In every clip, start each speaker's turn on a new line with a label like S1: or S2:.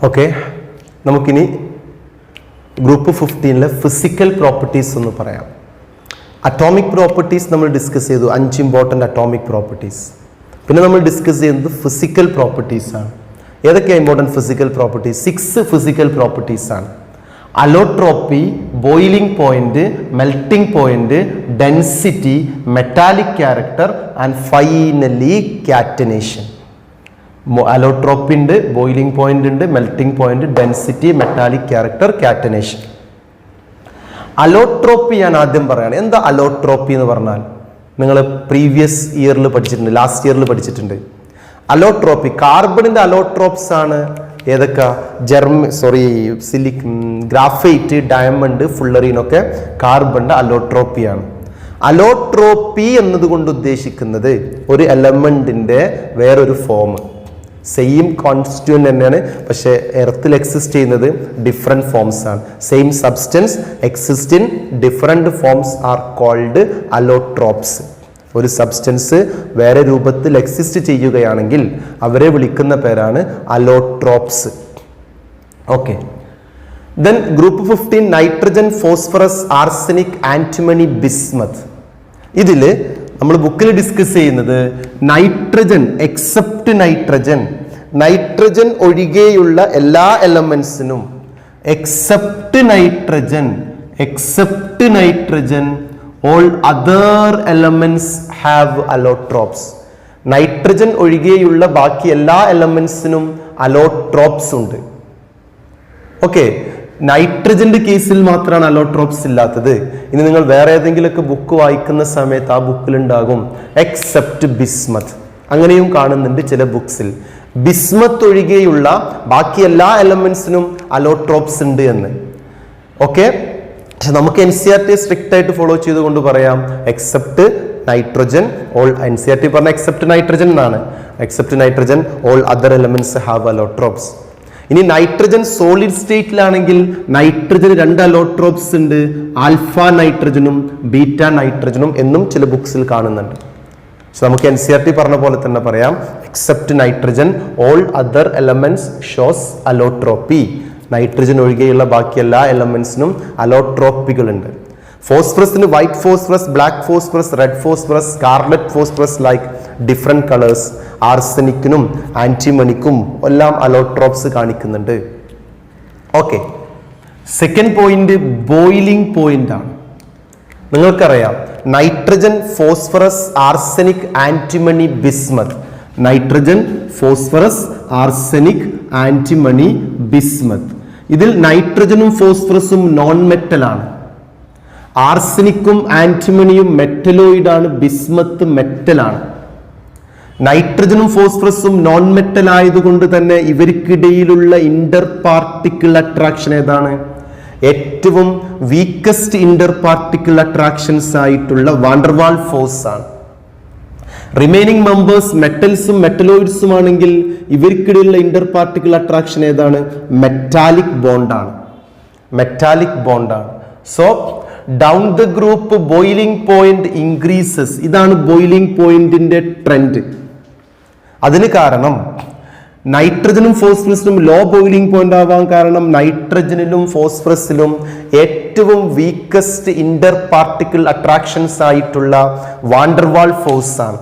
S1: Okay, നമുക്കിനി group 15 physical properties ഒന്ന് പറയാം. അറ്റോമിക് പ്രോപ്പർട്ടീസ് നമ്മൾ ഡിസ്കസ് ചെയ്തു, 5 ഇമ്പോർട്ടൻ്റ് അറ്റോമിക് പ്രോപ്പർട്ടീസ്. പിന്നെ നമ്മൾ ഡിസ്കസ് ചെയ്യുന്നത് ഫിസിക്കൽ പ്രോപ്പർട്ടീസ് ആണ്. ഏതൊക്കെയാണ് important physical properties? 6 physical properties ആണ്. Allotropy, boiling point, melting point, density, metallic character and finally catenation. Allotropy ഉണ്ട്, ബോയിലിംഗ് പോയിന്റ് ഉണ്ട്, melting point, density, metallic character, catenation. Allotropy ഞാൻ ആദ്യം പറയാണ്. എന്താ അലോട്രോപ്പി എന്ന് പറഞ്ഞാൽ? നിങ്ങൾ പ്രീവിയസ് ഇയറിൽ പഠിച്ചിട്ടുണ്ട്, ലാസ്റ്റ് ഇയറിൽ പഠിച്ചിട്ടുണ്ട്. അലോട്രോപ്പി, കാർബണിന്റെ അലോട്രോപ്സ് ആണ് ഏതൊക്കെ? Graphite, diamond, ഫുള്ളറീനൊക്കെ കാർബണിന്റെ അലോട്രോപ്പിയാണ്. അലോട്രോപ്പി എന്നതുകൊണ്ട് ഉദ്ദേശിക്കുന്നത് ഒരു എലമെന്റിന്റെ വേറൊരു ഫോം, സെയിം കോൺസ്റ്റിറ്റ്യൂന്റ് തന്നെയാണ്, പക്ഷേ എർത്തിൽ എക്സിസ്റ്റ് ചെയ്യുന്നത് ഡിഫറെൻറ്റ് ഫോംസ് ആണ്. Same substance exist in different forms are called allotropes. ഒരു സബ്സ്റ്റൻസ് വേറെ രൂപത്തിൽ എക്സിസ്റ്റ് ചെയ്യുകയാണെങ്കിൽ അവരെ വിളിക്കുന്ന പേരാണ് allotropes. Okay, then group 15 nitrogen, phosphorus, arsenic, antimony, bismuth. ഇതിൽ നമ്മൾ ബുക്കിൽ ഡിസ്കസ് ചെയ്യുന്നത് നൈട്രജൻ എക്സെപ്റ്റ് നൈട്രജൻ, നൈട്രജൻ ഒഴികെയുള്ള എല്ലാ എലമെന്റ്സിനും except nitrogen all other elements have allotropes. Nitrogen ഒഴികെയുള്ള ബാക്കി എല്ലാ എലമെന്റ്സിനും അലോട്രോപ്സ് ഉണ്ട്. ഓക്കെ, നൈട്രജന്റെ കേസിൽ മാത്രമാണ് അലോട്രോപ്സ് ഇല്ലാത്തത്. ഇനി നിങ്ങൾ വേറെ ഏതെങ്കിലുമൊക്കെ ബുക്ക് വായിക്കുന്ന സമയത്ത് ആ ബുക്കിലുണ്ടാകും എക്സെപ്റ്റ് ബിസ്മത്ത്, അങ്ങനെയും കാണുന്നുണ്ട് ചില ബുക്സിൽ. ബിസ്മത്ത് ഒഴികെയുള്ള ബാക്കി എല്ലാ എലമെന്റ്സിനും അലോട്രോപ്സ് ഉണ്ട് എന്ന്. ഓക്കെ, നമുക്ക് NCERT സ്ട്രിക്റ്റ് ആയിട്ട് ഫോളോ ചെയ്തുകൊണ്ട് പറയാം എക്സെപ്റ്റ് നൈട്രജൻ ഓൾ. NCERT പറഞ്ഞ എക്സെപ്റ്റ് നൈട്രജൻ എന്നാണ്. Except nitrogen all other elements have allotropes. ഇനി നൈട്രജൻ സോളിഡ് സ്റ്റേറ്റിലാണെങ്കിൽ നൈട്രജന് 2 അലോട്രോപ്സ് ഉണ്ട്, ആൽഫ നൈട്രജനും ബീറ്റ നൈട്രജനും എന്നും ചില ബുക്സിൽ കാണുന്നുണ്ട്. നമുക്ക് NCERT പറഞ്ഞ പോലെ തന്നെ പറയാം except nitrogen all other elements shows allotropy. Nitrogen ഒഴികെയുള്ള ബാക്കി എല്ലാ എലമെന്റ്സിനും അലോട്രോപ്പികളുണ്ട്. ഫോസ്ഫറസിന് white phosphorus, black phosphorus, red phosphorus, scarlet phosphorus like different colours. ആർസനിക്കിനും ആന്റിമണിക്കും എല്ലാം അലോട്രോപ്സ് കാണിക്കുന്നുണ്ട്. Okay, second point boiling point ആണ്. നിങ്ങൾക്കറിയാം nitrogen, phosphorus, arsenic, antimony, bismuth. Nitrogen, phosphorus, arsenic, antimony, bismuth. ഇതിൽ നൈട്രജനും ഫോസ്ഫറസും നോൺ മെറ്റൽ ആണ്. ആർസനിക്കും ആന്റിമണിയും മെറ്റലോയിഡ് ആണ്, ബിസ്മത്ത് മെറ്റൽ ആണ്. നൈട്രജനും ഫോസ്ഫറസും നോൺ മെറ്റൽ ആയതുകൊണ്ട് തന്നെ ഇവർക്കിടയിലുള്ള ഇന്റർ പാർട്ടിക്കിൾ അട്രാക്ഷൻ ഏതാണ്? ഏറ്റവും വീക്കസ്റ്റ് ഇന്റർ പാർട്ടിക്കിൾ അട്രാക്ഷൻസ് ആയിട്ടുള്ള വാണ്ടർവാൾ ഫോഴ്സ് ആണ്. റിമൈനിങ് മെമ്പേഴ്സ് മെറ്റൽസും മെറ്റലോയിഡ്സും ആണെങ്കിൽ ഇവർക്കിടയിലുള്ള ഇന്റർ പാർട്ടിക്കിൾ അട്രാക്ഷൻ ഏതാണ്? മെറ്റാലിക് ബോണ്ടാണ്. So down the group boiling point increases. ഇതാണ് ബോയിലിംഗ് പോയിന്റിന്റെ ട്രെൻഡ്. അതിന് കാരണം നൈട്രജനും ഫോസ്ഫറസിനും ലോ ബോയിലിംഗ് പോയിന്റ് ആവാൻ കാരണം നൈട്രജനിലും ഫോസ്ഫറസിലും ഏറ്റവും വീക്കസ്റ്റ് ഇന്റർ പാർട്ടിക്കിൾ അട്രാക്ഷൻസ് ആയിട്ടുള്ള വാണ്ടർവാൾ ഫോഴ്സ് ആണ്.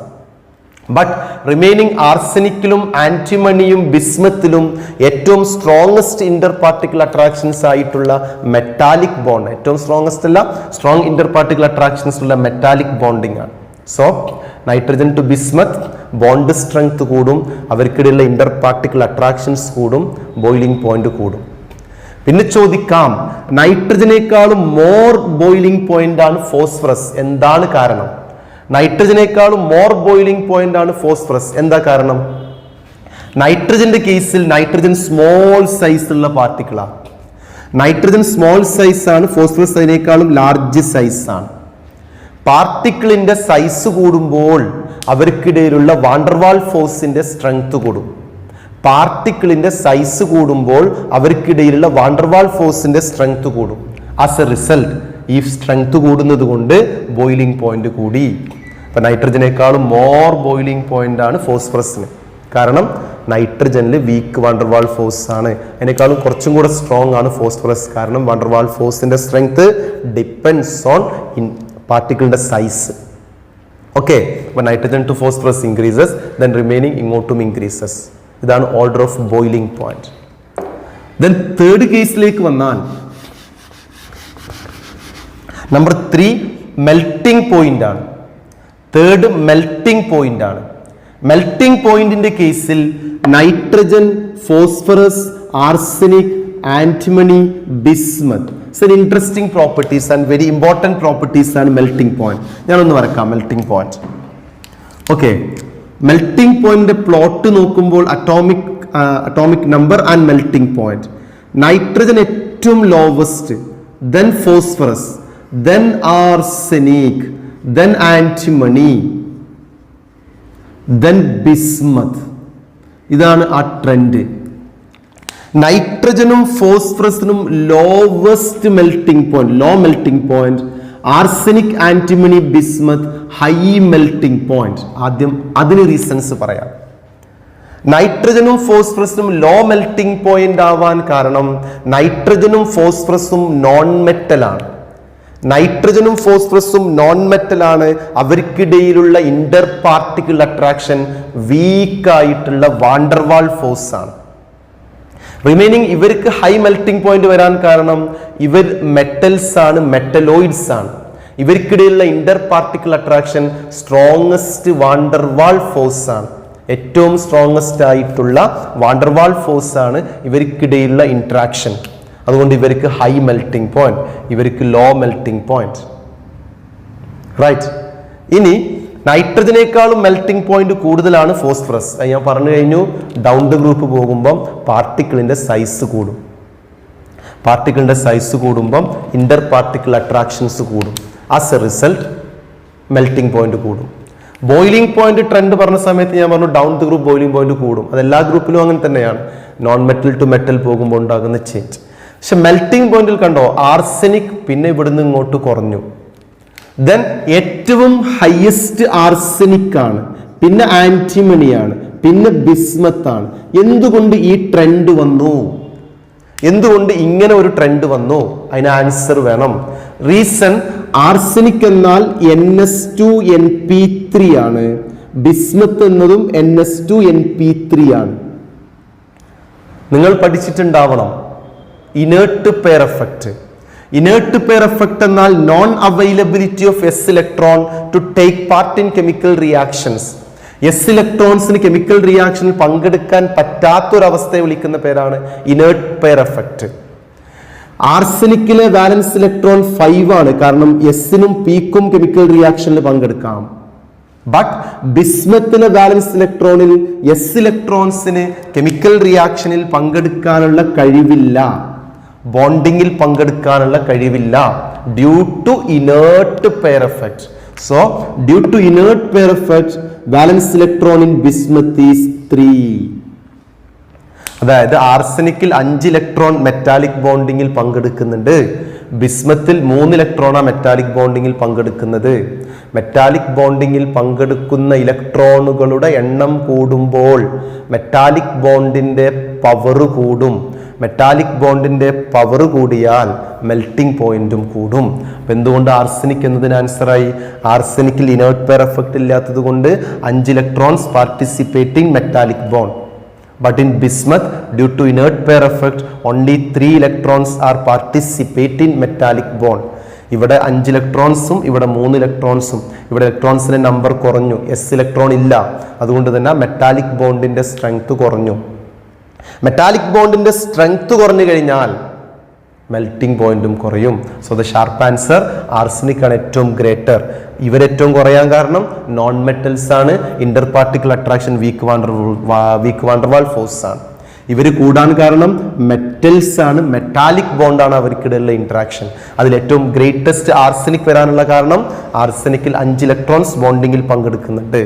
S1: ബട്ട് റിമൈനിങ് ആർസനിക്കിലും ആന്റിമണിയും ബിസ്മത്തിലും ഏറ്റവും സ്ട്രോങ്ങസ്റ്റ് ഇന്റർ പാർട്ടിക്കിൾ അട്രാക്ഷൻസ് ആയിട്ടുള്ള മെറ്റാലിക് ബോണ്ട്, ഏറ്റവും സ്ട്രോങ്ങസ്റ്റ് അല്ല, സ്ട്രോങ് ഇന്റർ പാർട്ടിക്കിൾ അട്രാക്ഷൻസ് ഉള്ള മെറ്റാലിക് ബോണ്ടിങ് ആണ്. So nitrogen to bismuth bond strength കൂടും, അവർക്കിടയിലുള്ള ഇന്റർ പാർട്ടിക്കിൾ അട്രാക്ഷൻസ് കൂടും, ബോയിലിംഗ് പോയിന്റ് കൂടും. പിന്നെ ചോദിക്കാം, നൈട്രജനേക്കാളും മോർ ബോയിലിംഗ് പോയിന്റ് ആണ് ഫോസ്ഫറസ്, എന്താണ് കാരണം? നൈട്രജനേക്കാളും മോർ ബോയിലിംഗ് പോയിന്റ് ആണ് ഫോസ്ഫറസ്, എന്താ കാരണം? നൈട്രജന്റെ കേസിൽ നൈട്രജൻ സ്മോൾ സൈസ് ഉള്ള പാർട്ടിക്കിളാണ്. നൈട്രജൻ സ്മോൾ സൈസ് ആണ്, ഫോസ്ഫറസ് അതിനേക്കാളും ലാർജ് സൈസ് ആണ്. പാർട്ടിക്കിളിന്റെ സൈസ് കൂടുമ്പോൾ അവർക്കിടയിലുള്ള വാണ്ടർവാൾ ഫോഴ്സിന്റെ സ്ട്രെങ്ത് കൂടും. പാർട്ടിക്കിളിന്റെ സൈസ് കൂടുമ്പോൾ അവർക്കിടയിലുള്ള വാണ്ടർവാൾ ഫോഴ്സിന്റെ സ്ട്രെങ്ത് കൂടും. ആസ് എ റിസൾട്ട് ഈ സ്ട്രെങ്ത് കൂടുന്നത് കൊണ്ട് ബോയിലിംഗ് പോയിന്റ് കൂടി. ഇപ്പൊ നൈട്രജനേക്കാളും മോർ ബോയിലിംഗ് പോയിന്റ് ആണ് ഫോസ്ഫറസിന്. കാരണം നൈട്രജനിൽ വീക്ക് വാണ്ടർവാൾ ഫോഴ്സ് ആണ്. അതിനേക്കാളും കുറച്ചും കൂടെ സ്ട്രോങ് ആണ് ഫോസ്ഫറസ്. കാരണം വാണ്ടർവാൾ ഫോഴ്സിന്റെ സ്ട്രെങ്ത് ഡിപ്പെൻഡ്സ് ഓൺ പാർട്ടിക്കിളിന്റെ സൈസ്. ഓക്കെ, അപ്പോൾ nitrogen to phosphorus increases, then remaining ഇങ്ങോട്ടും ഇൻക്രീസസ്. ഇതാണ് order of boiling point. Then third കേസിലേക്ക് വന്നാൽ നമ്പർ 3 മെൽറ്റിംഗ് പോയിന്റ് ആണ്. തേർഡ് മെൽറ്റിംഗ് പോയിന്റ് ആണ്. മെൽറ്റിംഗ് പോയിന്റിന്റെ കേസിൽ nitrogen, phosphorus, arsenic, antimony, bismuth. Interesting properties and very important properties ആണ് melting point. ഞാനൊന്ന് വരക്കാം മെൽറ്റിംഗ് പോയിന്റ്. ഓക്കെ, മെൽറ്റിംഗ് പോയിന്റിന്റെ പ്ലോട്ട് നോക്കുമ്പോൾ atomic number and melting point. Nitrogen ഏറ്റവും lowest, then phosphorus, then arsenic, then antimony, then bismuth. ഇതാണ് ആ trend. നൈട്രജനും ഫോസ്ഫറസിനും lowest melting point, low melting point. Arsenic, antimony, bismuth high melting point. ആദ്യം അതിന് reasons പറയാം. നൈട്രജനും ഫോസ്ഫറസും ലോ മെൽറ്റിംഗ് പോയിന്റ് ആവാൻ കാരണം നൈട്രജനും ഫോസ്ഫറസും നോൺ മെറ്റൽ ആണ്. നൈട്രജനും ഫോസ്ഫറസും നോൺ മെറ്റൽ ആണ്. അവർക്കിടയിലുള്ള ഇന്റർ പാർട്ടിക്കിൾ അട്രാക്ഷൻ വീക്ക് ആയിട്ടുള്ള വാണ്ടർവാൾ ഫോഴ്സ് ആണ്. റിമൈനിങ് ഇവർക്ക് ഹൈ മെൽറ്റിംഗ് പോയിന്റ് വരാൻ കാരണം ഇവർ മെറ്റൽസ് ആണ്, മെറ്റലോയിഡ്സ് ആണ്. ഇവർക്കിടയിലുള്ള inter particle attraction strongest van der Waal force ആണ്. ഏറ്റവും സ്ട്രോങ്ങസ്റ്റ് ആയിട്ടുള്ള വാണ്ടർവാൾ ഫോഴ്സ് ആണ് ഇവർക്കിടയിലുള്ള ഇന്ററാക്ഷൻ. അതുകൊണ്ട് ഇവർക്ക് ഹൈ മെൽറ്റിംഗ് പോയിന്റ്, ഇവർക്ക് ലോ മെൽറ്റിംഗ് പോയിന്റ്. റൈറ്റ്. ഇനി നൈട്രജനേക്കാളും മെൽറ്റിംഗ് പോയിന്റ് കൂടുതലാണ് ഫോസ്ഫറസ്. ഞാൻ പറഞ്ഞു കഴിഞ്ഞു, ഡൗൺ ദ ഗ്രൂപ്പ് പോകുമ്പം പാർട്ടിക്കിളിന്റെ സൈസ് കൂടും. പാർട്ടിക്കിളിന്റെ സൈസ് കൂടുമ്പം ഇന്റർ പാർട്ടിക്കിൾ അട്രാക്ഷൻസ് കൂടും. As a result melting point കൂടും. ബോയിലിംഗ് പോയിന്റ് ട്രെൻഡ് പറഞ്ഞ സമയത്ത് ഞാൻ പറഞ്ഞു down the group boiling point കൂടും. അതെല്ലാ ഗ്രൂപ്പിലും അങ്ങനെ തന്നെയാണ്, നോൺ മെറ്റൽ ടു മെറ്റൽ പോകുമ്പോൾ ഉണ്ടാകുന്ന ചേഞ്ച്. പക്ഷെ മെൽറ്റിംഗ് പോയിന്റിൽ കണ്ടോ, ആർസനിക് പിന്നെ ഇവിടുന്ന് ഇങ്ങോട്ട് കുറഞ്ഞു. ദെൻ ഏറ്റവും ഹയസ്റ്റ് ആർസനിക് ആണ്, പിന്നെ ആന്റിമണിയാണ്, പിന്നെ ബിസ്മത്ത് ആണ്. എന്തുകൊണ്ട് ഈ ട്രെൻഡ് വന്നു? എന്തുകൊണ്ട് ഇങ്ങനെ ഒരു ട്രെൻഡ് വന്നു? അതിന് ആൻസർ വേണം. റീസൺ, ആർസനിക് എന്നാൽ NS2NP3 ആണ്, ബിസ്മത്ത് എന്നതും NS2NP3 ആണ്. നിങ്ങൾ പഠിച്ചിട്ടുണ്ടാവണം inert pair effect. Inert pair effect എന്നാൽ non availability of s electron to take part in chemical reactions. S ഇലക്ട്രോൺസിന് കെമിക്കൽ റിയാക്ഷനിൽ പങ്കെടുക്കാൻ പറ്റാത്തൊരവസ്ഥയെ വിളിക്കുന്ന പേരാണ് ഇനേർട്ട് പെയർ എഫക്റ്റ്. ആർസനിക്കിലെ വാലൻസ് ഇലക്ട്രോൺ 5 ആണ്, കാരണം എസിനും പിക്കും കെമിക്കൽ റിയാക്ഷനിൽ പങ്കെടുക്കാം. ബട്ട് ബിസ്മത്തിലെ വാലൻസ് ഇലക്ട്രോണിൽ എസ് ഇലക്ട്രോൺസിന് കെമിക്കൽ റിയാക്ഷനിൽ പങ്കെടുക്കാനുള്ള കഴിവില്ല, ബോണ്ടിങ്ങിൽ പങ്കെടുക്കാനുള്ള കഴിവില്ല, due to inert pair effect. So due to inert pair effect വാലൻസ് electron in bismuth is 3. അതായത് ആർസനിക്കിൽ 5 ഇലക്ട്രോൺ മെറ്റാലിക് ബോണ്ടിങ്ങിൽ പങ്കെടുക്കുന്നുണ്ട്, ബിസ്മത്തിൽ 3 ഇലക്ട്രോണാണ് മെറ്റാലിക് ബോണ്ടിങ്ങിൽ പങ്കെടുക്കുന്നത്. മെറ്റാലിക് ബോണ്ടിങ്ങിൽ പങ്കെടുക്കുന്ന ഇലക്ട്രോണുകളുടെ എണ്ണം കൂടുമ്പോൾ മെറ്റാലിക് ബോണ്ടിന്റെ പവർ കൂടും. മെറ്റാലിക് ബോണ്ടിന്റെ പവർ കൂടിയാൽ മെൽറ്റിംഗ് പോയിന്റും കൂടും. അപ്പം എന്തുകൊണ്ട് ആർസനിക് എന്നതിന് ആൻസറായി? ആർസനിക്കിൽ ഇനേർട്ട് പെയർ എഫക്റ്റ് ഇല്ലാത്തത് കൊണ്ട് 5 electrons participating metallic bond. But in bismuth, due to inert pair effect, only 3 electrons are participating metallic bond. ഇവിടെ 5 ഇലക്ട്രോൺസും ഇവിടെ 3 ഇലക്ട്രോൺസും. ഇവിടെ ഇലക്ട്രോൺസിന്റെ നമ്പർ കുറഞ്ഞു, എസ് ഇലക്ട്രോൺ ഇല്ല. അതുകൊണ്ട് തന്നെ മെറ്റാലിക് ബോണ്ടിന്റെ സ്ട്രെങ്ത് കുറഞ്ഞു. മെറ്റാലിക് ബോണ്ടിന്റെ സ്ട്രെങ്ത് കുറഞ്ഞു കഴിഞ്ഞാൽ മെൽറ്റിംഗ് പോയിന്റും കുറയും. So the sharp answer arsenic ആണ് ഏറ്റവും ഗ്രേറ്റർ. ഇവരേറ്റവും കുറയാൻ കാരണം നോൺ മെറ്റൽസ് ആണ്, inter particle attraction weak van der Waals force ആണ്. ഇവർ കൂടാൻ കാരണം മെറ്റൽസ് ആണ്, മെറ്റാലിക് ബോണ്ടാണ് അവർക്കിടയിലുള്ള ഇന്ററാക്ഷൻ. അതിൽ ഏറ്റവും ഗ്രേറ്റസ്റ്റ് ആർസനിക് വരാനുള്ള കാരണം ആർസനിക്കിൽ 5 ഇലക്ട്രോൺസ് ബോണ്ടിങ്ങിൽ പങ്കെടുക്കുന്നുണ്ട്.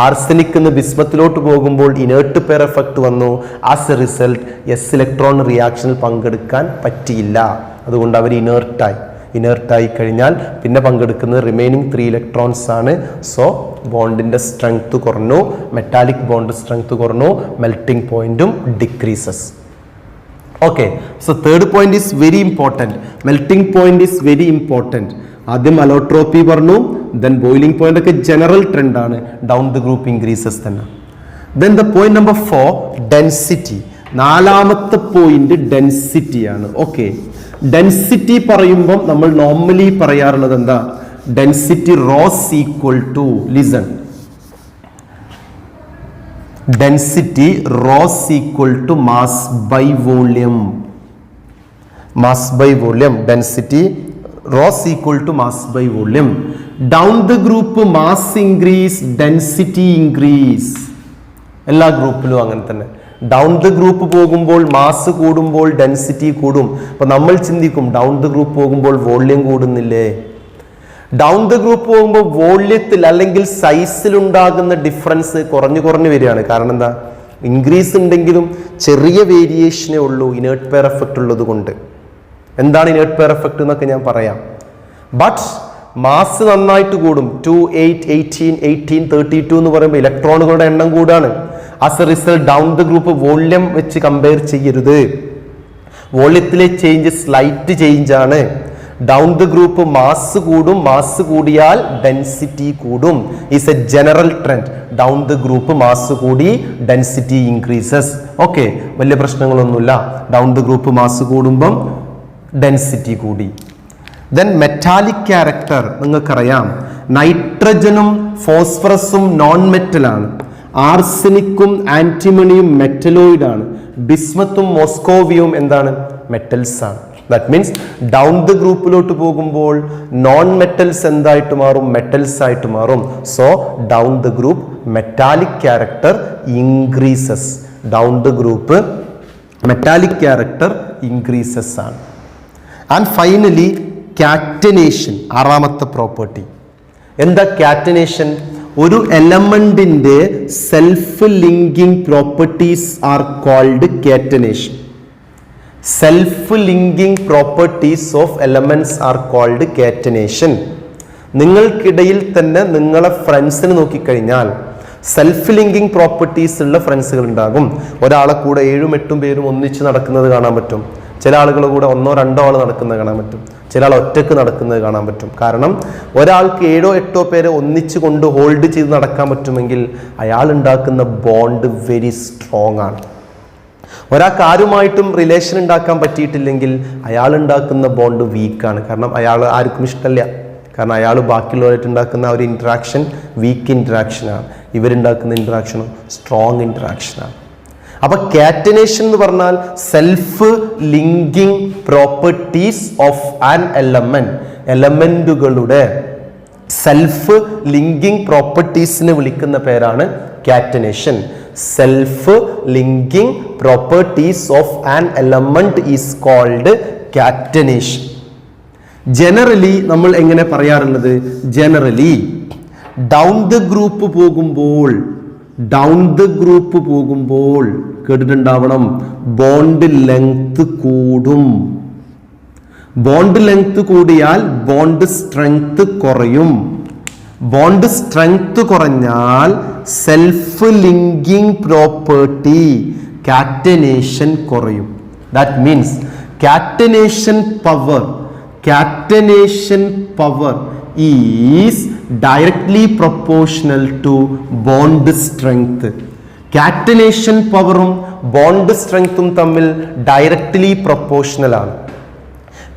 S1: ആർസനിക് എന്ന് ബിസ്മത്തിലോട്ട് പോകുമ്പോൾ ഇനേർട്ട് പെയർ എഫക്റ്റ് വന്നു. As a result s electron റിയാക്ഷനിൽ പങ്കെടുക്കാൻ പറ്റിയില്ല. അതുകൊണ്ട് അവർ ഇനേർട്ടായി. ഇനേർട്ടായി കഴിഞ്ഞാൽ പിന്നെ പങ്കെടുക്കുന്നത് റിമൈനിങ് 3 ഇലക്ട്രോൺസ് ആണ്. സോ ബോണ്ടിന്റെ സ്ട്രെങ്ത് കുറഞ്ഞു, മെറ്റാലിക് ബോണ്ട് സ്ട്രെങ്ത് കുറഞ്ഞു, മെൽറ്റിംഗ് പോയിന്റും decreases. Okay, so third point is very important. Melting point is very important. ആദ്യം അലോട്രോപ്പി പറഞ്ഞു, ദെൻ ബോയിലിംഗ് പോയിന്റ് ഒക്കെ ജനറൽ ട്രെൻഡ് ആണ്, ഡൗൺ ദ ഗ്രൂപ്പ് ഇൻക്രീസസ് തന്നെ. Then the point number 4 density. നാലാമത്തെ point density ആണ്. Okay, density പറയുമ്പോൾ നമ്മൾ normally പറയാറുള്ളത് എന്താ? Density rho's equal to, listen, density rho's equal to mass by volume. Mass by volume, density rho equal to mass by volume. Down the group mass increase, density increase. എല്ലാ ഗ്രൂപ്പിലും അങ്ങനെ തന്നെ. Down the group പോകുമ്പോൾ mass കൂടുമ്പോൾ density കൂടും. അപ്പൊ നമ്മൾ ചിന്തിക്കും down the group പോകുമ്പോൾ വോള്യം കൂടുന്നില്ലേ? ഡൗൺ ദ ഗ്രൂപ്പ് പോകുമ്പോൾ വോള്യത്തിൽ അല്ലെങ്കിൽ സൈസിൽ ഉണ്ടാകുന്ന ഡിഫറൻസ് കുറഞ്ഞു വരികയാണ്. കാരണം എന്താ? ഇൻക്രീസ് ഉണ്ടെങ്കിലും ചെറിയ വേരിയേഷനേ ഉള്ളൂ ഇനേർട്ട് പെയർ എഫക്റ്റ് ഉള്ളത് കൊണ്ട്. എന്താണ് ഇനേർട്ട് പെയർ എഫക്റ്റ് എന്നൊക്കെ ഞാൻ പറയാം. ബട്ട് മാസ് നന്നായിട്ട് കൂടും. 2, 8, 18, 18, 32 എന്ന് പറയുമ്പോൾ ഇലക്ട്രോണുകളുടെ എണ്ണം കൂടാണ്. As a result down the group volume വെച്ച് കമ്പയർ ചെയ്യരുത്. വോള്യത്തിലെ ചേഞ്ച് സ്ലൈറ്റ് ചേഞ്ച് ആണ്. ഡൗൺ ദ ഗ്രൂപ്പ് മാസ് കൂടും, മാസ് കൂടിയാൽ ഡെൻസിറ്റി കൂടും. Is A general trend. Down the group mass കൂടി ഡെൻസിറ്റി ഇൻക്രീസസ്. ഓക്കെ, വലിയ പ്രശ്നങ്ങളൊന്നുമില്ല. ഡൗൺ ദ ഗ്രൂപ്പ് മാസ് കൂടുമ്പം ഡെൻസിറ്റി കൂടി. ദെൻ മെറ്റാലിക് ക്യാരക്ടർ നിങ്ങൾക്കറിയാം. നൈട്രജനും ഫോസ്ഫറസും നോൺ മെറ്റലാണ്. ആർസനിക്കും ആന്റിമണിയും മെറ്റലോയിഡ് ആണ്. ബിസ്മത്തും മോസ്കോവിയും എന്താണ്? മെറ്റൽസ് ആണ്. ദാറ്റ് മീൻസ് ഡൗൺ ദ ഗ്രൂപ്പിലോട്ട് പോകുമ്പോൾ നോൺ മെറ്റൽസ് എന്തായിട്ട് മാറും? മെറ്റൽസ് ആയിട്ട് മാറും. So down the group metallic character increases. Down the group metallic character increases ആണ്. ആൻഡ് ഫൈനലി കാറ്റനേഷൻ, ആറാമത്തെ പ്രോപ്പർട്ടി. എന്താ കാറ്റനേഷൻ? ഒരു എലമെന്റിന്റെ self linking properties are called catenation. Self linking properties of elements are called catenation. നിങ്ങൾക്കിടയിൽ തന്നെ നിങ്ങളെ ഫ്രണ്ട്സിന് നോക്കിക്കഴിഞ്ഞാൽ സെൽഫ് ലിങ്കിങ് പ്രോപ്പർട്ടീസ് ഉള്ള ഫ്രണ്ട്സുകൾ ഉണ്ടാകും. ഒരാളെ കൂടെ 7-8 പേരും ഒന്നിച്ച് നടക്കുന്നത് കാണാൻ പറ്റും. ചില ആളുകളുടെ കൂടെ 1-2 ആൾ നടക്കുന്നത് കാണാൻ പറ്റും. ചില ആൾ ഒറ്റക്ക് നടക്കുന്നത് കാണാൻ പറ്റും. കാരണം ഒരാൾക്ക് 7-8 പേരെ ഒന്നിച്ച് കൊണ്ട് ഹോൾഡ് ചെയ്ത് നടക്കാൻ പറ്റുമെങ്കിൽ അയാൾ ഉണ്ടാക്കുന്ന ബോണ്ട് വെരി സ്ട്രോങ് ആണ്. ഒരാൾക്ക് ആരുമായിട്ടും റിലേഷൻ ഉണ്ടാക്കാൻ പറ്റിയിട്ടില്ലെങ്കിൽ അയാൾ ഉണ്ടാക്കുന്ന ബോണ്ട് വീക്കാണ്. കാരണം അയാൾ ആർക്കും ഇഷ്ടമല്ല. കാരണം അയാൾ ബാക്കിയുള്ളവരായിട്ട് ഉണ്ടാക്കുന്ന ഒരു ഇൻട്രാക്ഷൻ വീക്ക് ഇൻട്രാക്ഷനാണ്. ഇവരുണ്ടാക്കുന്ന ഇൻട്രാക്ഷനും സ്ട്രോങ് ഇൻട്രാക്ഷനാണ്. അപ്പൊ കാറ്റനേഷൻ എന്ന് പറഞ്ഞാൽ self linking properties of an element. എലമെന്റുകളുടെ സെൽഫ് ലിങ്കിങ് പ്രോപ്പർട്ടീസിനെ വിളിക്കുന്ന പേരാണ് catenation. Self linking properties of an element is called catenation. Generally നമ്മൾ എങ്ങനെ പറയാറുള്ളത്? ജനറലി ഡൗൺ ദ ഗ്രൂപ്പ് പോകുമ്പോൾ കേട്ടിട്ടുണ്ടാവണം, ബോണ്ട് ലെങ്ത് കൂടും. ബോണ്ട് ലെങ്ത് കൂടിയാൽ ബോണ്ട് സ്ട്രെങ്ത് കുറയും. ബോണ്ട് സ്ട്രെങ്ത് കുറഞ്ഞാൽ സെൽഫ് ലിങ്കിങ് പ്രോപ്പർട്ടി കാറ്റനേഷൻ കുറയും. That means catenation power is directly proportional to bond strength. Catenation പവറും ബോണ്ട് സ്ട്രെങ്ത്തും തമ്മിൽ ഡയറക്ട്ലി പ്രൊപ്പോർഷണൽ ആണ്.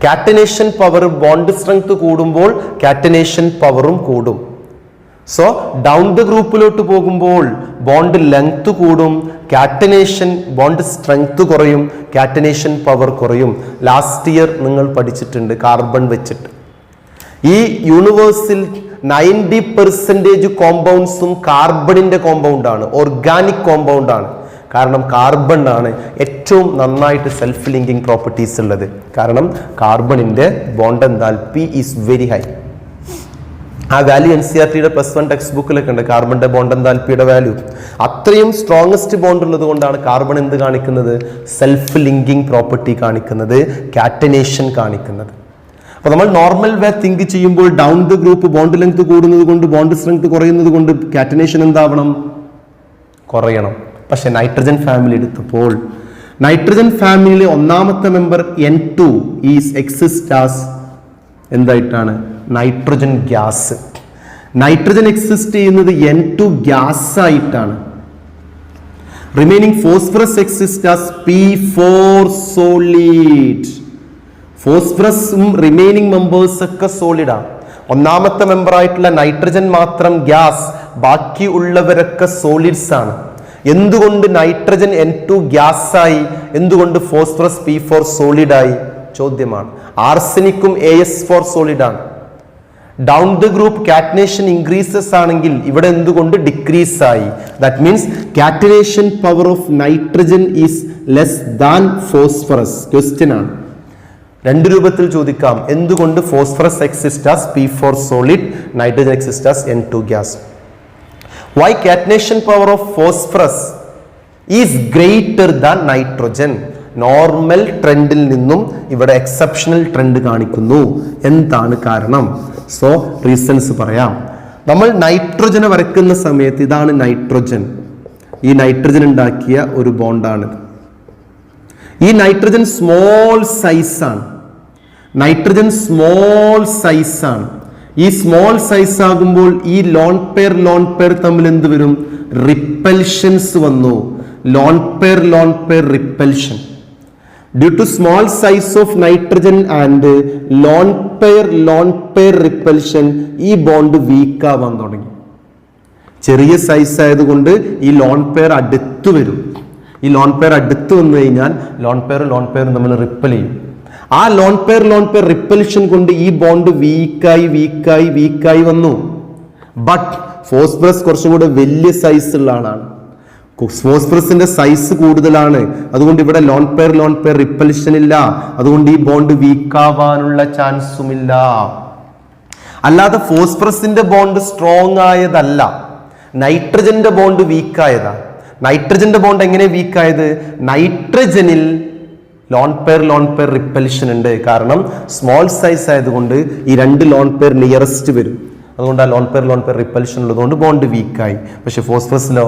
S1: കാറ്റനേഷൻ പവർ ബോണ്ട് സ്ട്രെങ്ത് കൂടുമ്പോൾ കാറ്റനേഷൻ പവറും കൂടും. സോ ഡൗൺ ദ ഗ്രൂപ്പിലോട്ട് പോകുമ്പോൾ ബോണ്ട് ലെങ്ത് കൂടും, കാറ്റനേഷൻ ബോണ്ട് സ്ട്രെങ്ത് കുറയും, കാറ്റനേഷൻ പവർ കുറയും. ലാസ്റ്റ് ഇയർ നിങ്ങൾ പഠിച്ചിട്ടുണ്ട് കാർബൺ വെച്ചിട്ട്. ഈ യൂണിവേഴ്സിൽ 90% കോമ്പൗണ്ട്സും കാർബണിന്റെ കോമ്പൗണ്ട് ആണ്, ഓർഗാനിക് കോമ്പൗണ്ട് ആണ്. കാരണം കാർബൺ ആണ് ഏറ്റവും നന്നായിട്ട് സെൽഫ് ലിങ്കിങ് പ്രോപ്പർട്ടീസ് ഉള്ളത്. കാരണം കാർബണിന്റെ bond enthalpy is very high. ആ വാല്യൂ NCERTയുടെ +1 ടെക്സ്റ്റ് ബുക്കിലൊക്കെ ഉണ്ട്. കാർബണിന്റെ ബോണ്ട് എന്താൽപിയുടെ വാല്യൂ അത്രയും സ്ട്രോങ്സ്റ്റ് ബോണ്ട് ഉള്ളത് കൊണ്ടാണ് കാർബൺ എന്ത് കാണിക്കുന്നത്? സെൽഫ് ലിങ്കിങ് പ്രോപ്പർട്ടി കാണിക്കുന്നത്, കാറ്റനേഷൻ കാണിക്കുന്നത്. അപ്പൊ നമ്മൾ നോർമൽ വേ തിങ്ക് ചെയ്യുമ്പോൾ down the group bond length കൂടുന്നത് കൊണ്ട് ബോണ്ട് സ്ട്രെങ്ത് കുറയുന്നത് കൊണ്ട് കാറ്റനേഷൻ എന്താവണം? കുറയണം. പക്ഷെ നൈട്രജൻ ഫാമിലി എടുത്തപ്പോൾ നൈട്രജൻ ഫാമിലിയിലെ ഒന്നാമത്തെ member N2 is exist as എന്തായിട്ടാണ്? Nitrogen gas. നൈട്രജൻ എക്സിസ്റ്റ് ചെയ്യുന്നത് N2 ഗ്യാസ് ആയിട്ടാണ്. Remaining phosphorus exist as P4 solid. ഫോസ്ഫറസും റിമൈനിങ് മെമ്പേഴ്സ് ഒക്കെ സോളിഡാണ്. ഒന്നാമത്തെ മെമ്പർ ആയിട്ടുള്ള നൈട്രജൻ മാത്രം ഗ്യാസ്, ബാക്കി ഉള്ളവരൊക്കെ സോളിഡ്സ് ആണ്. എന്തുകൊണ്ട് നൈട്രജൻ N2 ഗ്യാസ് ആയി? എന്തുകൊണ്ട് ഫോസ്ഫറസ് P4 സോളിഡ് ആയി? ചോദ്യമാണ്. ആർസനിക്കും AS4 സോളിഡ് ആണ്. Down the group catenation increases ആണെങ്കിൽ ഇവിടെ എന്തുകൊണ്ട് ഡിക്രീസ് ആയി? That means catenation power of nitrogen is less than phosphorus. Question ആണ്. രണ്ട് രൂപത്തിൽ ചോദിക്കാം. എന്തുകൊണ്ട് phosphorus exist as P4 solid, nitrogen exist as N2 gas? Why catenation power of phosphorus is greater than nitrogen? Normal ട്രെൻഡിൽ നിന്നും ഇവിടെ exceptional trend കാണിക്കുന്നു. എന്താണ് കാരണം? സോ റീസൺസ് പറയാം. നമ്മൾ നൈട്രജനെ വരയ്ക്കുന്ന സമയത്ത് ഇതാണ് നൈട്രജൻ. ഈ നൈട്രജൻ ഉണ്ടാക്കിയ ഒരു ബോണ്ടാണിത്. ഈ നൈട്രജൻ സ്മോൾ സൈസാണ്. നൈട്രജൻ സ്മോൾ സൈസാണ്. ഈ സ്മോൾ സൈസ് ആകുമ്പോൾ ഈ ലോൺ പെയർ തമ്മിൽ എന്ത് വരും? റിപ്പൽഷൻസ് വന്നു. Lone pair repulsion. Due to small size of nitrogen and lone pair repulsion ഈ ബോണ്ട് വീക്ക് ആവാൻ തുടങ്ങി. ചെറിയ സൈസ് ആയതുകൊണ്ട് ഈ ലോൺ പെയർ അടുത്ത് വരും. ഈ ലോൺ പെയർ അടുത്ത് വന്നു കഴിഞ്ഞാൽ ലോൺ പെയർ തമ്മിൽ റിപ്പൽ ചെയ്യും. ആ ലോൺ പെയർ റിപ്പൽഷൻ കൊണ്ട് ഈ ബോണ്ട് വീക്കായി വന്നു. ബട്ട് ഫോസ്ഫറസ് കുറച്ചും കൂടെ വലിയ സൈസ് ഉള്ള ആളാണ്. ഫോസ്ഫറസിന്റെ സൈസ് കൂടുതലാണ്. അതുകൊണ്ട് ഇവിടെ ലോൺ പെയർ റിപ്പൽഷൻ ഇല്ല. അതുകൊണ്ട് ഈ ബോണ്ട് വീക്കാവാനുള്ള ചാൻസും ഇല്ല. അല്ലാതെ ഫോസ്ഫറസിന്റെ ബോണ്ട് സ്ട്രോങ് ആയതല്ല, നൈട്രജന്റെ ബോണ്ട് വീക്കായതാണ്. നൈട്രജന്റെ ബോണ്ട് എങ്ങനെ വീക്കായത്? നൈട്രജനിൽ ലോൺ പെയർ റിപ്പൽഷൻ ഉണ്ട്. കാരണം സ്മോൾ സൈസ് ആയതുകൊണ്ട് ഈ രണ്ട് ലോൺ പെയർ നിയറസ്റ്റ് വരും. അതുകൊണ്ട് ആ ലോൺ പെയർ റിപ്പൽഷൻ ഉള്ളതുകൊണ്ട് ബോണ്ട് വീക്കായി. പക്ഷെ ഫോസ്ഫറസിലോ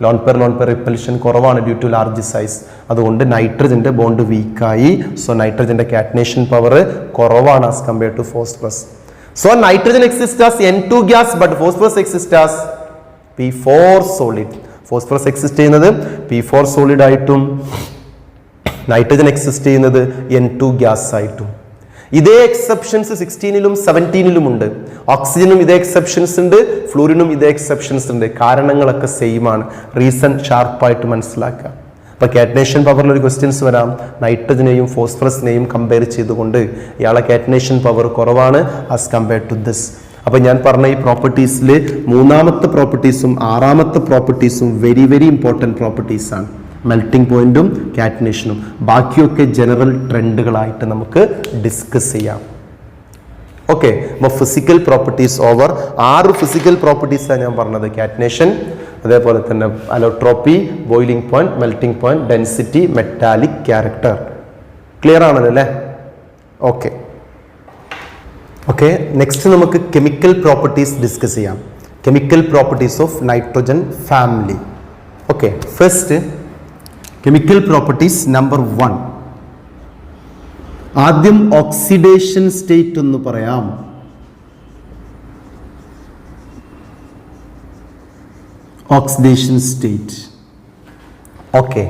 S1: ലോൺ പെയർ റിപ്പൽഷൻ കുറവാണ് ഡ്യൂ ടു ലാർജ് സൈസ്. അതുകൊണ്ട് നൈട്രജന്റെ ബോണ്ട് വീക്കായി. സോ നൈട്രജന്റെ കാറ്റനേഷൻ പവർ കുറവാണ് as compare to phosphorus. So nitrogen exist as N2 gas, but phosphorus exist as P4 solid. Phosphorus exist ചെയ്യുന്നത് P4 സോളിഡ് ആയിട്ടും nitrogen exist ചെയ്യുന്നത് N2 gas ആയിട്ടും. ഇതേ എക്സെപ്ഷൻസ് 16ലും 17ലും ഉണ്ട്. ഓക്സിജനും ഇതേ എക്സെപ്ഷൻസ് ഉണ്ട്, ഫ്ലൂറിനും ഇതേ എക്സെപ്ഷൻസ് ഉണ്ട്. കാരണങ്ങളൊക്കെ സെയിം ആണ്. റീസൺ ഷാർപ്പായിട്ട് മനസ്സിലാക്കുക. അപ്പൊ കാറ്റനേഷൻ പവറിൽ ഒരു ക്വസ്റ്റ്യൻസ് വരാം. നൈട്രജനെയും ഫോസ്ഫറസിനെയും കമ്പയർ ചെയ്തുകൊണ്ട് ഇയാളെ കാറ്റനേഷൻ പവർ കുറവാണ് ആസ് കമ്പയർ ടു ദിസ്. അപ്പൊ ഞാൻ പറഞ്ഞ ഈ പ്രോപ്പർട്ടീസിൽ മൂന്നാമത്തെ പ്രോപ്പർട്ടീസും ആറാമത്തെ പ്രോപ്പർട്ടീസും വെരി ഇമ്പോർട്ടൻറ്റ് പ്രോപ്പർട്ടീസ് ആണ്. മെൽറ്റിംഗ് പോയിന്റും കാറ്റനേഷനും. ബാക്കിയൊക്കെ ജനറൽ ട്രെൻഡുകളായിട്ട് നമുക്ക് ഡിസ്കസ് ചെയ്യാം. ഓക്കെ, അപ്പോൾ ഫിസിക്കൽ പ്രോപ്പർട്ടീസ് ഓവർ. 6 ഫിസിക്കൽ പ്രോപ്പർട്ടീസാണ് ഞാൻ പറഞ്ഞത്. കാറ്റനേഷൻ, അതേപോലെ തന്നെ allotropy, boiling point, melting point, density, metallic character. Clear ആണല്ലോ അല്ലേ? ഓക്കെ, നെക്സ്റ്റ് നമുക്ക് കെമിക്കൽ പ്രോപ്പർട്ടീസ് ഡിസ്കസ് ചെയ്യാം. Chemical properties of nitrogen family. Okay, first chemical properties number 1. ആദ്യം ഓക്സിഡേഷൻ സ്റ്റേറ്റ് ഒന്ന് പറയാം. Oxidation state. Okay,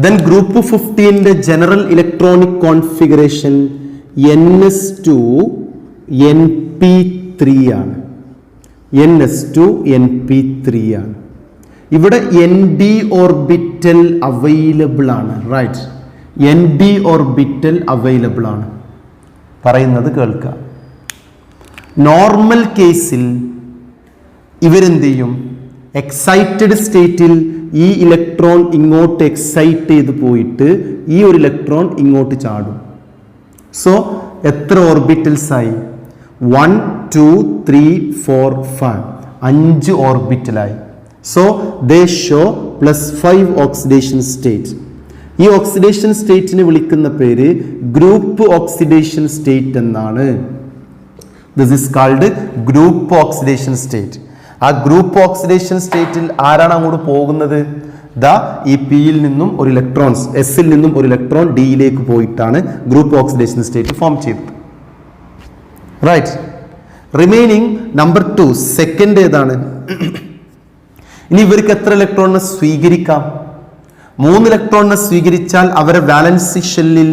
S1: then group 15ന്റെ general electronic configuration NS2 NP3 ആണ്. NS2 NP3 ആണ്. ഇവിടെ ND ഓർബിറ്റൽ അവൈലബിൾ ആണ്. റൈറ്റ്, ND ഓർബിറ്റൽ അവൈലബിൾ ആണ്. പറയുന്നത് കേൾക്കുക. നോർമൽ കേസിൽ ഇവരെന്ത് ചെയ്യും? എക്സൈറ്റഡ് സ്റ്റേറ്റിൽ ഈ ഇലക്ട്രോൺ ഇങ്ങോട്ട് എക്സൈറ്റ് ചെയ്ത് പോയിട്ട് ഈ ഒരു ഇലക്ട്രോൺ ഇങ്ങോട്ട് ചാടും. സോ എത്ര ഓർബിറ്റൽസ് ആയി? 1 2 3 4 5 5 ഓർബിറ്റലായി. So they show +5 oxidation state. ഈ ഓക്സിഡേഷൻ സ്റ്റേറ്റിനെ വിളിക്കുന്ന പേര് ഗ്രൂപ്പ് ഓക്സിഡേഷൻ സ്റ്റേറ്റ് എന്നാണ്. This is called group oxidation state. ആ ഗ്രൂപ്പ് ഓക്സിഡേഷൻ സ്റ്റേറ്റിൽ ആരാണ് അങ്ങോട്ട് പോകുന്നത്? ഈ പിയിൽ നിന്നും ഒരു ഇലക്ട്രോൺസ്, എസിൽ നിന്നും ഒരു ഇലക്ട്രോൺ ഡിയിലേക്ക് പോയിട്ടാണ് ഗ്രൂപ്പ് ഓക്സിഡേഷൻ സ്റ്റേറ്റ് ഫോം ചെയ്തത്. റൈറ്റ്. റിമൈനിങ് നമ്പർ 2, സെക്കൻഡ് ഏതാണ്? ഇനി ഇവർക്ക് എത്ര ഇലക്ട്രോണിനെ സ്വീകരിക്കാം? 3 ഇലക്ട്രോണിനെ സ്വീകരിച്ചാൽ അവരെ വാലൻസി ഷെല്ലിൽ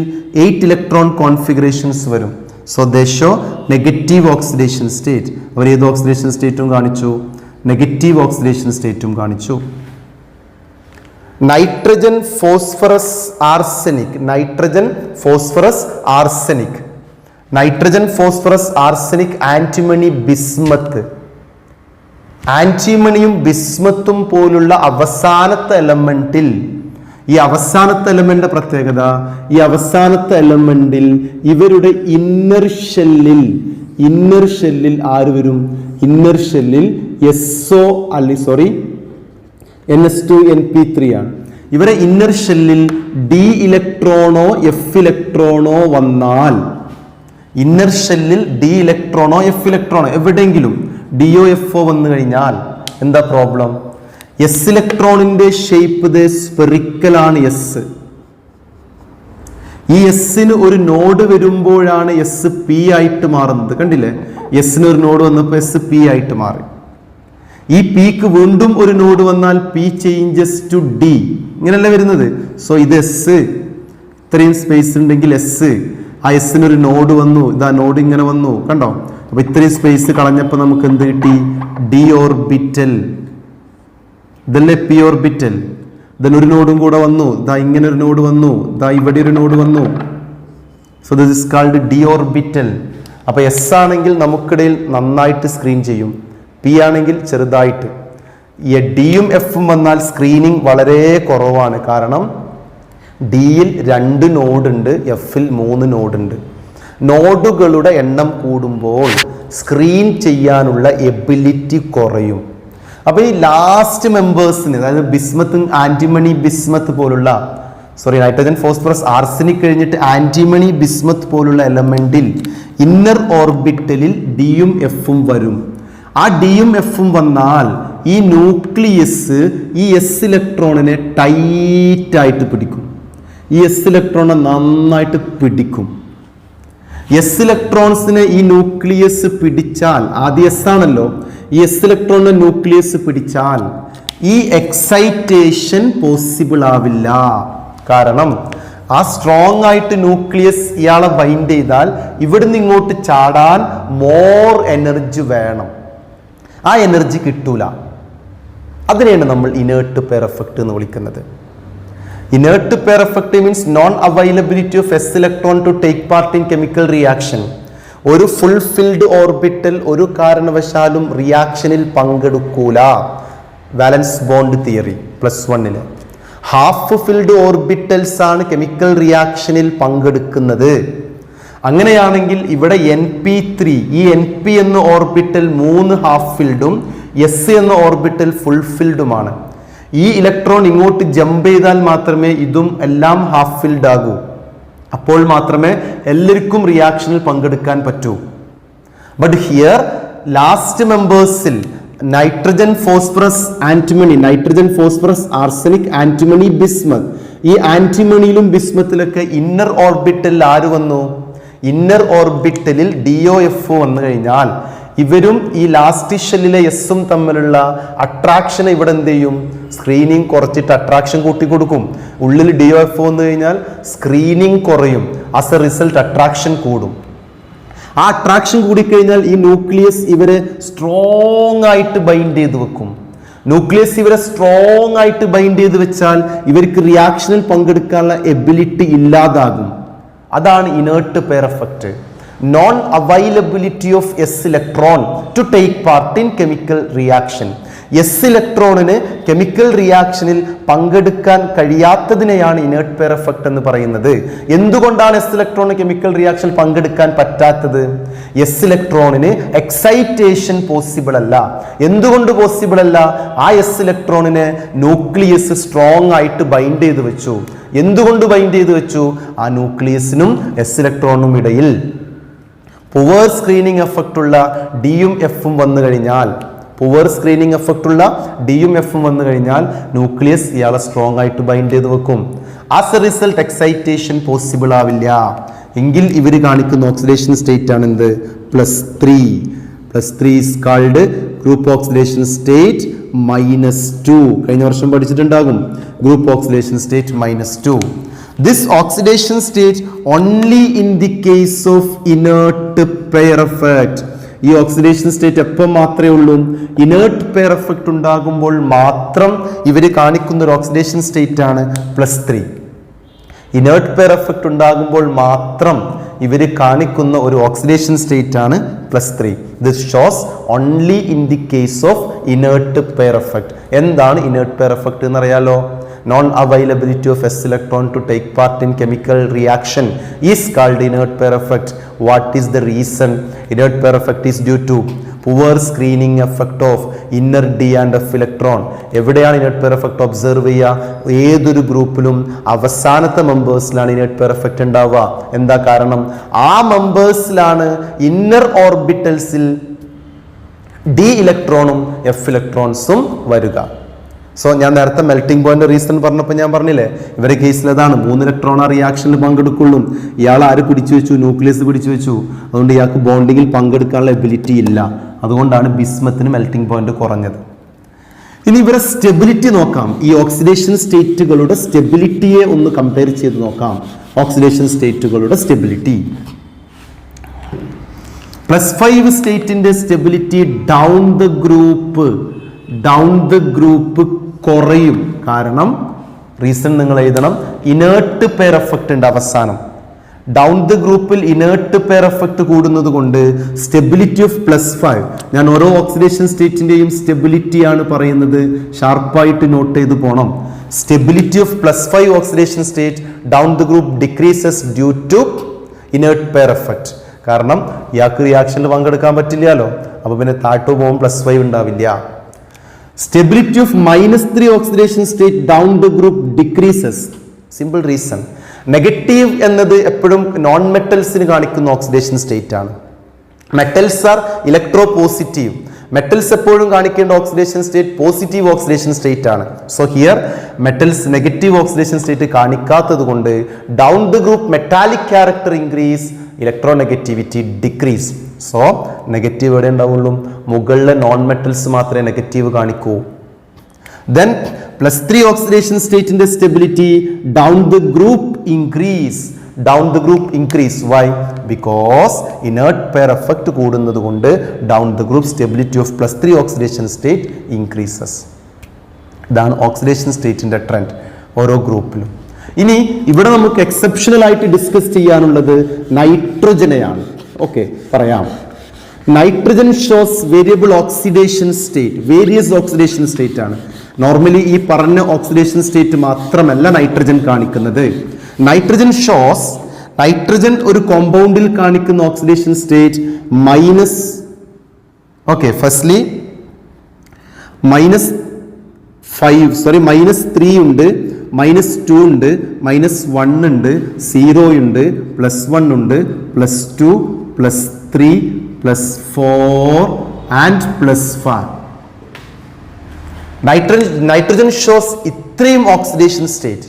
S1: 8 ഇലക്ട്രോൺ കോൺഫിഗറേഷൻസ് വരും. So they show negative oxidation state. അവർ ഏത് ഓക്സിഡേഷൻ സ്റ്റേറ്റും കാണിച്ചു? നെഗറ്റീവ് ഓക്സിഡേഷൻ സ്റ്റേറ്റും കാണിച്ചു. Nitrogen phosphorus arsenic, nitrogen phosphorus arsenic, nitrogen phosphorus arsenic, antimony, bismuth. ആന്റിമണിയും ബിസ്മത്തും പോലുള്ള അവസാനത്തെ എലമെന്റിൽ, ഈ അവസാനത്തെ എലമെന്റ് പ്രത്യേകത, ഈ അവസാനത്തെ എലമെന്റിൽ ഇവരുടെ ഇന്നർ ഷെല്ലിൽ ആര് വരും? ഇന്നർ ഷെല്ലിൽ NS2NP3 ആണ്. ഇവരെ ഇന്നർ ഷെല്ലിൽ ഡി ഇലക്ട്രോണോ എഫ് ഇലക്ട്രോണോ വന്നാൽ, ഇന്നർ ഷെല്ലിൽ ഡി ഇലക്ട്രോണോ എഫ് ഇലക്ട്രോണോ എവിടെയെങ്കിലും ഡിഒ എഫ്ഒ വന്നു കഴിഞ്ഞാൽ എന്താ പ്രോബ്ലം? എസ് ഇലക്ട്രോണിന്റെ ഷേപ്പ് സ്പെറിക്കൽ ആണ്. എസ്, ഈ എസിന് ഒരു നോഡ് വരുമ്പോഴാണ് എസ് പി ആയിട്ട് മാറുന്നത്. കണ്ടില്ലേ? എസിന് ഒരു നോഡ് വന്നപ്പോൾ എസ് പി ആയിട്ട് മാറി. ഈ പിക്ക് വീണ്ടും ഒരു നോഡ് വന്നാൽ പി ചേഞ്ചസ് ടു ഡി, ഇങ്ങനെയല്ല വരുന്നത്. സോ ഇത് എസ്, ഇത്രയും സ്പേസ് ഉണ്ടെങ്കിൽ എസ്, ആ എസിന് ഒരു നോഡ് വന്നു, ഇതാ നോഡ് ഇങ്ങനെ വന്നു, കണ്ടോ? അപ്പൊ ഇത്രയും സ്പേസ് കളഞ്ഞപ്പോൾ നമുക്ക് എന്ത് കിട്ടി? D orbital. ഇതല്ലേ പി ഓർബിറ്റൽ. ഇതിന് ഒരു നോഡും കൂടെ വന്നു, ഇതാ ഇങ്ങനെ ഒരു നോഡ് വന്നു, ഇതാ ഇവിടെ ഒരു നോഡ് വന്നു. So this is called D orbital. അപ്പൊ എസ് ആണെങ്കിൽ നമുക്കിടയിൽ നന്നായിട്ട് സ്ക്രീൻ ചെയ്യും, പി ആണെങ്കിൽ ചെറുതായിട്ട്. ഈ ഡിയും എഫും വന്നാൽ സ്ക്രീനിങ് വളരെ കുറവാണ്. കാരണം ഡിയിൽ 2 നോഡ് ഉണ്ട്, എഫിൽ 3 നോഡ് ഉണ്ട്. നോഡുകളുടെ എണ്ണം കൂടുമ്പോൾ സ്ക്രീൻ ചെയ്യാനുള്ള എബിലിറ്റി കുറയും. അപ്പൊ ഈ ലാസ്റ്റ് മെമ്പേഴ്സിന്, അതായത് ബിസ്മത്ത്, ആന്റിമണി, ബിസ്മത്ത് പോലുള്ള, നൈട്രജൻ ഫോസ്ഫറസ് ആർസെനിക് കഴിഞ്ഞിട്ട് ആന്റിമണി, ബിസ്മത്ത് പോലുള്ള എലമെന്റിൽ ഇന്നർ ഓർബിറ്റലിൽ ഡിയും എഫും വരും. ആ ഡിയും എഫും വന്നാൽ ഈ ന്യൂക്ലിയസ് ഈ എസ് ഇലക്ട്രോണിനെ ടൈറ്റ് ആയിട്ട് പിടിക്കും. ഈ എസ് ഇലക്ട്രോണിനെ നന്നായിട്ട് പിടിക്കും. എസ് ഇലക്ട്രോൺസിനെ ഈ ന്യൂക്ലിയസ് പിടിച്ചാൽ, ആദ്യം എസ് ആണല്ലോ, ഈ എസ് ഇലക്ട്രോണിനെ ന്യൂക്ലിയസ് പിടിച്ചാൽ ഈ എക്സൈറ്റേഷൻ പോസിബിൾ ആവില്ല. കാരണം ആ സ്ട്രോങ് ആയിട്ട് ന്യൂക്ലിയസ് ഇയാളെ ബൈൻഡ് ചെയ്താൽ ഇവിടുന്ന് ഇങ്ങോട്ട് ചാടാൻ മോർ എനർജി വേണം. ആ എനർജി കിട്ടൂല. അതിനെയാണ് നമ്മൾ ഇനേർട്ട് പെയർ എഫക്റ്റ് എന്ന് വിളിക്കുന്നത്. Inert pair effect means non availability of s electron to take part in chemical reaction. ഒരു ഫുൾഫിൽഡ് ഓർബിറ്റൽ ഒരു കാരണവശാലും റിയാക്ഷനിൽ പങ്കെടുക്കൂല. Valence bond theory +1 half filled orbitals ആണ് കെമിക്കൽ റിയാക്ഷനിൽ പങ്കെടുക്കുന്നത്. അങ്ങനെയാണെങ്കിൽ ഇവിടെ NP3, ഈ NP എന്ന ഓർബിറ്റൽ 3 ഹാഫ് ഫിൽഡും S എന്ന ഓർബിറ്റൽ ഫുൾ ഫിൽഡുമാണ്. ഈ ഇലക്ട്രോൺ ഇങ്ങോട്ട് ജമ്പ് ചെയ്താൽ മാത്രമേ ഇതും എല്ലാം ഹാഫ് ഫിൽഡ് ആകൂ. അപ്പോൾ മാത്രമേ എല്ലാവർക്കും റിയാക്ഷനിൽ പങ്കെടുക്കാൻ പറ്റൂ. ബട്ട് ഹിയർ ലാസ്റ്റ് മെമ്പേഴ്സിൽ nitrogen phosphorus antimony, nitrogen phosphorus arsenic, antimony, bismuth, ഈ ആന്റിമണിയിലും ബിസ്മത്തിലൊക്കെ ഇന്നർ ഓർബിറ്റലിൽ ആര് വന്നു? ഇന്നർ ഓർബിറ്റലിൽ DOFO വന്നു കഴിഞ്ഞാൽ ഇവരും ഈ ലാസ്റ്റ് ഷെല്ലിലെ എസും തമ്മിലുള്ള അട്രാക്ഷൻ ഇവിടെ എന്ത് ചെയ്യും? സ്ക്രീനിങ് കുറച്ചിട്ട് അട്രാക്ഷൻ കൂട്ടി കൊടുക്കും. ഉള്ളിൽ DOFO വന്നു കഴിഞ്ഞാൽ സ്ക്രീനിങ് കുറയും. ആസ് എ റിസൾട്ട് അട്രാക്ഷൻ കൂടും. ആ അട്രാക്ഷൻ കൂടിക്കഴിഞ്ഞാൽ ഈ ന്യൂക്ലിയസ് ഇവരെ സ്ട്രോങ് ആയിട്ട് ബൈൻഡ് ചെയ്ത് വെക്കും. ന്യൂക്ലിയസ് ഇവരെ സ്ട്രോങ് ആയിട്ട് ബൈൻഡ് ചെയ്ത് വെച്ചാൽ ഇവർക്ക് റിയാക്ഷനിൽ പങ്കെടുക്കാനുള്ള എബിലിറ്റി ഇല്ലാതാകും. അതാണ് inert pair effect. Non availability of s electron to take part in chemical reaction. S ഇലക്ട്രോണിന് കെമിക്കൽ റിയാക്ഷനിൽ പങ്കെടുക്കാൻ കഴിയാത്തതിനെയാണ് ഇനേർട്ട് പെയർ എഫക്ട് എന്ന് പറയുന്നത്. എന്തുകൊണ്ടാണ് എസ് ഇലക്ട്രോണിന് കെമിക്കൽ റിയാക്ഷനിൽ പങ്കെടുക്കാൻ പറ്റാത്തത്? എസ് ഇലക്ട്രോണിന് എക്സൈറ്റേഷൻ പോസിബിൾ അല്ല. എന്തുകൊണ്ട് പോസിബിൾ അല്ല? ആ എസ് ഇലക്ട്രോണിന് ന്യൂക്ലിയസ് സ്ട്രോങ് ആയിട്ട് ബൈൻഡ് ചെയ്ത് വെച്ചു. എന്തുകൊണ്ട് ബൈൻഡ് ചെയ്ത് വെച്ചു? ആ ന്യൂക്ലിയസിനും എസ് ഇലക്ട്രോണിനും ഇടയിൽ പുവർ സ്ക്രീനിങ് എഫക്റ്റ് ഉള്ള ഡിയും എഫും വന്നു കഴിഞ്ഞാൽ, പുവർ സ്ക്രീനിങ് എഫക്റ്റ് ഉള്ള ഡിയും എഫും വന്നു കഴിഞ്ഞാൽ ന്യൂക്ലിയസ് ഇയാളെ സ്ട്രോങ് ആയിട്ട് ബൈൻഡ് ചെയ്ത് വെക്കും. As a result excitation possible ആവില്ല. എങ്കിൽ ഇവർ കാണിക്കുന്ന ഓക്സിഡേഷൻ സ്റ്റേറ്റ് ആണ് എന്ത്? +3. +3 is called group oxidation state -2. കഴിഞ്ഞ വർഷം പഠിച്ചിട്ടുണ്ടാകും group oxidation state -2. This oxidation state only in the case of inert pair effect. ഈ ഓക്സിഡേഷൻ സ്റ്റേറ്റ് എപ്പോൾ മാത്രമേ ഉള്ളൂ? ഇനേർട്ട് പെയർ എഫക്റ്റ് ഉണ്ടാകുമ്പോൾ മാത്രം ഇവർ കാണിക്കുന്ന ഒരു ഓക്സിഡേഷൻ സ്റ്റേറ്റ് ആണ് +3. ഇനേർട്ട് പെയർ എഫക്റ്റ് ഉണ്ടാകുമ്പോൾ മാത്രം ഇവർ കാണിക്കുന്ന ഒരു ഓക്സിഡേഷൻ സ്റ്റേറ്റ് ആണ് +3. This shows only in the case of inert pair effect. എന്താണ് ഇനേർട്ട് പെയർ എഫക്റ്റ് എന്നറിയാലോ? Non-availability of s electron to take part in chemical reaction is called inert pair effect. What is the reason? Inert pair effect is due to poor screening effect of inner d and f electron. എവിടെയാണ് inert pair effect observe ചെയ്യുക? ഏതൊരു ഗ്രൂപ്പിലും അവസാനത്തെ മെമ്പേഴ്സിലാണ് inert pair effect ഉണ്ടാവുക. എന്താ കാരണം? ആ മെമ്പേഴ്സിലാണ് inner ഓർബിറ്റൽസിൽ D ഇലക്ട്രോണും F ഇലക്ട്രോൺസും വരിക. So ഞാൻ നേരത്തെ മെൽറ്റിംഗ് പോയിന്റ് റീസൺ പറഞ്ഞപ്പോൾ ഞാൻ പറഞ്ഞില്ലേ, ഇവരുടെ കേസിൽ അതാണ് 3 ഇലക്ട്രോൺ ആ റിയാക്ഷനിൽ പങ്കെടുക്കുള്ളൂ. ഇയാൾ ആര് പിടിച്ചു വെച്ചു? ന്യൂക്ലിയസ് പിടിച്ചു വെച്ചു. അതുകൊണ്ട് ഇയാൾക്ക് ബോണ്ടിങ്ങിൽ പങ്കെടുക്കാനുള്ള എബിലിറ്റി ഇല്ല. അതുകൊണ്ടാണ് ബിസ്മത്തിന് മെൽറ്റിംഗ് പോയിന്റ് കുറഞ്ഞത്. ഇനി ഇവരെ സ്റ്റെബിലിറ്റി നോക്കാം. ഈ ഓക്സിഡേഷൻ സ്റ്റേറ്റുകളുടെ സ്റ്റെബിലിറ്റിയെ ഒന്ന് കമ്പയർ ചെയ്ത് നോക്കാം. ഓക്സിഡേഷൻ സ്റ്റേറ്റുകളുടെ സ്റ്റെബിലിറ്റി +5 സ്റ്റേറ്റിന്റെ സ്റ്റെബിലിറ്റി ഡൗൺ ദ ഗ്രൂപ്പ് കുറയും. കാരണം റീസൺ നിങ്ങൾ എഴുതണം. ഇനേർട്ട് പെയർ എഫക്റ്റ് ഉണ്ട് അവസാനം. ഡൗൺ ദ ഗ്രൂപ്പിൽ ഇനേർട്ട് പെയർ എഫക്റ്റ് കൂടുന്നത് കൊണ്ട് സ്റ്റെബിലിറ്റി ഓഫ് +5. ഞാൻ ഓരോ ഓക്സിഡേഷൻ സ്റ്റേറ്റിന്റെയും സ്റ്റെബിലിറ്റി ആണ് പറയുന്നത്. ഷാർപ്പായിട്ട് നോട്ട് ചെയ്ത് പോണം. Stability of +5 oxidation state down the group decreases due to inert pair effect. കാരണം ഇയാൾക്ക് റിയാക്ഷനിൽ പങ്കെടുക്കാൻ പറ്റില്ലല്ലോ. അപ്പൊ പിന്നെ താഴോട്ട് പോകുമ്പോൾ +5 ഉണ്ടാവില്ല. Stability of -3 oxidation state down the group decreases. Simple reason. Negative എന്നത് എപ്പോഴും നോൺ മെറ്റൽസിന് കാണിക്കുന്ന ഓക്സിഡേഷൻ സ്റ്റേറ്റ് ആണ്. Metals are electropositive. Metals എപ്പോഴും കാണിക്കേണ്ട oxidation state positive oxidation state ആണ്. So here metals negative oxidation state കാണിക്കാത്തത് കൊണ്ട് down the group metallic character increase, electronegativity decrease. So negative എവിടെ ഉണ്ടാവുള്ളൂ? മുകളിലെ നോൺ മെറ്റൽസ് മാത്രമേ നെഗറ്റീവ് കാണിക്കൂ. ദെൻ +3 ഓക്സിഡേഷൻ സ്റ്റേറ്റിന്റെ stability down the group increase. Why? Because inert pair effect കൂടുന്നത് കൊണ്ട് down the group stability of +3 oxidation state increases. ഇതാണ് oxidation സ്റ്റേറ്റിന്റെ ട്രെൻഡ് ഓരോ ഗ്രൂപ്പിലും. ഇനി ഇവിടെ നമുക്ക് എക്സെപ്ഷണൽ ആയിട്ട് ഡിസ്കസ് ചെയ്യാനുള്ളത് നൈട്രജനെയാണ്. ഓക്കെ, പറയാം. Nitrogen shows variable oxidation state. Various oxidation state ആണ്. നോർമലി ഈ പറഞ്ഞ ഓക്സിഡേഷൻ സ്റ്റേറ്റ് മാത്രമല്ല നൈട്രജൻ കാണിക്കുന്നത്. നൈട്രജൻ ഒരു കോമ്പൗണ്ടിൽ കാണിക്കുന്ന ഓക്സിഡേഷൻ സ്റ്റേറ്റ് ഫസ്റ്റ്ലി -3 ഉണ്ട്, -2 ഉണ്ട്, -1 ഉണ്ട്, 0 ഉണ്ട്, +1 ഉണ്ട്, +2, +3, +4 and +5. നൈട്രജൻ ഷോസ് ഇത്രയും ഓക്സിഡേഷൻ സ്റ്റേറ്റ്.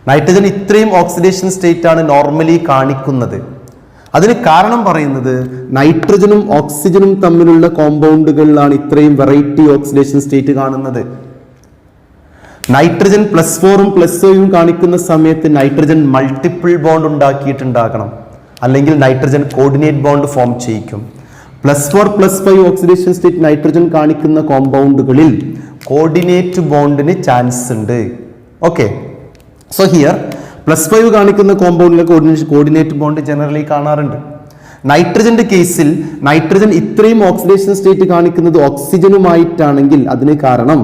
S1: നൈട്രജൻ ഇത്രയും ഓക്സിഡേഷൻ സ്റ്റേറ്റ് ആണ് നോർമലി കാണിക്കുന്നത്. അതിന് കാരണം പറയുന്നത് നൈട്രജനും ഓക്സിജനും തമ്മിലുള്ള കോമ്പൗണ്ടുകളിലാണ് ഇത്രയും വെറൈറ്റി ഓക്സിഡേഷൻ സ്റ്റേറ്റ് കാണുന്നത്. നൈട്രജൻ +4ഉം +5ഉം കാണിക്കുന്ന സമയത്ത് നൈട്രജൻ മൾട്ടിപ്പിൾ ബോണ്ട് ഉണ്ടാക്കിയിട്ടുണ്ടാകണം, അല്ലെങ്കിൽ നൈട്രജൻ കോർഡിനേറ്റ് ബോണ്ട് ഫോം ചെയ്യിക്കും. +4, +5 ഓക്സിഡേഷൻ സ്റ്റേറ്റ് നൈട്രജൻ കാണിക്കുന്ന കോമ്പൗണ്ടുകളിൽ കോർഡിനേറ്റ് ബോണ്ടിന് ചാൻസ് ഉണ്ട്. ഓക്കെ, സോ ഹിയർ +5 കാണിക്കുന്ന കോമ്പൗണ്ടിലെ കോർഡിനേറ്റ് ബോണ്ട് ജനറലി കാണാറുണ്ട്. നൈട്രജന്റെ കേസിൽ നൈട്രജൻ ഇത്രയും ഓക്സിഡേഷൻ സ്റ്റേറ്റ് കാണിക്കുന്നത് ഓക്സിജനുമായിട്ടാണെങ്കിൽ അതിന് കാരണം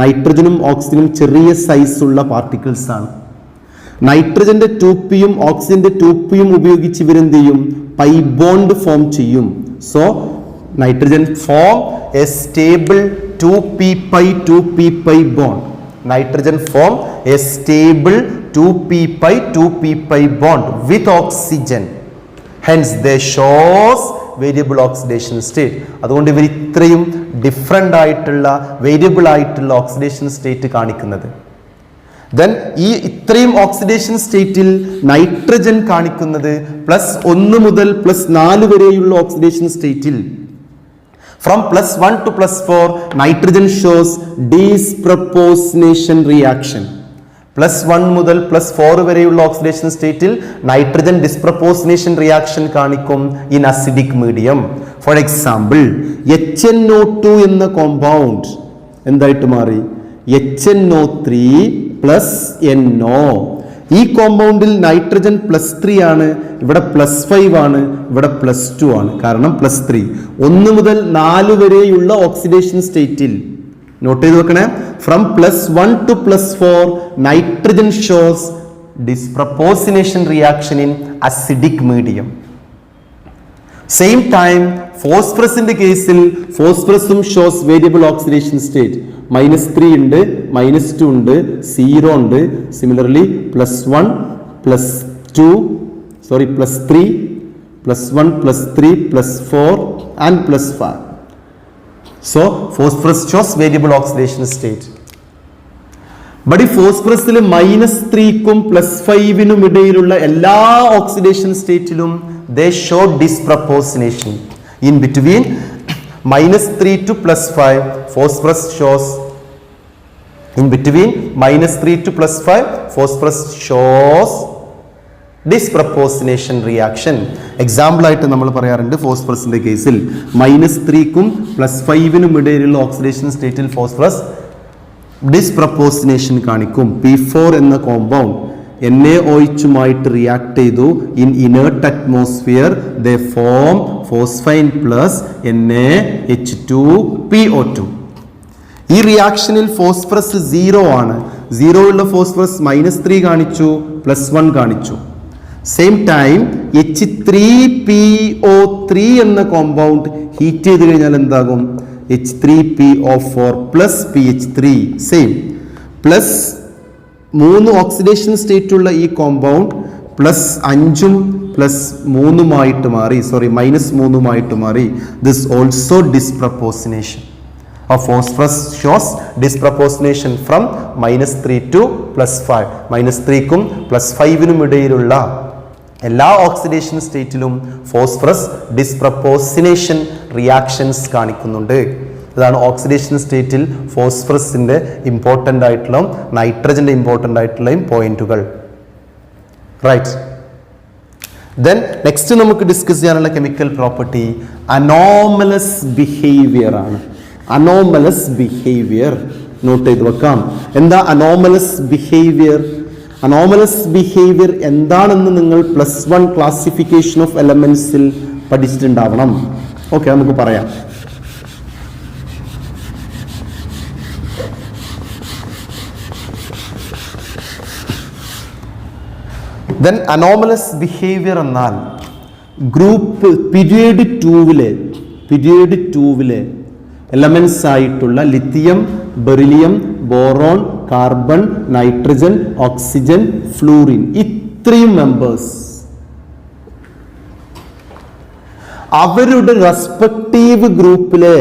S1: നൈട്രജനും ഓക്സിജനും ചെറിയ സൈസുള്ള പാർട്ടിക്കിൾസ് ആണ്. നൈട്രജന്റെ 2p-യും ഓക്സിജന്റെ 2p-യും ഉപയോഗിച്ച് ഇവരെന്ത് ചെയ്യും? പൈ ബോണ്ട് ഫോം ചെയ്യും. So nitrogen form A stable 2p bond. Nitrogen form a stable 2p bond with oxygen. Hence they shows variable oxidation state. അതുകൊണ്ട് ഇവർ ഇത്രയും ഡിഫറെൻ്റ് ആയിട്ടുള്ള വേരിയബിൾ ആയിട്ടുള്ള ഓക്സിഡേഷൻ സ്റ്റേറ്റ് കാണിക്കുന്നത്. ദെൻ ഈ ഇത്രയും ഓക്സിഡേഷൻ സ്റ്റേറ്റിൽ നൈട്രജൻ കാണിക്കുന്നത് +1 മുതൽ +4 വരെയുള്ള ഓക്സിഡേഷൻ സ്റ്റേറ്റിൽ from +1 to +4 nitrogen shows disproportionation reaction. +1 മുതൽ +4 വരെയുള്ള ഓക്സിഡേഷൻ സ്റ്റേറ്റിൽ നൈട്രജൻ ഡിസ്പ്രപ്പോസിനേഷൻ റിയാക്ഷൻ കാണിക്കും in acidic medium. For example HNO2 എന്ന കോമ്പൗണ്ട് എന്തായിട്ട് മാറി? HNO3 + NO. ഈ കോമ്പൗണ്ടിൽ നൈട്രജൻ +3 ആണ്, ഇവിടെ +5 ആണ്, ഇവിടെ +2 ആണ്. കാരണം +3 1 മുതൽ 4 വരെയുള്ള ഓക്സിഡേഷൻ സ്റ്റേറ്റിൽ നോട്ട് ചെയ്ത് വെക്കണേ. From +1 to +4 nitrogen shows disproportionation reaction in acidic medium. Same time ഫോസ്ഫറസിന്റെ കേസിൽ ഫോസ്ഫറസും ഷോസ് വേരിയബിൾ ഓക്സിഡേഷൻ സ്റ്റേറ്റ്. -3 ഉണ്ട്, -2 ഉണ്ട്, 0 ഉണ്ട്. Similarly +1 +2 +3 +1 +3 +4 and +5. So phosphorus shows variable oxidation state. But ഈ ഫോസ്ഫറസിൽ -3ക്കും +5നും ഇടയിലുള്ള എല്ലാ oxidation സ്റ്റേറ്റിലും they show disproportionation. In between -3 to +5 phosphorus shows in between -3 to +5 phosphorus shows disproportionation reaction. Example ആയിട്ട് നമ്മൾ പറയാറുണ്ട് ഫോസ്ഫറസിന്റെ കേസിൽ -3ക്കും +5നും ഇടയിലുള്ള ഓക്സിഡേഷൻ സ്റ്റേറ്റിൽ ഫോസ്ഫറസ് ഡിസ്പ്രപ്പോസിനേഷൻ കാണിക്കും. P4 എന്ന കോമ്പൗണ്ട് NaOH റിയാക്ട് ചെയ്തു. In inert atmosphere they form phosphine plus NaH2PO2. ഈ റിയാക്ഷനിൽ ഫോസ്ഫറസ് 0 ആണ്. 0 ഉള്ള ഫോസ്ഫറസ് -3 കാണിച്ചു, +1 കാണിച്ചു. സെയിം ടൈം H3PO3 എന്ന കോമ്പൗണ്ട് ഹീറ്റ് ചെയ്ത് കഴിഞ്ഞാൽ എന്താകും? H3PO4 + PH3. Same +3 oxidation state ഉള്ള ഈ കോമ്പൗണ്ട് +5ഉം +3ഉമായിട്ട് മാറി, -3ഉമായിട്ട് മാറി. This also disproportionation of phosphorus shows disproportionation from -3 to +5. -3ക്കും +5നും ഇടയിലുള്ള എല്ലാ ഓക്സിഡേഷൻ സ്റ്റേറ്റിലും ഫോസ്ഫറസ് ഡിസ്പ്രപ്പോസിനേഷൻ റിയാക്ഷൻസ് കാണിക്കുന്നുണ്ട്. ഇതാണ് ഓക്സിഡേഷൻ സ്റ്റേറ്റിൽ ഫോസ്ഫറസിന്റെ ഇമ്പോർട്ടൻ്റ് ആയിട്ടുള്ള നൈട്രജന്റെ ഇമ്പോർട്ടൻ്റ് ആയിട്ടുള്ള പോയിന്റുകൾ. റൈറ്റ്. ദെൻ നെക്സ്റ്റ് നമുക്ക് ഡിസ്കസ് ചെയ്യാനുള്ള കെമിക്കൽ പ്രോപ്പർട്ടി അനോമലസ് ബിഹേവിയർ ആണ്. അനോമലസ് ബിഹേവിയർ നോട്ട് ചെയ്ത് വെക്കാം. എന്താ അനോമലസ് ബിഹേവിയർ? അനോമലസ് ബിഹേവിയർ എന്താണെന്ന് നിങ്ങൾ +1 ക്ലാസിഫിക്കേഷൻ ഓഫ് എലമെന്റ്സിൽ പഠിച്ചിട്ടുണ്ടാവണം. ഓക്കെ, നമുക്ക് പറയാം. ദെൻ അനോമലസ് ബിഹേവിയർ എന്നാൽ ഗ്രൂപ്പ് പീരിയഡ് 2-ലെ എലമെന്റ്സ് ആയിട്ടുള്ള lithium, beryllium, boron, carbon, nitrogen, oxygen, fluorine, ഇത്രയും മെമ്പേഴ്സ് അവരുടെ റെസ്പെക്റ്റീവ് ഗ്രൂപ്പിലെ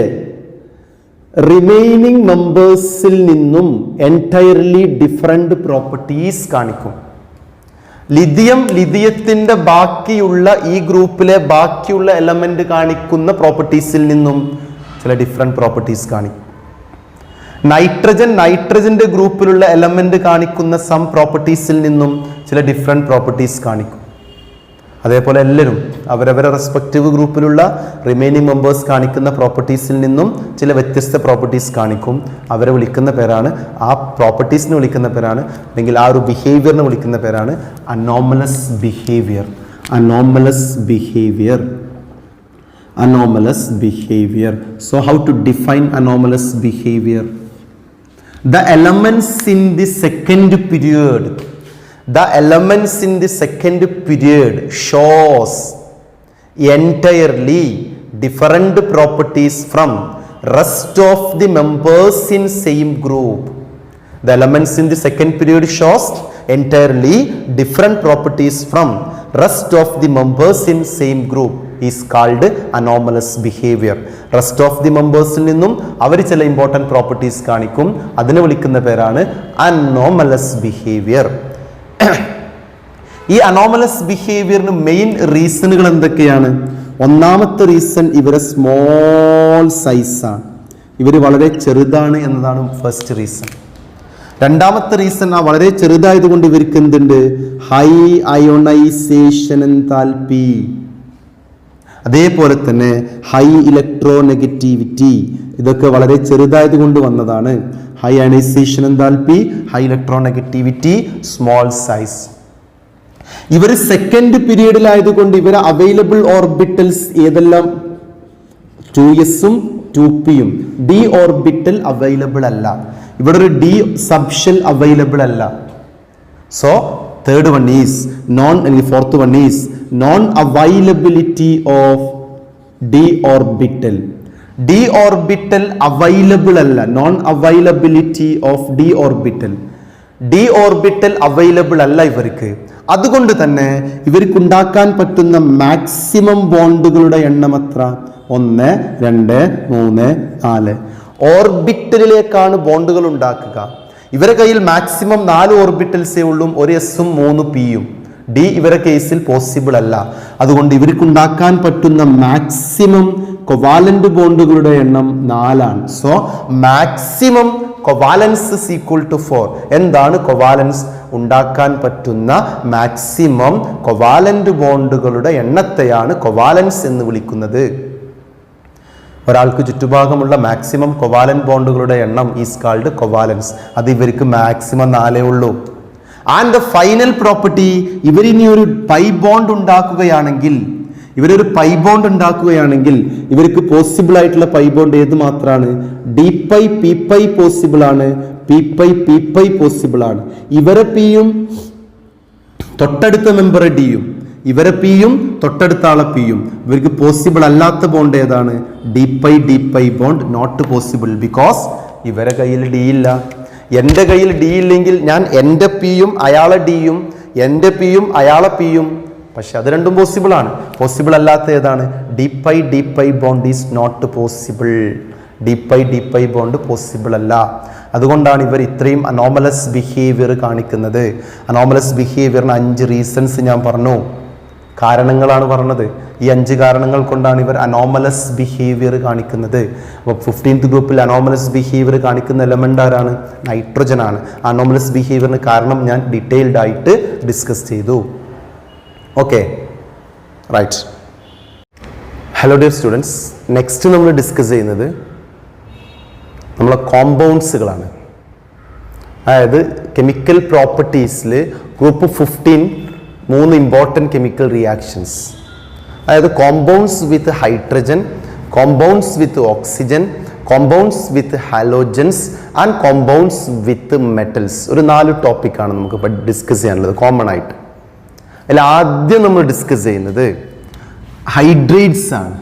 S1: റിമൈനിങ് മെമ്പേഴ്സിൽ നിന്നും എൻറ്റയർലി ഡിഫറെന്റ് പ്രോപ്പർട്ടീസ് കാണിക്കും. ലിഥിയത്തിന്റെ ബാക്കിയുള്ള ഈ ഗ്രൂപ്പിലെ ബാക്കിയുള്ള എലമെന്റ് കാണിക്കുന്ന പ്രോപ്പർട്ടീസിൽ നിന്നും ചില ഡിഫറെന്റ് പ്രോപ്പർട്ടീസ് കാണിക്കും. നൈട്രജന്റെ ഗ്രൂപ്പിലുള്ള എലമെന്റ് കാണിക്കുന്ന സം പ്രോപ്പർട്ടീസിൽ നിന്നും ചില ഡിഫറെന്റ് പ്രോപ്പർട്ടീസ് കാണിക്കും. അതേപോലെ എല്ലാവരും അവരവരെ റെസ്പെക്റ്റീവ് ഗ്രൂപ്പിലുള്ള റിമൈനിങ് മെമ്പേഴ്സ് കാണിക്കുന്ന പ്രോപ്പർട്ടീസിൽ നിന്നും ചില വ്യത്യസ്ത പ്രോപ്പർട്ടീസ് കാണിക്കും. അവരെ വിളിക്കുന്ന പേരാണ്, ആ പ്രോപ്പർട്ടീസിനെ വിളിക്കുന്ന പേരാണ്, അല്ലെങ്കിൽ ആ ഒരു ബിഹേവിയറിനെ വിളിക്കുന്ന പേരാണ് anomalous behaviour. Anomalous behaviour. anomalous behavior. So how to define anomalous behavior? The elements in the second period, the elements in the second period shows entirely different properties from rest of the members in same group. The elements in the second period shows entirely different properties from rest of the members in same group is called anomalous behavior. Rest of the members നിന്നും അവർ ചില important properties കാണിക്കും, അതിനെ വിളിക്കുന്ന പേരാണ് anomalous behavior. ഈ anomalous behaviorന് main റീസണുകൾ എന്തൊക്കെയാണ്? ഒന്നാമത്തെ reason ഇവരെ സ്മോൾ സൈസാണ്, ഇവർ വളരെ ചെറുതാണ് എന്നതാണ് ഫസ്റ്റ് റീസൺ. രണ്ടാമത്തെ റീസൺ ആ വളരെ ചെറുതായതുകൊണ്ട് ഇവർക്ക് എന്തുണ്ട്? ഹൈ അയോണൈസേഷൻ എൻതാൽപ്പി, അതേപോലെ തന്നെ ഹൈ ഇലക്ട്രോനെഗറ്റിവിറ്റി, ഇതൊക്കെ വളരെ ചെറുതായതുകൊണ്ട് വന്നതാണ്. High ionisation enthalpy, high electronegativity, small size. ഇവർ സെക്കൻഡ് പീരീഡിലായതുകൊണ്ട് ഇവർ അവൈലബിൾ ഓർബിറ്റൽസ് ഏതെല്ലാം? 2sഉം 2pയും. ഡി ഓർബിറ്റൽ അവൈലബിൾ അല്ല, ഇവിടെ ഒരു ഡി സബ്ഷെൽ അവൈലബിൾ അല്ല. So third one is fourth one is non availability of d orbital. D orbital available അല്ല, non availability of d orbital. D orbital available അല്ല ഇവർക്ക്. അതുകൊണ്ട് തന്നെ ഇവർക്ക് ഉണ്ടാക്കാൻ പറ്റുന്ന മാക്സിമം ബോണ്ടുകളുടെ എണ്ണം എത്ര? 1, 2, 3, 4. ഓർബിറ്റലിലേക്കാണ് ബോണ്ടുകൾ ഉണ്ടാക്കുക. ഇവരുടെ കയ്യിൽ മാക്സിമം 4 ഓർബിറ്റൽസേ ഉള്ളൂ, ഒരു എസും 3 പിയും. ഡി ഇവരുടെ കേസിൽ പോസിബിൾ അല്ല. അതുകൊണ്ട് ഇവർക്ക് ഉണ്ടാക്കാൻ പറ്റുന്ന മാക്സിമം കൊവാലന്റ് ബോണ്ടുകളുടെ എണ്ണം 4 ആണ്. So maximum covalence is equal to 4. എന്താണ് കൊവാലൻസ്? ഉണ്ടാക്കാൻ പറ്റുന്ന മാക്സിമം കൊവാലന്റ് ബോണ്ടുകളുടെ എണ്ണത്തെയാണ് കൊവാലൻസ് എന്ന് വിളിക്കുന്നത്. ഒരാൾക്ക് ചുറ്റുഭാഗമുള്ള മാക്സിമം കൊവാലന്റ് ബോണ്ടുകളുടെ എണ്ണം ഈസ് കാൾഡ് കൊവാലൻസ്. അത് ഇവർക്ക് മാക്സിമം 4 ഉള്ളൂ. ആൻഡ് ദ ഫൈനൽ പ്രോപ്പർട്ടി, ഇവരിനി ഒരു പൈ ബോണ്ട് ഉണ്ടാക്കുകയാണെങ്കിൽ, ഇവരൊരു പൈ ബോണ്ട് ഉണ്ടാക്കുകയാണെങ്കിൽ ഇവർക്ക് പോസിബിൾ ആയിട്ടുള്ള പൈ ബോണ്ട് ഏത് മാത്രമാണ്? D pi p pi possible ആണ്, p pi p pi possible ആണ്. ഇവരെ പിയും തൊട്ടടുത്ത മെമ്പറെ ഡിയും, ഇവരെ പിയും തൊട്ടടുത്ത ആളെ പിയും. ഇവർക്ക് പോസിബിൾ അല്ലാത്ത ബോണ്ട് ഏതാണ്? D pi bond not possible, because ഇവരെ കയ്യിൽ ഡി ഇല്ല. എൻ്റെ കയ്യിൽ ഡി ഇല്ലെങ്കിൽ ഞാൻ എൻ്റെ പിയും അയാളെ ഡിയും, എൻ്റെ പിയും അയാളെ പിയും, പക്ഷെ അത് രണ്ടും പോസിബിൾ ആണ്. പോസിബിൾ അല്ലാത്ത ഏതാണ്? D pi bond is not possible. D pi bond possible അല്ല. അതുകൊണ്ടാണ് ഇവർ ഇത്രയും അനോമലസ് ബിഹേവിയർ കാണിക്കുന്നത്. അനോമലസ് ബിഹേവിയറിന് 5 റീസൺസ് ഞാൻ പറഞ്ഞു, കാരണങ്ങളാണ് പറഞ്ഞത്. ഈ 5 കാരണങ്ങൾ കൊണ്ടാണ് ഇവർ അനോമലസ് ബിഹേവിയർ കാണിക്കുന്നത്. അപ്പോൾ 15th ഗ്രൂപ്പിൽ അനോമലസ് ബിഹേവിയർ കാണിക്കുന്ന എലമെന്റ് ആരാണ്? നൈട്രജൻ ആണ്. അനോമലസ് ബിഹേവിയറിന് കാരണം ഞാൻ ഡീറ്റെയിൽഡ് ആയിട്ട് ഡിസ്കസ് ചെയ്തു. Okay, right. Hello dear students, next നമ്മൾ ഡിസ്കസ് ചെയ്യുന്നത് നമ്മളെ കോമ്പൗണ്ട്സുകളാണ്. അതായത് കെമിക്കൽ പ്രോപ്പർട്ടീസിൽ ഗ്രൂപ്പ് 15 3 ഇമ്പോർട്ടൻറ്റ് കെമിക്കൽ റിയാക്ഷൻസ്, അതായത് compounds with hydrogen, compounds with oxygen, compounds with halogens and compounds with metals. ഒരു 4 ടോപ്പിക്കാണ് നമുക്ക് ഡിസ്കസ് ചെയ്യാനുള്ളത് കോമൺ ആയിട്ട്. അതിൽ ആദ്യം നമ്മൾ ഡിസ്കസ് ചെയ്യുന്നത് ഹൈഡ്രേറ്റ്സ് ആണ്.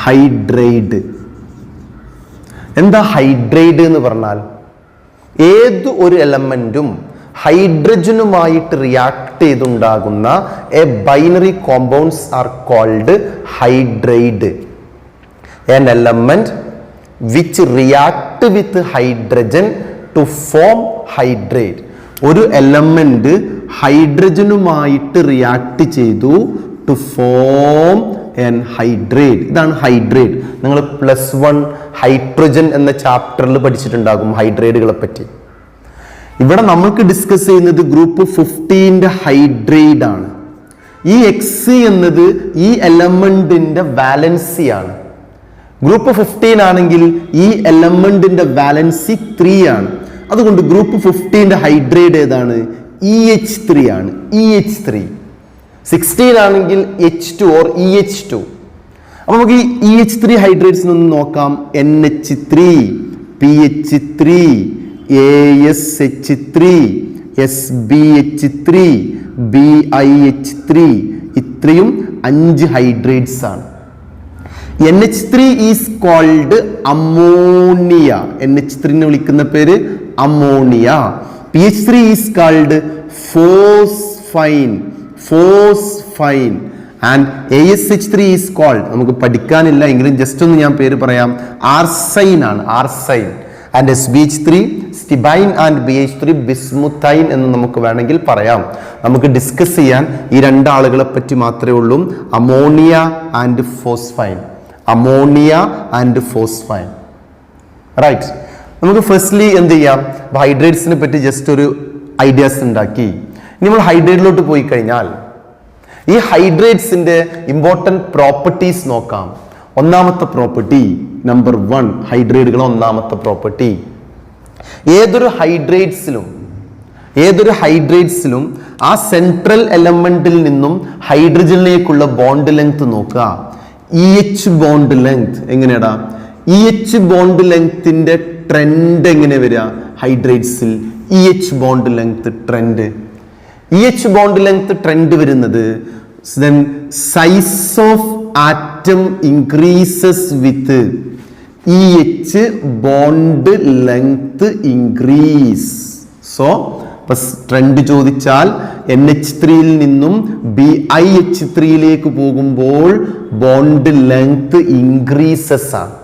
S1: ഹൈഡ്രേറ്റ് എന്താ? ഹൈഡ്രേറ്റ് എന്ന് പറഞ്ഞാൽ ഏത് ഒരു എലമെന്റും ഹൈഡ്രജനുമായിട്ട് റിയാക്ട് ചെയ്തുണ്ടാകുന്ന a binary compounds are called hydrate. an element which react with hydrogen to form hydrate. ഒരു എലമെന്റ് ഹൈഡ്രജനുമായിട്ട് റിയാക്ട് ചെയ്തു ടു ഫോം ആൻ ഹൈഡ്രേറ്റ്. ഇതാണ് ഹൈഡ്രേറ്റ്. നിങ്ങൾ +1 ഹൈഡ്രജൻ എന്ന ചാപ്റ്ററിൽ പഠിച്ചിട്ടുണ്ടാകും ഹൈഡ്രേറ്റുകളെ പറ്റി. ഇവിടെ നമുക്ക് ഡിസ്കസ് ചെയ്യുന്നത് ഗ്രൂപ്പ് 15 ഹൈഡ്രേറ്റ് ആണ്. ഈ എക്സ് എന്നത് ഈ എലമെന്റിന്റെ വാലൻസി ആണ്. ഗ്രൂപ്പ് 15 ആണെങ്കിൽ ഈ എലമെന്റിന്റെ വാലൻസി 3 ആണ്. അതുകൊണ്ട് ഗ്രൂപ്പ് 15 ഹൈഡ്രേറ്റ് ഏതാണ്? EH3 ആണ്. EH3. 16 ആണെങ്കിൽ H2 or EH2. അപ്പോൾ നമുക്ക് ഈ EH3 ഹൈഡ്രേറ്റ്സിനൊന്ന് നോക്കാം. NH3, PH3, ASH3, SbH3, BiH3, ഇത്രയും 5 ഹൈഡ്രേറ്റ്സ് ആണ്. NH3 is called ammonia. NH3 വിളിക്കുന്ന പേര് ammonia. PH3 is called phosphine and ASH3 is called, നമുക്ക് പഠിക്കാനില്ല എങ്കിലും ജസ്റ്റ് ഒന്ന് ഞാൻ പേര് പറയാം, ആർസൈൻ ആണ്, ആർസൈൻ. ആൻഡ് SbH3 സ്റ്റിബൈൻ ആൻഡ് BH3 ബിസ്മുത്തൈൻ എന്ന് നമുക്ക് വേണമെങ്കിൽ പറയാം. നമുക്ക് ഡിസ്കസ് ചെയ്യാൻ ഈ രണ്ടാളുകളെ പറ്റി മാത്രമേ ഉള്ളൂ, ammonia and phosphine. Ammonia and phosphine, right. നമുക്ക് ഫസ്റ്റ്ലി എന്ത് ചെയ്യാം, ഹൈഡ്രേറ്റ്സിനെ പറ്റി ജസ്റ്റ് ഒരു ഐഡിയാസ് ഉണ്ടാക്കി. ഇനി നമ്മൾ ഹൈഡ്രേറ്റിലോട്ട് പോയി കഴിഞ്ഞാൽ ഈ ഹൈഡ്രേറ്റ്സിന്റെ ഇമ്പോർട്ടൻറ്റ് പ്രോപ്പർട്ടീസ് നോക്കാം. ഒന്നാമത്തെ പ്രോപ്പർട്ടി, നമ്പർ 1, ഹൈഡ്രേറ്റുകൾ ഒന്നാമത്തെ പ്രോപ്പർട്ടി, ഏതൊരു ഹൈഡ്രേറ്റ്സിലും ആ സെൻട്രൽ എലമെന്റിൽ നിന്നും ഹൈഡ്രജനിലേക്കുള്ള ബോണ്ട് ലെങ്ത് നോക്കുക. EH ബോണ്ട് ലെങ്ത് എങ്ങനെയാടാ? EH ബോണ്ട് ലെങ്ത്തിന്റെ ട്രെൻഡ് എങ്ങനെ വരിക ഹൈഡ്രേറ്റ്സിൽ? EH bond length trend, EH bond length trend വരുന്നത് then size of atom increases with EH bond length increase. So trend ചോദിച്ചാൽ NH3യിൽ നിന്നും BiH3യിലേക്ക് പോകുമ്പോൾ ബോണ്ട് ലെങ്ത് ഇൻക്രീസസ് ആണ്.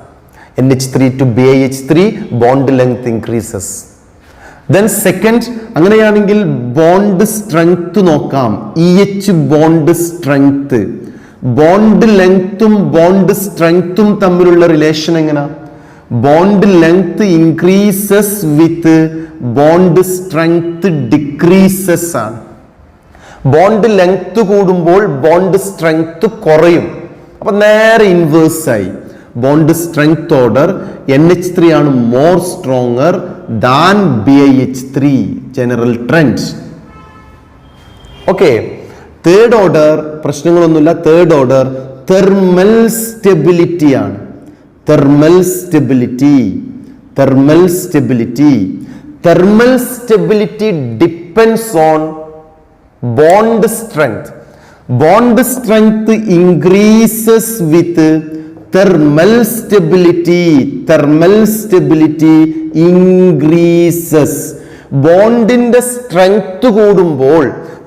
S1: NH3 to BiH3 bond length increases. Then second, അങ്ങനെയാണെങ്കിൽ bond strength നോക്കാം. EH bond strength, bond ലെങ്ത്തും bond സ്ട്രെങ്ത്തും തമ്മിലുള്ള relation എങ്ങനെ? Bond length increases with bond strength decreases ആണ്. ബോണ്ട് ലെങ്ത് കൂടുമ്പോൾ ബോണ്ട് സ്ട്രെങ്ത് കുറയും. അപ്പൊ നേരെ ഇൻവേഴ്സ് ആയി. ബോണ്ട് സ്ട്രെങ്ത് ഓർഡർ NH3 ആണ് more stronger than BiH3, general trend. Okay, third order പ്രശ്നങ്ങളൊന്നുമില്ല. തേർഡ് ഓർഡർ തെർമൽ സ്റ്റെബിലിറ്റി ആണ്. Thermal stability depends on bond strength. Bond strength increases with thermal stability. Thermal stability increases. ബോണ്ടിന്റെ strength കൂടുമ്പോൾ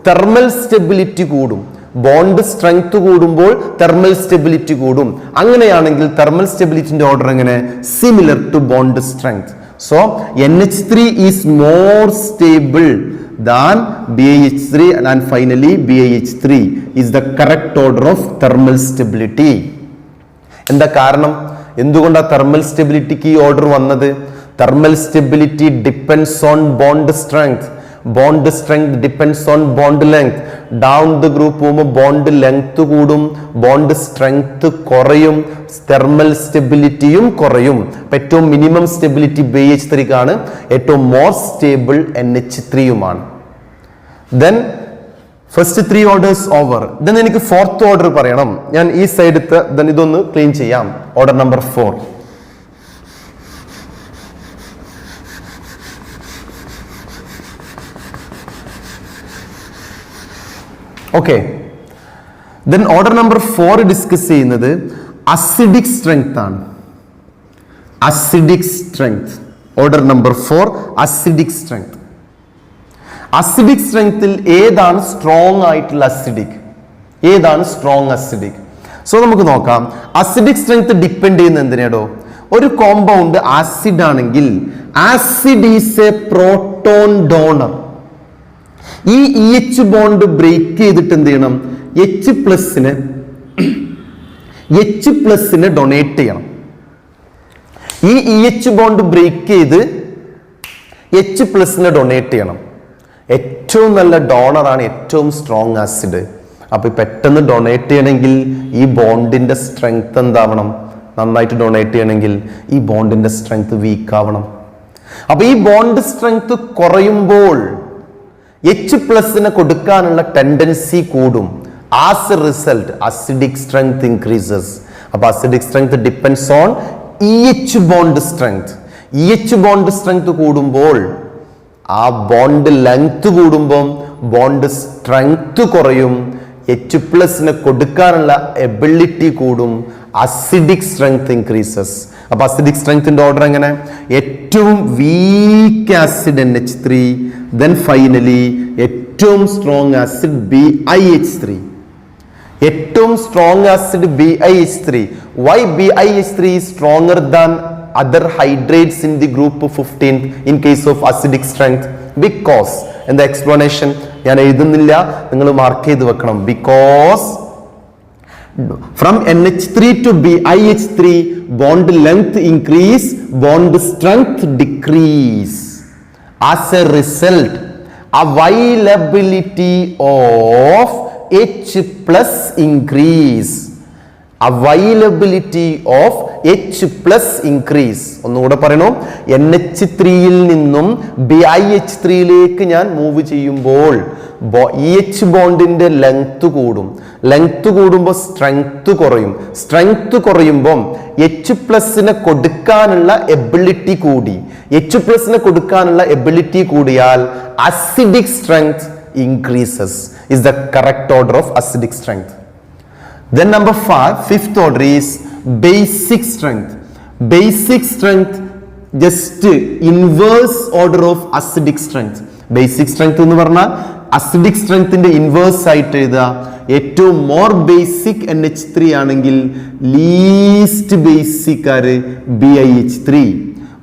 S1: thermal stability കൂടും. Bond strength കൂടുമ്പോൾ thermal stability കൂടും. അങ്ങനെയാണെങ്കിൽ thermal സ്റ്റെബിലിറ്റിന്റെ order എങ്ങനെ? Similar to bond strength. So NH3 is more stable than BiH3 and finally BiH3 is the correct order of thermal stability. എന്താ കാരണം? എന്തുകൊണ്ടാണ് തെർമൽ സ്റ്റെബിലിറ്റിക്ക് ഈ ഓർഡർ വന്നത്? Thermal stability depends on bond strength. Bond strength depends on bond length. Down the group പോകുമ്പോൾ bond length കൂടും, bond strength കുറയും, thermal സ്റ്റെബിലിറ്റിയും കുറയും. ഏറ്റവും മിനിമം സ്റ്റെബിലിറ്റി BiH3ക്കാണ്, ഏറ്റവും മോർ സ്റ്റേബിൾ NH3യുമാണ്. Then first 3 orders over. Then എനിക്ക് ഫോർത്ത് ഓർഡർ പറയണം. ഞാൻ ഈ സൈഡത്തെ ദെൻ ഇതൊന്ന് ക്ലീൻ ചെയ്യാം. Order number 4. Okay, then order number 4 discuss ചെയ്യുന്നത് അസിഡിക് സ്ട്രെങ്ത് ആണ്. Acidic strength, order number 4 acidic strength. Acidic സ്ട്രെങ്ത്തിൽ ഏതാണ് സ്ട്രോങ് ആയിട്ടുള്ള അസിഡിക്? ഏതാണ് സ്ട്രോങ് അസിഡിക്? സോ നമുക്ക് നോക്കാം. അസിഡിക് സ്ട്രെങ്ത് ഡിപ്പെൻഡ് ചെയ്യുന്ന എന്തിനാടോ? ഒരു കോമ്പൗണ്ട് ആസിഡ് ആണെങ്കിൽ acid is A proton donor. ഈ EH ബോണ്ട് ബ്രേക്ക് ചെയ്തിട്ട് എന്ത് ചെയ്യണം? H പ്ലസിന് ഡൊണേറ്റ് ചെയ്യണം. ഈ EH ബോണ്ട് ബ്രേക്ക് ചെയ്ത് H പ്ലസിന് ഡൊണേറ്റ് ചെയ്യണം. ഏറ്റവും നല്ല ഡോണറാണ് ഏറ്റവും സ്ട്രോങ് ആസിഡ്. അപ്പൊ പെട്ടെന്ന് ഡൊണേറ്റ് ചെയ്യണമെങ്കിൽ ഈ ബോണ്ടിന്റെ സ്ട്രെങ്ത് എന്താവണം? നന്നായിട്ട് ഡൊണേറ്റ് ചെയ്യണമെങ്കിൽ ഈ ബോണ്ടിന്റെ സ്ട്രെങ്ത് വീക്ക് ആവണം. അപ്പൊ ഈ ബോണ്ട് സ്ട്രെങ്ത് കുറയുമ്പോൾ H പ്ലസിന് കൊടുക്കാനുള്ള ടെൻഡൻസി കൂടും. As a result, acidic strength increases. അപ്പോൾ acidic strength depends on EH bond strength. EH bond strength കൂടുമ്പോൾ ആ ബോണ്ട് ലെങ്ത് കൂടുമ്പോൾ ബോണ്ട് സ്ട്രെങ്ത് കുറയും, H പ്ലസിന് കൊടുക്കാനുള്ള എബിലിറ്റി കൂടും, അസിഡിക് സ്ട്രെങ്ത് ഇൻക്രീസസ്. അപ്പൊ അസിഡിക് സ്ട്രെങ്ത്തിന്റെ ഓർഡർ എങ്ങനെ? ഏറ്റവും weak acid NH3, then finally ഏറ്റവും സ്ട്രോങ് ആസിഡ് BiH3. ഏറ്റവും strong acid BiH3. Why BiH3 is stronger than other hydrates in the group 15 in case of acidic strength? Because, and the explanation ഞാൻ എഴുതുന്നില്ല, നിങ്ങൾ mark ചെയ്ത് വെക്കണം. Because from NH3 to BiH3 bond length increase, bond strength decrease. As a result, availability of H plus increase. Availability of H plus increase. ഒന്നുകൂടെ പറയണോ, NH3യിൽ നിന്നും BiH3യിലേക്ക് ഞാൻ move ചെയ്യുമ്പോൾ EH ബോണ്ടിന്റെ ലെങ്ത് കൂടും. ലെങ്ത് കൂടുമ്പോൾ സ്ട്രെങ്ത് കുറയും. സ്ട്രെങ്ത് കുറയുമ്പോൾ H പ്ലസിനെ കൊടുക്കാനുള്ള എബിലിറ്റി കൂടി. H പ്ലസിനെ കൊടുക്കാനുള്ള എബിലിറ്റി കൂടിയാൽ acidic strength increases. Is the correct order of acidic strength. Then number 5, fifth order is basic strength. Basic strength just inverse order of acidic strength. Basic strength എന്ന് പറഞ്ഞാൽ acidic strengthന്റെ inverse ആയിട്ട് എഴുതുക. ഏറ്റവും more basic NH3 ആണെങ്കിൽ least basic ആര് BiH3.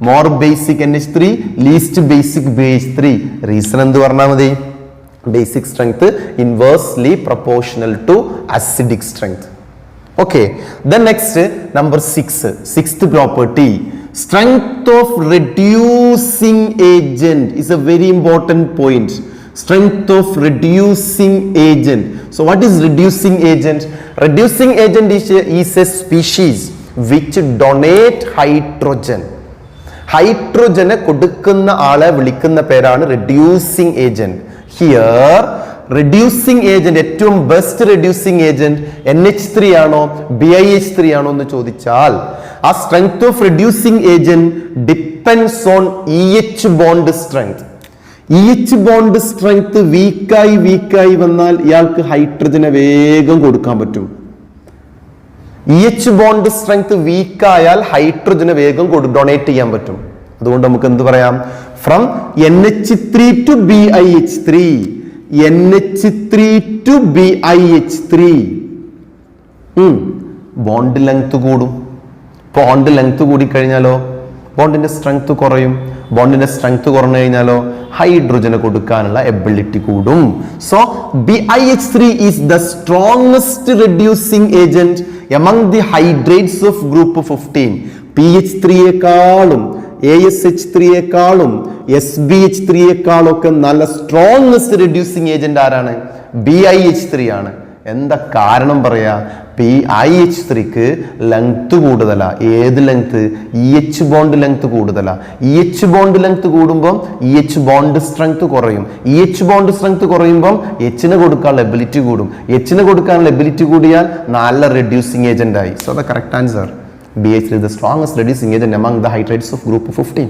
S1: More basic NH3, least basic BiH3. Reason എന്ത് പറഞ്ഞാൽ മതി? Basic strength inversely proportional to acidic strength. Okay, then next number 6, sixth property, strength of reducing agent is a very important point. Strength of reducing agent. So what is reducing agent? Reducing agent is a species which donate hydrogen. ഹൈഡ്രോജനെ കൊടുക്കുന്ന ആളെ വിളിക്കുന്ന പേരാണ് reducing agent. Here reducing agent, ഏറ്റവും best reducing agent NH3 ആണോ BiH3 ആണോ എന്ന് ചോദിച്ചാൽ ആ strength of reducing agent depends on EH bond strength. EH bond strength വീക്കായി വന്നാൽ ഇയാൾക്ക് ഹൈഡ്രജനെ വേഗം കൊടുക്കാൻ പറ്റും. EH bond strength വീക്കായാൽ ഹൈഡ്രജനെ വേഗം ഡൊണേറ്റ് ചെയ്യാൻ പറ്റും. അതുകൊണ്ട് നമുക്ക് എന്ത് പറയാം? From NH3 to BiH3, NH3 to BiH3 bond length കൂടും. ബോണ്ട് ലെങ്ത് കൂടിക്കഴിഞ്ഞാലോ ബോണ്ടിന്റെ സ്ട്രെങ്ത് കുറയും. ബോണ്ടിന്റെ സ്ട്രെങ്ത് കുറഞ്ഞു കഴിഞ്ഞാലോ ഹൈഡ്രോജന് കൊടുക്കാനുള്ള എബിലിറ്റി കൂടും. So BiH3 is the strongest reducing agent among the hydrates of group 15. PH3യേക്കാളും ASH3യേക്കാളും SBH3യേക്കാളും ഒക്കെ നല്ല സ്ട്രോങ്സ്റ്റ് റെഡ്യൂസിങ് ഏജന്റ് ആരാണ്? BiH3 ആണ്. എന്താ കാരണം പറയാ? BiH3ക്ക് ലെങ്ത് കൂടുതലാ. ഏത് ലെങ്ത്? EH ബോണ്ട് ലെങ്ത് കൂടുതലാ. EH ബോണ്ട് ലെങ്ത് കൂടുമ്പോൾ EH ബോണ്ട് സ്ട്രെങ്ത് കുറയും. EH ബോണ്ട് സ്ട്രെങ്ത് കുറയുമ്പോൾ Hന് കൊടുക്കാനുള്ള എബിലിറ്റി കൂടും. Hന് കൊടുക്കാനുള്ള എബിലിറ്റി കൂടിയാൽ നല്ല റെഡ്യൂസിങ് ഏജന്റ് ആയി. So the correct answer BiH3 is the strongest reducing agent among the hydrates of group 15.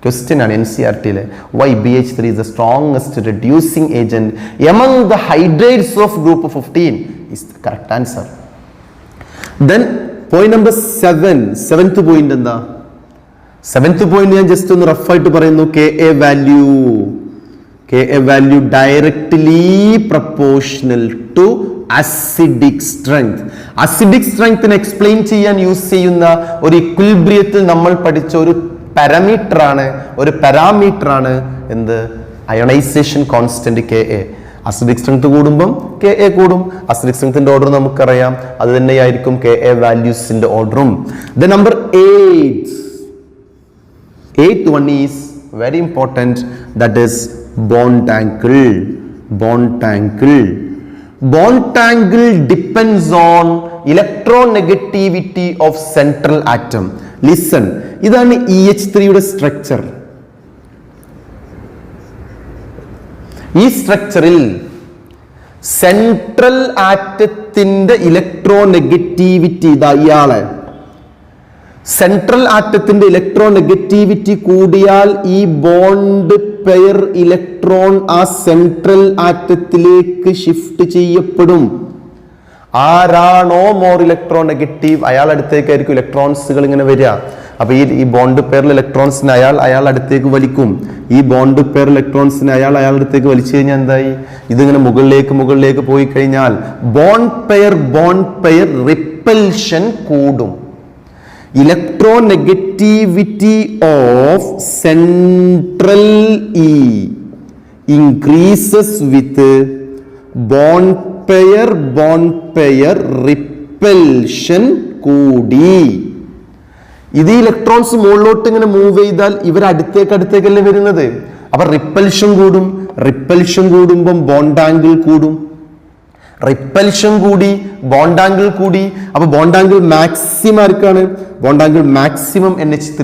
S1: Question ആണ് NCERT-ലെ. Why BiH3 is the strongest reducing agent among the hydrates of group 15 is the correct answer. Then point number 7, seventh point എന്താ? Seventh point ഞാൻ just ഒന്ന് rough ആയിട്ട് പറയുന്നു. Ka value directly proportional to acidic strength. Acidic strength explain ചെയ്യാൻ use ചെയ്യുന്ന ഒരു ഇക്വിലിബ്രിയത്തിൽ നമ്മൾ പഠിച്ച ഒരു പാരാമീറ്റർ ആണ് എന്ത്? Ionisation constant Ka. Acidic strength കൂടുമ്പം Ka കൂടും. അസിഡിക് സ്ട്രെങ്ത്തിന്റെ ഓർഡർ നമുക്കറിയാം, അത് തന്നെയായിരിക്കും Ka വാല്യൂസിന്റെ ഓർഡറും. The number 8th one is very important, that is bond angle. Bond angle depends on electronegativity of central atom. Listen, ഇതാണ് EH3യുടെ സ്ട്രക്ചർ. ഈ സ്ട്രക്ചറിൽ സെൻട്രൽ ആറ്റത്തിന്റെ ഇലക്ട്രോനെഗറ്റിവിറ്റി ഇതാ ഇയാളെ. സെൻട്രൽ ആറ്റത്തിന്റെ ഇലക്ട്രോനെഗറ്റിവിറ്റി കൂടിയാൽ ഈ ബോണ്ട് പെയർ ഇലക്ട്രോൺ ആ സെൻട്രൽ ആറ്റത്തിലേക്ക് ഷിഫ്റ്റ് ചെയ്യപ്പെടും. ആരാണോ മോർ ഇലക്ട്രോനെഗറ്റീവ് അയാൾ അടുത്തേക്കായിരിക്കും ഇലക്ട്രോൺസുകൾ ഇങ്ങനെ വരിക. അപ്പൊ ഈ ബോണ്ട് പെയറിൽ ഇലക്ട്രോൺസിനെ അയാൾ അടുത്തേക്ക് വലിക്കും. ഈ ബോണ്ട് പെയർ ഇലക്ട്രോൺസിനെ അയാളുടെ അടുത്തേക്ക് വലിച്ചു കഴിഞ്ഞാൽ എന്തായി? ഇതിങ്ങനെ മുകളിലേക്ക് പോയി കഴിഞ്ഞാൽ ബോണ്ട് പെയർ റിപ്പൽഷൻ കൂടും. Electronegativity of central E increases with bond pair repulsion കൂടി. ഇത് ഇലക്ട്രോൺസ് മുകളിലോട്ട് ഇങ്ങനെ മൂവ് ചെയ്താൽ ഇവർ അടുത്തേക്കല്ലേ വരുന്നത്. അപ്പൊ റിപ്പൽഷൻ കൂടുമ്പം ബോണ്ട് ആംഗിൾ കൂടും. റിപ്പൽഷൻ കൂടി, ബോണ്ട് ആംഗിൾ കൂടി. അപ്പൊ ബോണ്ട് ആംഗിൾ മാക്സിമം ആർക്കാണ്? ബോണ്ട് ആംഗിൾ മാക്സിമം NH3,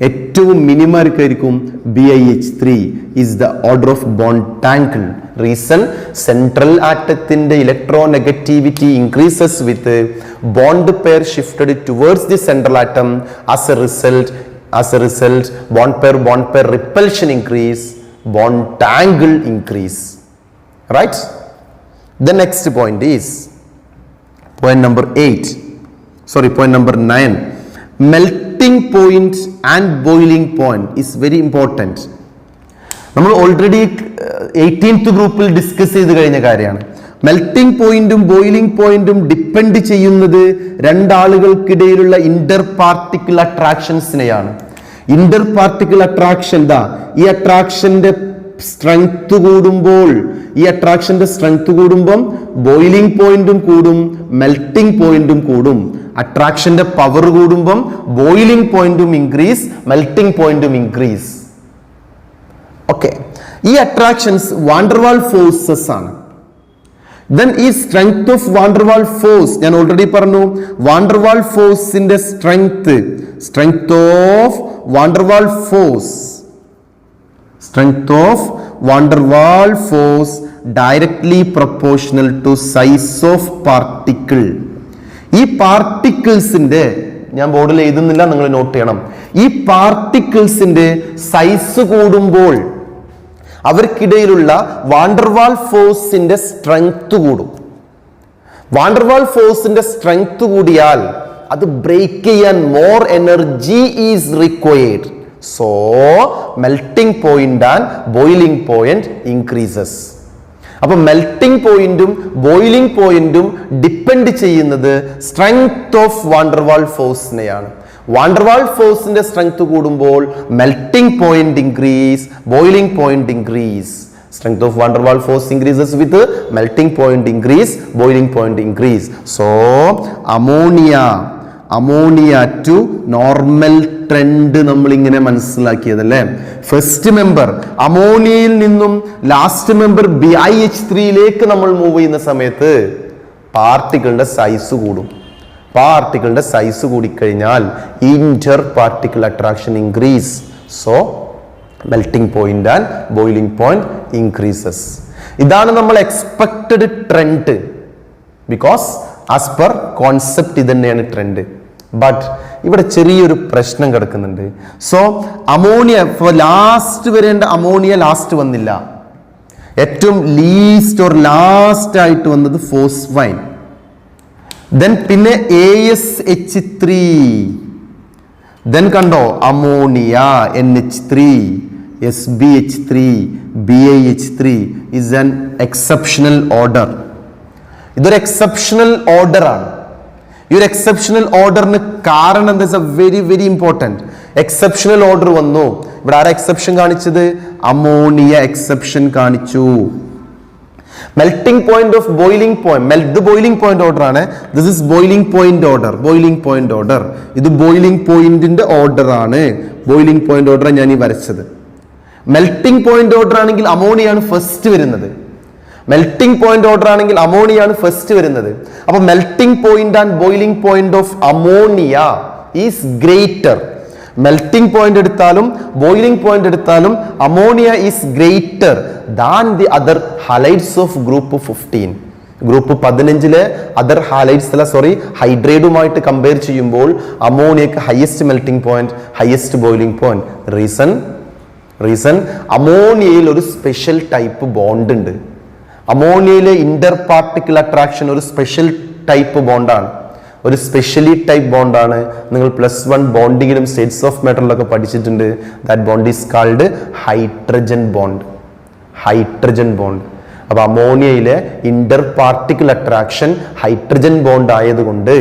S1: ഏറ്റവും മിനിമം ആർക്കായിരിക്കും? BiH3 is the order of bond angle. Reason, central ആറ്റത്തിന്റെ electronegativity increases with bond pair shifted towards the central atom. As a result, bond pair repulsion increase, bond angle increase. Right? The next point is point number 9. Melting point and boiling point is very important. നമ്മൾ already 18th ഗ്രൂപ്പിൽ discuss ചെയ്ത് കഴിഞ്ഞ കാര്യമാണ്. Melting പോയിന്റും boiling പോയിന്റും depend ചെയ്യുന്നത് രണ്ടാളുകൾക്കിടയിലുള്ള inter particle അട്രാക്ഷൻസിനെയാണ്. ഇന്റർ പാർട്ടിക്കിൾ അട്രാക്ഷൻ ഈ അട്രാക്ഷന്റെ സ്ട്രെങ്ത് കൂടുമ്പം ബോയിലിംഗ് പോയിന്റും കൂടും, മെൽറ്റിംഗ് പോയിന്റും കൂടും. അട്രാക്ഷന്റെ പവർ കൂടുമ്പം ബോയിലിംഗ് പോയിന്റും ഇൻക്രീസ്, മെൽറ്റിംഗ് പോയിന്റും ഇൻക്രീസ്. ഓക്കെ, ഈ അട്രാക്ഷൻസ് വാണ്ടർവാൾ ഫോഴ്സസ് ആണ്. ദെൻ ഈ സ്ട്രെങ്ത് ഓഫ് വാണ്ടർവാൾ ഫോഴ്സ് ഞാൻ ഓൾറെഡി പറഞ്ഞു. വാണ്ടർവാൾ ഫോഴ്സിന്റെ strength of van der Waals force directly proportional to size of particle. ഈ പാർട്ടിക്കിൾസിന്റെ ഞാൻ ബോർഡിൽ എഴുതുന്നില്ല, നിങ്ങൾ നോട്ട് ചെയ്യണം. ഈ പാർട്ടിക്കിൾസിന്റെ സൈസ് കൂടുമ്പോൾ അവർക്കിടയിലുള്ള വാണ്ടർവാൾ ഫോഴ്സിന്റെ സ്ട്രെങ്ത് കൂടും. വാണ്ടർവാൾ ഫോഴ്സിന്റെ സ്ട്രെങ്ത് കൂടിയാൽ അത് ബ്രേക്ക് ചെയ്യാൻ more energy is required. So melting point and boiling point increases. അപ്പൊ മെൽറ്റിംഗ് പോയിന്റും ബോയിലിംഗ് പോയിന്റും ഡിപ്പെൻഡ് ചെയ്യുന്നത് സ്ട്രെങ്ത് ഓഫ് വാണ്ടർവാൾ ഫോഴ്സിനെയാണ്. വാണ്ടർവാൾ ഫോഴ്സിന്റെ സ്ട്രെങ്ത് കൂടുമ്പോൾ melting point increase, boiling point increase. Strength of van der Waals force increases with melting point increase, boiling point increase. So ammonia to normal trend നമ്മൾ ഇങ്ങനെ മനസ്സിലാക്കിയതല്ലേ. First member അമോണിയയിൽ നിന്നും last member BiH3യിലേക്ക് നമ്മൾ move ചെയ്യുന്ന സമയത്ത് പാർട്ടിക്കിളിന്റെ size കൂടും. പാർട്ടിക്കിളിന്റെ size കൂടിക്കഴിഞ്ഞാൽ inter particle attraction increase. So melting point and boiling point increases. ഇതാണ് നമ്മൾ expected trend. Because as per concept ഇത് തന്നെയാണ് ട്രെൻഡ്. ബട്ട് ഇവിടെ ചെറിയൊരു പ്രശ്നം കിടക്കുന്നുണ്ട്. സോ അമോണിയ ലാസ്റ്റ് വരേണ്ട അമോണിയ ലാസ്റ്റ് വന്നില്ല. ഏറ്റവും ലീസ്റ്റ് ഓർ ലാസ്റ്റ് ആയിട്ട് വന്നത് ഫോസ്ഫൈൻ. ദെൻ പിന്നെ ASH3. ദെൻ കണ്ടോ ammonia, NH3, SbH3, BiH3 is an exceptional order. ഇതൊരു എക്സെപ്ഷണൽ ഓർഡർ ആണ്. ഈ ഒരു എക്സെപ്ഷണൽ ഓർഡറിന് കാരണം എന്താ? Very very important. Exceptional order വന്നു. ഇവിടെ ആരാ എക്സെപ്ഷൻ കാണിച്ചത്? അമോണിയ എക്സെപ്ഷൻ കാണിച്ചു. Melting point of boiling point, ഇത് ബോയിലിംഗ് പോയിന്റ് ഓർഡർ ആണ്. This is boiling point order. ഇത് ബോയിലിംഗ് പോയിന്റിന്റെ ഓർഡർ ആണ്. ബോയിലിംഗ് പോയിന്റ് ഓർഡർ ഞാൻ ഈ വരച്ചത്. മെൽറ്റിംഗ് പോയിന്റ് ഓർഡർ ആണെങ്കിൽ അമോണിയാണ് ഫസ്റ്റ് വരുന്നത്. അപ്പൊ melting point and boiling point of ammonia is greater. Melting point എടുത്താലും ബോയിലിംഗ് പോയിന്റ് എടുത്താലും ammonia is greater than the other halides of group 15. Group 15 other halides ഹൈഡ്രേറ്റുമായിട്ട് compare ചെയ്യുമ്പോൾ അമോണിയക്ക് highest melting point, highest boiling point. Reason അമോണിയയിൽ ഒരു special type bond ഉണ്ട്. അമോണിയയിലെ inter particle attraction ഒരു സ്പെഷ്യൽ ടൈപ്പ് ബോണ്ടാണ്, ഒരു സ്പെഷ്യലി ടൈപ്പ് ബോണ്ടാണ്. നിങ്ങൾ +1 ബോണ്ടിങ്ങിലും സ്റ്റേറ്റ്സ് ഓഫ് മാറ്ററിലൊക്കെ പഠിച്ചിട്ടുണ്ട്. That bond is called hydrogen bond. അപ്പൊ അമോണിയയിലെ inter particle attraction hydrogen bond ആയതുകൊണ്ട്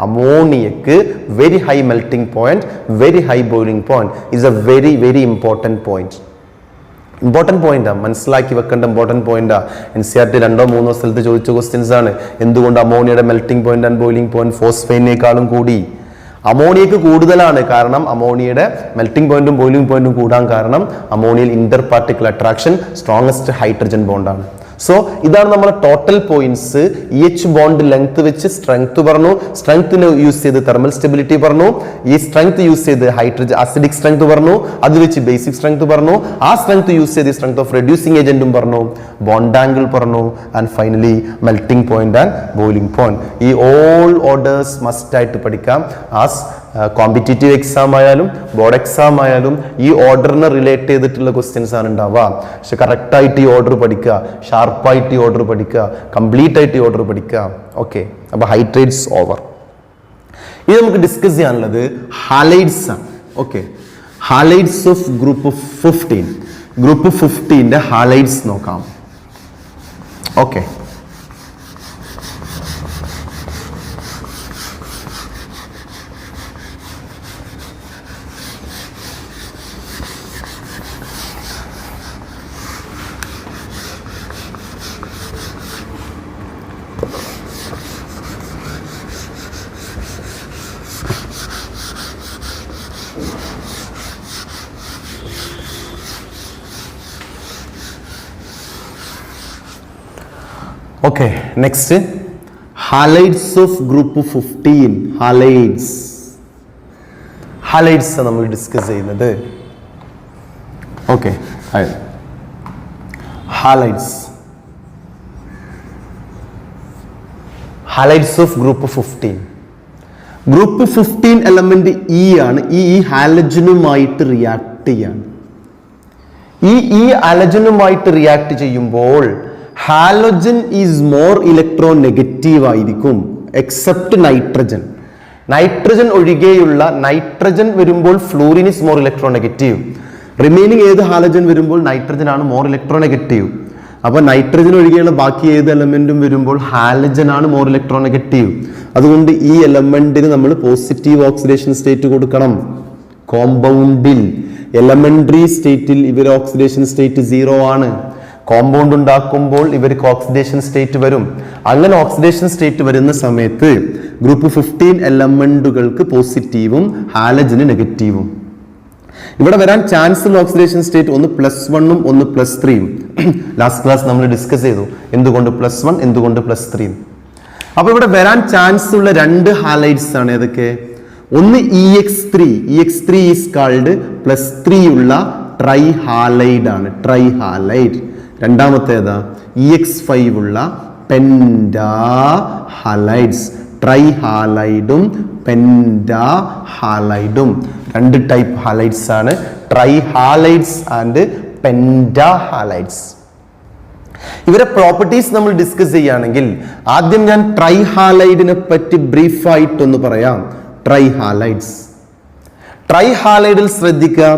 S1: അമോണിയക്ക് very high melting point, very high boiling point is a very very important point. മനസ്സിലാക്കി വെക്കേണ്ട ഇമ്പോർട്ടൻറ്റ് പോയിന്റാ. NCERT 2-3 സ്ഥലത്ത് ചോദിച്ച ക്വസ്റ്റ്യൻസ് ആണ്. എന്തുകൊണ്ട് അമോണിയയുടെ melting point and boiling point ഫോസ്ഫൈനേക്കാളും കൂടി? അമോണിയക്ക് കൂടുതലാണ്, കാരണം അമോണിയയുടെ മെൽറ്റിംഗ് പോയിന്റും ബോയിലിംഗ് പോയിന്റും കൂടാൻ കാരണം അമോണിയയിൽ inter particle attraction strongest hydrogen ബോണ്ടാണ്. സോ ഇതാണ് നമ്മുടെ total points. EH bond length വെച്ച് സ്ട്രെങ്ത് പറഞ്ഞു, സ്ട്രെങ്ത്തിന് യൂസ് ചെയ്ത് തെർമൽ സ്റ്റെബിലിറ്റി പറഞ്ഞു, ഈ സ്ട്രെങ്ത് യൂസ് ചെയ്ത് ഹൈഡ്രജൻ അസിഡിക് സ്ട്രെങ്ത് പറഞ്ഞു, അത് വെച്ച് ബേസിക് സ്ട്രെങ്ത് പറഞ്ഞു, ആ സ്ട്രെങ്ത് യൂസ് ചെയ്ത് സ്ട്രെങ്ത് ഓഫ് റെഡ്യൂസിംഗ് ഏജന്റും പറഞ്ഞു, ബോണ്ട് ആംഗിൾ പറഞ്ഞു, and finally melting point and boiling point. ഈ ഓൾ ഓർഡേഴ്സ് മസ്റ്റ് ആയിട്ട് പഠിക്കാം. ആസ് കോമ്പറ്റേറ്റീവ് എക്സാം ആയാലും ബോർഡ് എക്സാം ആയാലും ഈ ഓർഡറിനെ റിലേറ്റ് ചെയ്തിട്ടുള്ള ക്വസ്റ്റ്യൻസ് ആണ് ഉണ്ടാവുക. പക്ഷെ കറക്റ്റായിട്ട് ഈ ഓർഡർ പഠിക്കുക, ഷാർപ്പായിട്ട് ഈ ഓർഡർ പഠിക്കുക, കംപ്ലീറ്റ് ആയിട്ട് ഈ ഓർഡർ പഠിക്കുക. ഓക്കെ, അപ്പൊ ഹൈഡ്രേറ്റ്സ് ഓവർ. ഇത് നമുക്ക് ഡിസ്കസ് ചെയ്യാനുള്ളത് ഹാലൈഡ്സ് ആണ്. Okay, halides of group 15. Group 15 halides നോക്കാം. Okay, okay, next halides of group 15. Halides നമ്മൾ ഡിസ്കസ് ചെയ്യുന്നത്. Okay, halides of group 15. Group 15 element E ആണ്. ഈ ഹാലജനുമായിട്ട് റിയാക്ട് ചെയ്യാണ്. ഈ ഹാലജനുമായിട്ട് റിയാക്ട് ചെയ്യുമ്പോൾ ഹാലോജൻ ഈസ് മോർ ഇലക്ട്രോനെഗറ്റീവ് ആയിരിക്കും എക്സെപ്റ്റ് നൈട്രജൻ ഒഴികെയുള്ള നൈട്രജൻ വരുമ്പോൾ fluorine is more electronegative. Remaining ഏത് ഹാലോജൻ വരുമ്പോൾ നൈട്രജൻ ആണ് മോർ ഇലക്ട്രോനെഗറ്റീവ്. അപ്പൊ നൈട്രജൻ ഒഴികെയുള്ള ബാക്കി ഏത് എലമെന്റും വരുമ്പോൾ ഹാലജൻ ആണ് മോർ ഇലക്ട്രോനെഗറ്റീവ്. അതുകൊണ്ട് ഈ എലമെന്റിന് നമ്മൾ പോസിറ്റീവ് ഓക്സിഡേഷൻ സ്റ്റേറ്റ് കൊടുക്കണം. കോമ്പൗണ്ടിൽ എലമെന്ററി സ്റ്റേറ്റിൽ ഇവർ ഓക്സിഡേഷൻ സ്റ്റേറ്റ് 0 ആണ്. കോമ്പൗണ്ട് ഉണ്ടാക്കുമ്പോൾ ഇവർക്ക് ഓക്സിഡേഷൻ സ്റ്റേറ്റ് വരും. അങ്ങനെ ഓക്സിഡേഷൻ സ്റ്റേറ്റ് വരുന്ന സമയത്ത് ഗ്രൂപ്പ് 15 എലമെന്റുകൾക്ക് പോസിറ്റീവും ഹാലജന് നെഗറ്റീവും. ഇവിടെ വരാൻ ചാൻസ് ഉള്ള ഓക്സിഡേഷൻ സ്റ്റേറ്റ് ഒന്ന് +1 ഒന്ന് +3. ലാസ്റ്റ് ക്ലാസ് നമ്മൾ ഡിസ്കസ് ചെയ്തു എന്തുകൊണ്ട് +1 എന്തുകൊണ്ട് +3. അപ്പൊ ഇവിടെ വരാൻ ചാൻസ് ഉള്ള 2 ഹാലൈഡ്സ് ആണ്. ഏതൊക്കെ? ഒന്ന് EX3 ഈസ് കാൾഡ് +3 ഉള്ള ട്രൈ ഹാലൈഡ് ആണ്, ട്രൈ ഹാലൈഡ്. രണ്ടാമത്തേതാ EX5 ഉള്ള പെൻഡാ ഹാലൈഡ്സ്. ട്രൈ ഹാലൈഡും പെൻഡാ ഹാലൈഡും 2 ടൈപ്പ് ഹാലൈഡ്സ് ആണ്, trihalides and pentahalides. ഇവരെ പ്രോപ്പർട്ടീസ് നമ്മൾ ഡിസ്കസ് ചെയ്യുകയാണെങ്കിൽ ആദ്യം ഞാൻ ട്രൈ ഹാലൈഡിനെ പറ്റി ബ്രീഫായിട്ടൊന്ന് പറയാം. ട്രൈ ഹാലൈഡിൽ ശ്രദ്ധിക്കുക,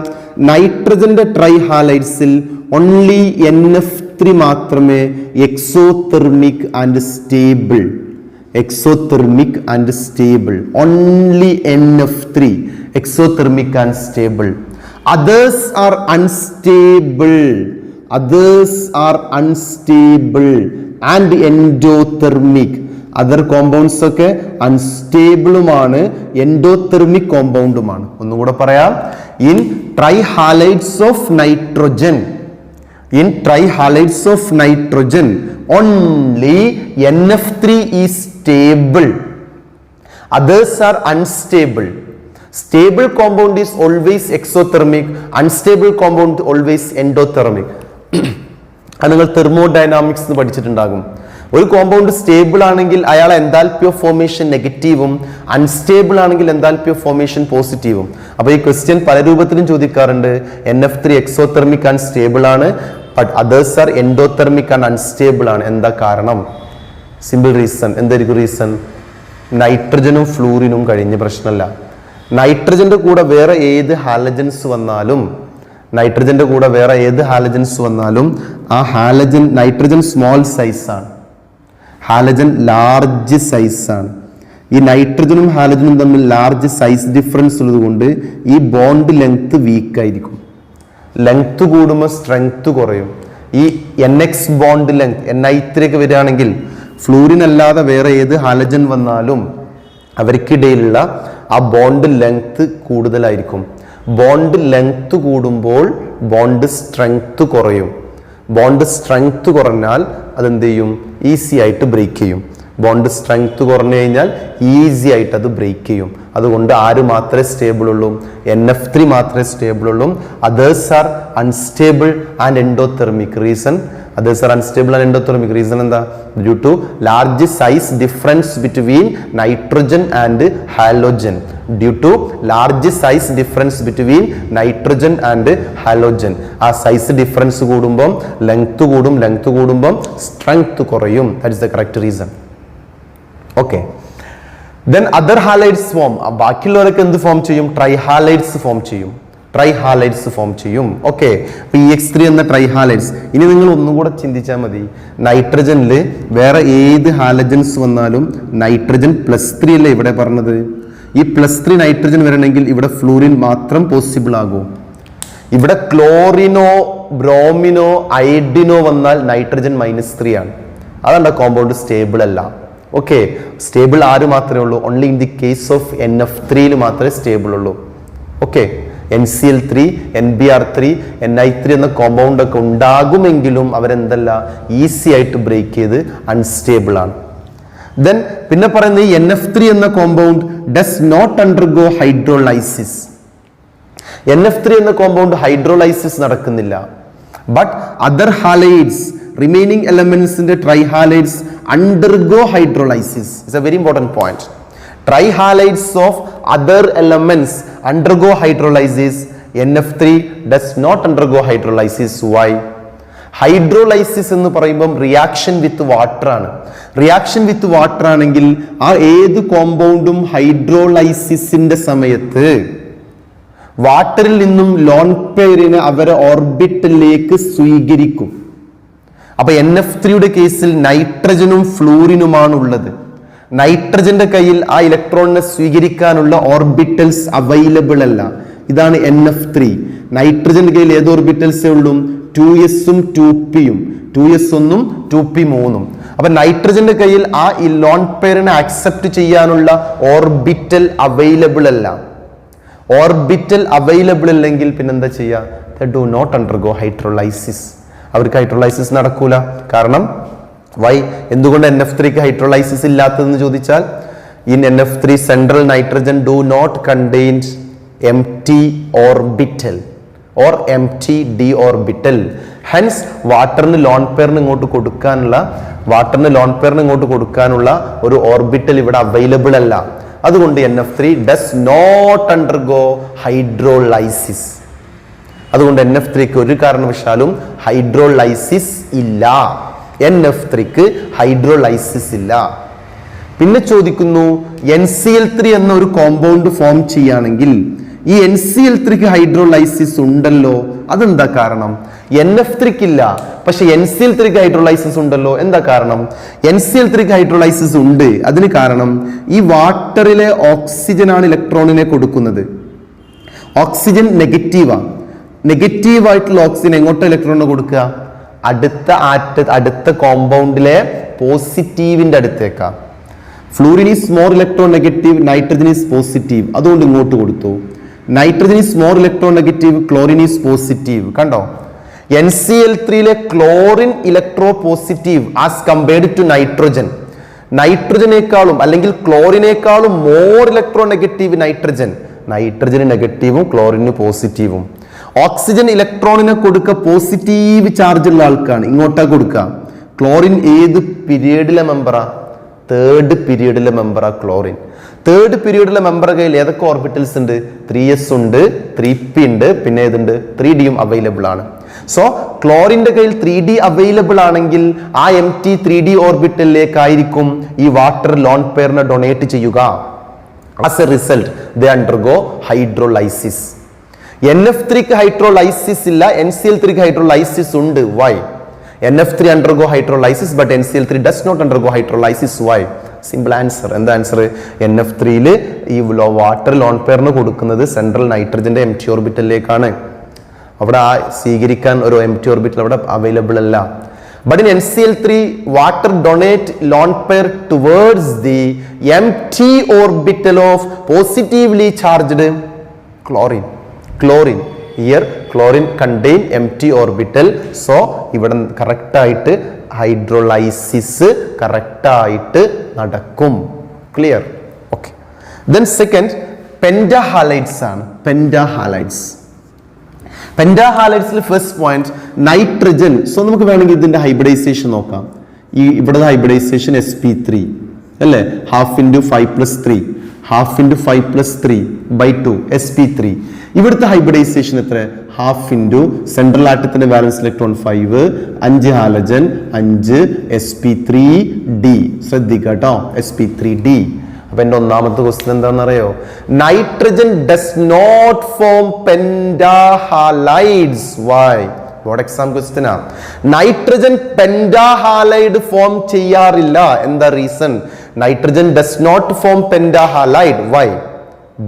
S1: നൈട്രജന്റെ ട്രൈ ഹാലൈഡ്സിൽ ഓൺലി NF3 മാത്രമേ exothermic and stable. Only NF3 exothermic and stable. Others are unstable and endothermic. Other compounds ഒക്കെ അൺസ്റ്റേബിളുമാണ്, എൻഡോതെർമിക് കോമ്പൗണ്ടുമാണ്. ഒന്നും കൂടെ പറയാം. In try halides of nitrogen only NF3 is stable. Others are unstable. Stable compound is always exothermic, unstable compound always endothermic. അത് നിങ്ങൾ thermodynamics പഠിച്ചിട്ടുണ്ടാകും. ഒരു compound stable ആണെങ്കിൽ അയാൾ enthalpy of formation നെഗറ്റീവും, അൺസ്റ്റേബിൾ ആണെങ്കിൽ എൻതാൽപ്പി ഓഫ് ഫോർമേഷൻ പോസിറ്റീവും. അപ്പോൾ ഈ ക്വസ്റ്റ്യൻ പല രൂപത്തിലും ചോദിക്കാറുണ്ട്. NF3 എക്സോതെർമിക് ആൻഡ് സ്റ്റേബിൾ ആണ്, but others are endothermic and unstable ആണ്. എന്താ കാരണം? Simple reason. എന്തായിരിക്കും റീസൺ? നൈട്രജനും ഫ്ലൂറിനും കഴിഞ്ഞ പ്രശ്നമല്ല. നൈട്രജന്റെ കൂടെ വേറെ ഏത് ഹാലജൻസ് വന്നാലും ആ ഹാലജൻ, നൈട്രജൻ സ്മോൾ സൈസ് ആണ്, ഹാലജൻ ലാർജ് സൈസ് ആണ്. ഈ നൈട്രജനും ഹാലജനും തമ്മിൽ ലാർജ് സൈസ് ഡിഫറൻസ് ഉള്ളത് കൊണ്ട് ഈ ബോണ്ട് ലെങ്ത് വീക്ക് ആയിരിക്കും. ലെങ്ത് കൂടുമ്പോൾ സ്ട്രെങ്ത് കുറയും. ഈ NX ബോണ്ട് ലെങ്ത് Ni3 ഒക്കെ വരികയാണെങ്കിൽ ഫ്ലൂറിൻ അല്ലാതെ വേറെ ഏത് ഹാലജൻ വന്നാലും അവർക്കിടയിലുള്ള ആ ബോണ്ട് ലെങ്ത് കൂടുതലായിരിക്കും. ബോണ്ട് ലെങ്ത് കൂടുമ്പോൾ ബോണ്ട് സ്ട്രെങ്ത് കുറയും. ബോണ്ട് സ്ട്രെങ്ത് കുറഞ്ഞാൽ അതെന്ത് ചെയ്യും? ഈസി ആയിട്ട് ബ്രേക്ക് ചെയ്യും. ബോണ്ട് സ്ട്രെങ്ത് കുറഞ്ഞു കഴിഞ്ഞാൽ ഈസി ആയിട്ട് അത് ബ്രേക്ക് ചെയ്യും. അതുകൊണ്ട് ആര് മാത്രമേ സ്റ്റേബിൾ ഉള്ളൂ? NF3 മാത്രമേ സ്റ്റേബിൾ ഉള്ളൂ. Others are unstable and endothermic. Reason others are unstable and endothermic. Reason എന്താ? Due to large size difference between nitrogen and halogen. Due to large size difference between nitrogen and halogen. ആ size difference കൂടുമ്പോൾ length കൂടും, length കൂടുമ്പോൾ strength കുറയും. That is the correct reason. Okay, then other halides form. ബാക്കിയുള്ളവരൊക്കെ എന്ത് form ചെയ്യും? ട്രൈഹാലൈഡ്സ് form ചെയ്യും. Okay, അപ്പൊ EX3 എന്ന ട്രൈഹാലൈഡ്സ്. ഇനി നിങ്ങൾ ഒന്നും കൂടെ ചിന്തിച്ചാൽ മതി. നൈട്രജനിൽ വേറെ ഏത് ഹാലജൻസ് വന്നാലും നൈട്രജൻ +3 അല്ലേ ഇവിടെ പറഞ്ഞത്? ഈ +3 നൈട്രജൻ വരണമെങ്കിൽ ഇവിടെ ഫ്ലൂറിൻ മാത്രം പോസിബിൾ ആകും. ഇവിടെ ക്ലോറിനോ ബ്രോമിനോ അയഡിനോ വന്നാൽ നൈട്രജൻ -3 ആണ്. അതാണ് കോമ്പൗണ്ട് സ്റ്റേബിൾ അല്ല. ഓക്കെ, സ്റ്റേബിൾ ആര് മാത്രമേ ഉള്ളൂ? Only in the case of NF3 മാത്രമേ സ്റ്റേബിൾ ഉള്ളൂ. ഓക്കെ, NCl3, NBr3, Ni3 എന്ന കോമ്പൗണ്ട് ഒക്കെ ഉണ്ടാകുമെങ്കിലും അവരെന്തല്ല, ഈസി ആയിട്ട് ബ്രേക്ക് ചെയ്ത് അൺസ്റ്റേബിൾ ആണ്. ദെൻ പിന്നെ പറയുന്നത് ഈ NF3 എന്ന compound does not undergo hydrolysis. NF3 എന്ന കോമ്പൗണ്ട് ഹൈഡ്രോലൈസിസ് നടക്കുന്നില്ല. ബട്ട് അതർ ഹാലൈഡ്സ്, റിമൈനിങ് എലമെന്റ്സിന്റെ trihalides undergo hydrolysis. It's a very important point. Trihalides of other elements undergo hydrolysis. NF3 does not undergo hydrolysis. Why? ഹൈഡ്രോലൈസിസ് എന്ന് പറയുമ്പം reaction with water ആണ്. Reaction with water ആണെങ്കിൽ ആ ഏത് കോമ്പൗണ്ടും ഹൈഡ്രോലൈസിസിന്റെ സമയത്ത് വാട്ടറിൽ നിന്നും ലോൺ പെയറിനെ അവരെ ഓർബിറ്റലിലേക്ക് സ്വീകരിക്കും. അപ്പൊ NF3യുടെ കേസിൽ നൈട്രജനും ഫ്ലൂറിനുമാണ് ഉള്ളത്. നൈട്രജന്റെ കയ്യിൽ ആ ഇലക്ട്രോണിനെ സ്വീകരിക്കാനുള്ള ഓർബിറ്റൽസ് അവൈലബിൾ അല്ല. ഇതാണ് NF3. നൈട്രജന്റെ കയ്യിൽ ഏത് ഓർബിറ്റൽസേ ഉള്ളൂ? 2s ഉം 2p-യും. 2s 1-ഉം 2p 3-ഉം. അപ്പൊ നൈട്രജന്റെ കയ്യിൽ ആ ലോൺ പെയറിനെ ആക്സെപ്റ്റ് ചെയ്യാനുള്ള ഓർബിറ്റൽ അവൈലബിൾ അല്ല. ഓർബിറ്റൽ അവൈലബിൾ അല്ലെങ്കിൽ പിന്നെന്താ ചെയ്യുക? They do not undergo hydrolysis. അവർക്ക് ഹൈഡ്രോലൈസിസ് നടക്കൂല. കാരണം വൈ? എന്തുകൊണ്ട് NF3ക്ക് ഹൈഡ്രോലൈസിസ് ഇല്ലാത്തതെന്ന് ചോദിച്ചാൽ, in NF3 central nitrogen do not contain empty orbital or empty d orbital. Hence വാട്ടറിന് ലോൺ പെയറിന് ഇങ്ങോട്ട് കൊടുക്കാനുള്ള ഒരു ഓർബിറ്റൽ ഇവിടെ അവൈലബിൾ അല്ല. അതുകൊണ്ട് NF3 ഡസ് നോട്ട് അണ്ടർഗോ ഹൈഡ്രോലൈസിസ്. അതുകൊണ്ട് NF3ക്ക് ഒരു കാരണവശാലും ഹൈഡ്രോലൈസിസ് ഇല്ല. NF3ക്ക് ഹൈഡ്രോലൈസിസ് ഇല്ല. പിന്നെ ചോദിക്കുന്നു, NCl3 എന്ന ഒരു കോമ്പൗണ്ട് ഫോം ചെയ്യുകയാണെങ്കിൽ ഈ NCl3ക്ക് ഹൈഡ്രോലൈസിസ് ഉണ്ടല്ലോ. അതെന്താ കാരണം? NF3ക്ക് ഇല്ല, പക്ഷെ NCl3ക്ക് ഹൈഡ്രോലൈസിസ് ഉണ്ടല്ലോ. എന്താ കാരണം? NCl3ക്ക് ഹൈഡ്രോലൈസിസ് ഉണ്ട്. അതിന് കാരണം ഈ വാട്ടറിലെ ഓക്സിജൻ ആണ് ഇലക്ട്രോണിനെ കൊടുക്കുന്നത്. ഓക്സിജൻ നെഗറ്റീവാണ്. നെഗറ്റീവായിട്ടുള്ള ഓക്സിജൻ എങ്ങോട്ട് ഇലക്ട്രോണിനെ കൊടുക്കുക? അടുത്ത കോമ്പൗണ്ടിലെ പോസിറ്റീവിന്റെ അടുത്തേക്കാ. Fluorine is more electronegative, nitrogen is positive. അതുകൊണ്ട് ഇങ്ങോട്ട് കൊടുത്തു. Nitrogen is more electronegative, chlorine is positive. കണ്ടോ? NCl3 chlorine electropositive as compared to nitrogen. നൈട്രജനേക്കാളും അല്ലെങ്കിൽ ക്ലോറിനേക്കാളും മോർ ഇലക്ട്രോ നെഗറ്റീവ് നൈട്രജന് നെഗറ്റീവും ക്ലോറിന് പോസിറ്റീവും. ഓക്സിജൻ ഇലക്ട്രോണിനെ കൊടുക്കുക പോസിറ്റീവ് ചാർജ് ഉള്ള ആൾക്കാണ്, ഇങ്ങോട്ടാ കൊടുക്കുക. ക്ലോറിൻ ഏത് പീരീഡിലെ മെമ്പറാ? തേർഡ് പീരീഡിലെ മെമ്പറാ ക്ലോറിൻ. തേർഡ് പീരീഡിലെ മെമ്പർ കയ്യിൽ ഏതൊക്കെ ഓർബിറ്റൽസ് ഉണ്ട്? 3s ഉണ്ട്, 3p ഉണ്ട്, പിന്നെ ഏതുണ്ട്? 3dയും അവൈലബിൾ ആണ്. സോ ക്ലോറിന്റെ കയ്യിൽ 3d അവൈലബിൾ ആണെങ്കിൽ ആ empty 3d ഓർബിറ്റലിലേക്കായിരിക്കും ഈ വാട്ടർ ലോൺ പെയറിനെ ഡൊണേറ്റ് ചെയ്യുക. As a result they undergo hydrolysis. NF3 hydrolysis ഇല്ല, NCl3 ഹൈഡ്രോലൈസിസ് ഉണ്ട്. Why? NF3 undergo hydrolysis but NCl3 does not undergo hydrolysis. Why? Simple answer. എന്താ ആൻസർ? NF3 ഈ വാട്ടർ ലോൺ പെയറിന് കൊടുക്കുന്നത് central നൈട്രജന്റെ empty ഓർബിറ്റലിലേക്കാണ്. അവിടെ സ്വീകരിക്കാൻ ഒരു എംപ്റ്റി ഓർബിറ്റൽ അവിടെ available അല്ല. But in NCl3 water donate lone pair towards the empty orbital of positively charged chlorine. Here chlorine contain empty orbital. So ഇവിടെ correct ആയിട്ട് ഹൈഡ്രോലൈസിസ് correct ആയിട്ട് നടക്കും. ക്ലിയർ? ഓക്കെ. ദെൻ സെക്കൻഡ് പെൻറ്റാഹാലൈഡ്സ് ആണ്. പെൻറ്റാഹാലൈഡ്സിൽ ഫസ്റ്റ് പോയിന്റ് നൈട്രജൻ. സോ നമുക്ക് വേണമെങ്കിൽ ഇതിന്റെ hybridisation നോക്കാം. ഈ ഇവിടെ ഹൈബ്രിഡൈസേഷൻ sp3 അല്ലേ, half into 5+3 half into 5+3/2 sp3. ഇവിടുത്തെ ഹൈബ്രിഡൈസേഷൻ എത്ര? ഹാഫ് ഇൻറ്റു സെൻട്രൽ ആറ്റത്തിന്റെ ബാലൻസ് ഇലക്ട്രോൺ 5, 5 ഹാലജൻ 5 sp3d. ശ്രദ്ധിക്കുക കേട്ടോ, sp3d. അപ്പൊ എന്റെ ഒന്നാമത്തെ ക്വസ്റ്റ്യൻ എന്താണെന്നറിയോ? Nitrogen does not form pentahalides. Why? Board exam question ആ. നൈട്രജൻ പെൻറ്റാഹാലൈഡ് ഫോം ചെയ്യാറില്ല. എന്താ reason? Nitrogen does not form pentahalide. Why?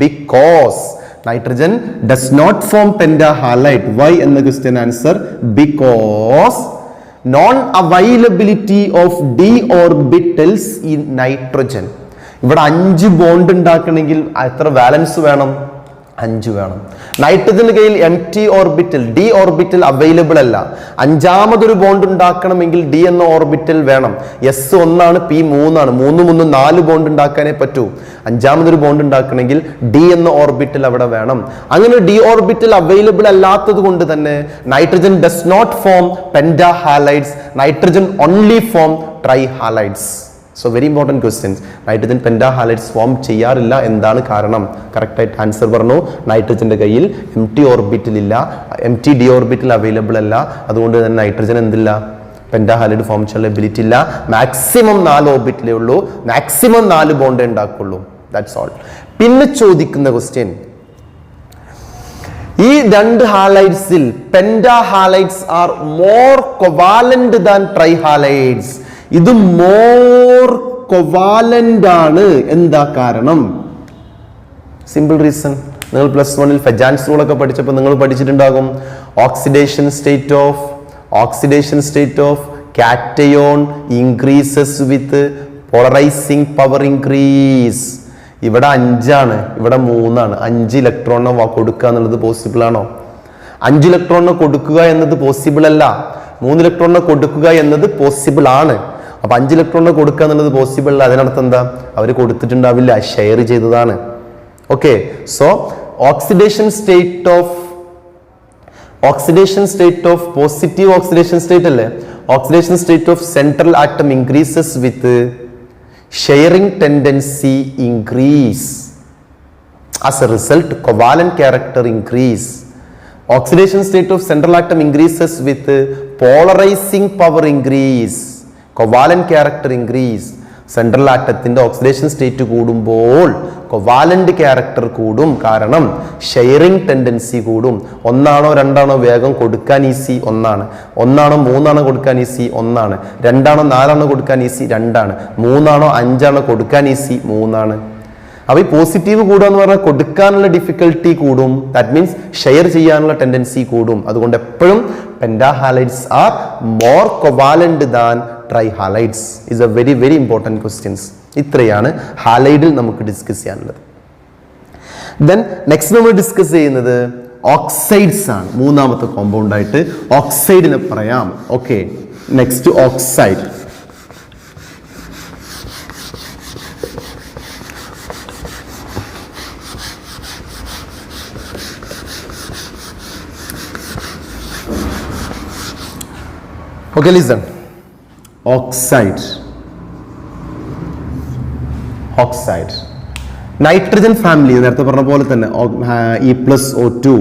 S1: Because nitrogen does not form pentahalide. Why? എന്ന question answer because non availability of d orbitals in nitrogen. ഇവിടെ 5 bond ഉണ്ടാക്കണമെങ്കിൽ എത്ര വാലൻസ് വേണം? 5 വേണം. നൈട്രജന്റെ കയ്യിൽ empty orbital d orbital available അല്ല. അഞ്ചാമതൊരു ബോണ്ട് ഉണ്ടാക്കണമെങ്കിൽ d എന്ന ഓർബിറ്റൽ വേണം. s 1 ആണ്, p 3 ആണ്. 3 3 4 ബോണ്ട് ഉണ്ടാക്കാനേ പറ്റൂ. അഞ്ചാമതൊരു ബോണ്ട് ഉണ്ടാക്കണമെങ്കിൽ d എന്ന ഓർബിറ്റൽ അവിടെ വേണം. അങ്ങനെ d ഓർബിറ്റൽ അവൈലബിൾ അല്ലാത്തത് കൊണ്ട് തന്നെ nitrogen does not form pentahalides. Nitrogen only form trihalides. So very important questions. Nitrogen pentahalides form ചെയ്യാറില്ല. എന്താണ് കാരണം? കറക്റ്റായിട്ട് ആൻസർ പറഞ്ഞു. നൈട്രജന്റെ കയ്യിൽ empty ഓർബിറ്റൽ ഇല്ല, empty d ഓർബിറ്റൽ അവൈലബിൾ അല്ല. അതുകൊണ്ട് തന്നെ നൈട്രജൻ എന്തില്ല? പെൻറ്റാഹാലൈഡ് ഫോം ചെയ്യാൻ എബിലിറ്റി ഇല്ല. മാക്സിമം 4 ഓർബിറ്റലേ ഉള്ളൂ, മാക്സിമം 4 ബോണ്ടേ ഉണ്ടാക്കുള്ളൂ. That's all. പിന്നെ ചോദിക്കുന്ന ക്വസ്റ്റ്യൻ, ഈ 2 ഹാലൈഡ്സിൽ pentahalides are more covalent than trihalides. ഇത് മോർ കൊവാലന്റ് ആണ്. എന്താ കാരണം? Simple reason. നിങ്ങൾ +1 ഫെജാൻസ് റൂൾ ഒക്കെ പഠിച്ചപ്പോൾ നിങ്ങൾ പഠിച്ചിട്ടുണ്ടാകും. Oxidation state of cation increases with polarising power increase. ഇവിടെ 5 ആണ്, ഇവിടെ 3 ആണ്. 5 ഇലക്ട്രോണിനെ കൊടുക്കുക എന്നുള്ളത് പോസിബിൾ ആണോ? 5 ഇലക്ട്രോണിനെ കൊടുക്കുക എന്നത് പോസിബിൾ അല്ല. 3 ഇലക്ട്രോണിനെ കൊടുക്കുക എന്നത് പോസിബിൾ ആണ്. അപ്പൊ 5 ഇലക്ട്രോണിനെ കൊടുക്കുക എന്നുള്ളത് പോസിബിൾ അല്ല. അതിനർത്ഥം എന്താ? അവർ കൊടുത്തിട്ടുണ്ടാവില്ല, ഷെയർ ചെയ്തതാണ്. Okay. So oxidation state of positive oxidation state അല്ലേ? Oxidation state of central atom increases with sharing tendency increase. As a result covalent character increase. Oxidation state of central atom increases with polarizing power increase. Covalent character increase. Central ആറ്റത്തിന്റെ oxidation state കൂടുമ്പോൾ covalent character കൂടും. കാരണം sharing tendency കൂടും. 1 ആണോ 2 ആണോ വേഗം കൊടുക്കാൻ easy? 1 ആണ്. 1 ആണോ 3 ആണോ കൊടുക്കാൻ ഈസി? 1 ആണ്. 2 ആണോ 4 ആണോ കൊടുക്കാൻ ഈസി? 2 ആണ്. 3 ആണോ 5 ആണോ കൊടുക്കാൻ ഈസി? 3 ആണ്. അപ്പൊ ഈ പോസിറ്റീവ് കൂടുക എന്ന് പറഞ്ഞാൽ കൊടുക്കാനുള്ള ഡിഫിക്കൽട്ടി കൂടും. ദാറ്റ് മീൻസ് ഷെയർ ചെയ്യാനുള്ള ടെൻഡൻസി കൂടും. അതുകൊണ്ട് എപ്പോഴും pentahalides are more covalent than trihalides. Is a very very important questions. ഇത്രയാണ് ഹാലൈഡിൽ നമുക്ക് ഡിസ്കസ് ചെയ്യാനുള്ളത്. ദെൻ നെക്സ്റ്റ് നമ്മൾ ഡിസ്കസ് ചെയ്യുന്നത് ഓക്സൈഡ്സ് ആണ്. മൂന്നാമത്തെ കോമ്പൗണ്ട് ആയിട്ട് ഓക്സൈഡിനെ പറയാം. Okay, next oxide. Okay, listen. Oxide. Nitrogen family നേരത്തെ പറഞ്ഞ പോലെ തന്നെ E+O2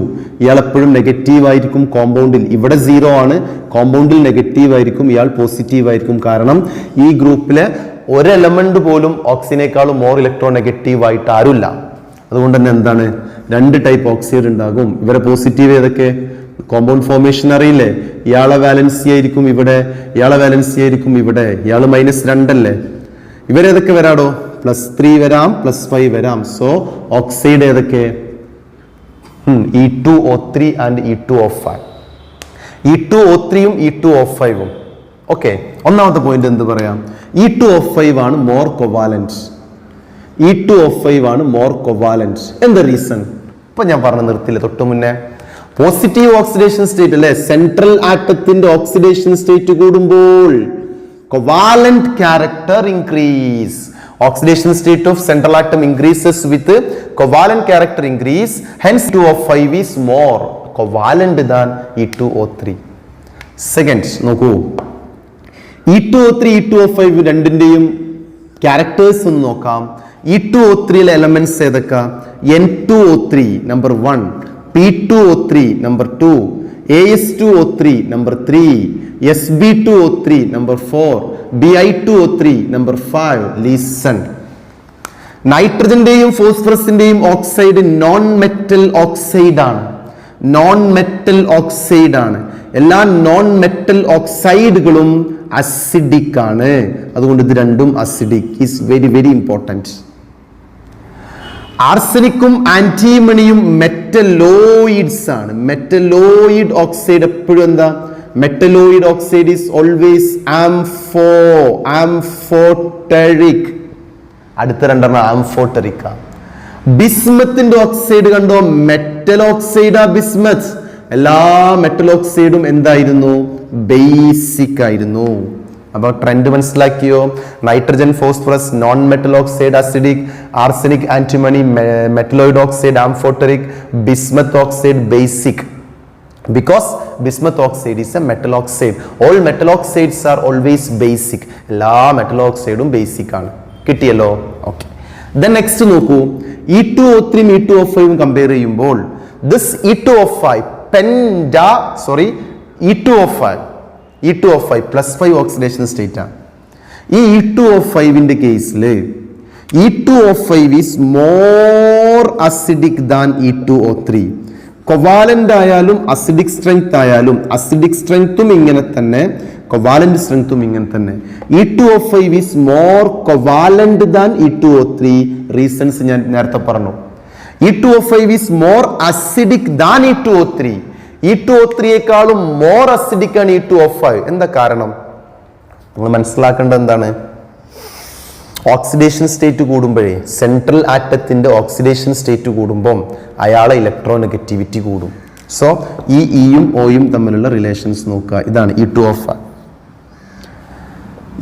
S1: ഇയാൾ എപ്പോഴും നെഗറ്റീവ് ആയിരിക്കും കോമ്പൗണ്ടിൽ. ഇവിടെ 0 ആണ്, കോമ്പൗണ്ടിൽ നെഗറ്റീവ് ആയിരിക്കും, ഇയാൾ പോസിറ്റീവ് ആയിരിക്കും. കാരണം ഈ ഗ്രൂപ്പിലെ ഒരു എലമെന്റ് പോലും ഓക്സിജനേക്കാളും മോർ ഇലക്ട്രോൺ നെഗറ്റീവ് ആയിട്ട് ആരുമില്ല. അതുകൊണ്ട് തന്നെ എന്താണ്, 2 ടൈപ്പ് ഓക്സൈഡ് ഉണ്ടാകും. ഇവരെ പോസിറ്റീവ് ഏതൊക്കെ? കോമ്പൗണ്ട് ഫോർമേഷൻ അറിയില്ലേ? ഇയാളെ വാലൻസി ആയിരിക്കും ഇവിടെ, ഇയാളെ വാലൻസി ആയിരിക്കും ഇവിടെ, ഇയാള് -2 അല്ലേ. ഇവരേതൊക്കെ വരാടോ? +3 വരാം, +5 വരാം. സോ ഓക്സൈഡ് ഏതൊക്കെ? E2O3 and E2O5. E2O3യും E2O5ഉം. ഓക്കെ, ഒന്നാമത്തെ പോയിന്റ് എന്ത് പറയാം? E2O5 ആണ് മോർ കൊവാലന്റ്. E2O5 ആണ് മോർ കൊവാലന്റ്. എന്താ റീസൺ? ഇപ്പൊ ഞാൻ പറഞ്ഞു നിർത്തില്ല തൊട്ട് മുന്നേ. പോസിറ്റീവ് ഓക്സിഡേഷൻ സ്റ്റേറ്റ് അല്ലെ, സെൻട്രൽ ആറ്റത്തിന്റെ ഓക്സിഡേഷൻ സ്റ്റേറ്റ് കൂടുമ്പോൾ covalent character increase. Oxidation state of central atom increases with covalent character increase. Hence E2O5 is more covalent than E2O3. Second, നോക്കൂ, E2O3 E2O5 രണ്ടിന്റെയും ക്യാരക്ടേഴ്സ് ഒന്ന് നോക്കാം. E2O3 എലമെന്റ്സ് ഏതൊക്കെ? N2O3 number 1, P2O3 number 2, AS2O3 number 3, Sb2O3 number 4, Bi2O3 number 5. Listen, നൈട്രജന്റെയും ഫോസ്ഫറസിന്റെയും oxide non metal oxide ആണ്. Non metal oxide ആണ്. എല്ലാ നോൺ മെറ്റൽ ഓക്സൈഡുകളും അസിഡിക് ആണ്. അതുകൊണ്ട് ഇത് രണ്ടും acidic is very very important. ആർസനിക്കും ആന്റിമണിയും മെറ്റലോയിഡ്സ് ആണ്. മെറ്റലോയിഡ് ഓക്സൈഡ് എപ്പോഴും എന്താ? Metalloid oxide is always amphoteric. അടുത്ത രണ്ടെണ്ണം ആംഫോടെറിക്. ബിസ്മത്തിന്റെ ഓക്സൈഡ് കണ്ടോ? മെറ്റൽ ഓക്സൈഡാ ബിസ്മത്ത്. എല്ലാ മെറ്റൽ ഓക്സൈഡും എന്തായിരുന്നു? ബേസിക് ആയിരുന്നു. അപ്പോൾ ട്രെൻഡ് മനസ്സിലാക്കിയോ? Nitrogen phosphorus non metal oxide acidic, arsenic antimony metalloid oxide amphoteric, bismuth oxide basic. Because bismuth oxide is a metal oxide. All metal oxides are always basic. എല്ലാ metal ഓക്സൈഡും basic ആണ്. കിട്ടിയല്ലോ? Okay. Then next നോക്കൂ, E2O3 E2O5 compare ചെയ്യുമ്പോൾ this E2O5 E2O5 +5 oxidation state ആണ്. ഈ E2O5ന്റെ കേസിൽ E2O5 is more acidic than E2O3. Covalent ആയാലും acidic strength ആയാലും, അസിഡിക് സ്ട്രെങ്ത്തും ഇങ്ങനെ തന്നെ, കൊവാലന്റ് സ്ട്രെങ്ത്തും ഇങ്ങനെ തന്നെ. E2O5 is more covalent than E2O3. Reasons ഞാൻ നേരത്തെ പറഞ്ഞു. E2O5 is more acidic than E2O3. E2O3യേക്കാളും മോർ അസിഡിക് ആണ് E2O5. എന്താ കാരണം? നിങ്ങൾ മനസ്സിലാക്കേണ്ടത് എന്താണ്? ഓക്സിഡേഷൻ സ്റ്റേറ്റ് കൂടുമ്പോഴേ, സെൻട്രൽ ആറ്റത്തിന്റെ ഓക്സിഡേഷൻ സ്റ്റേറ്റ് കൂടുമ്പോൾ അയാളെ ഇലക്ട്രോ നെഗറ്റിവിറ്റി കൂടും. സോ ഈ ഇയും ഓയും തമ്മിലുള്ള റിലേഷൻസ് നോക്കുക. ഇതാണ് E2O5.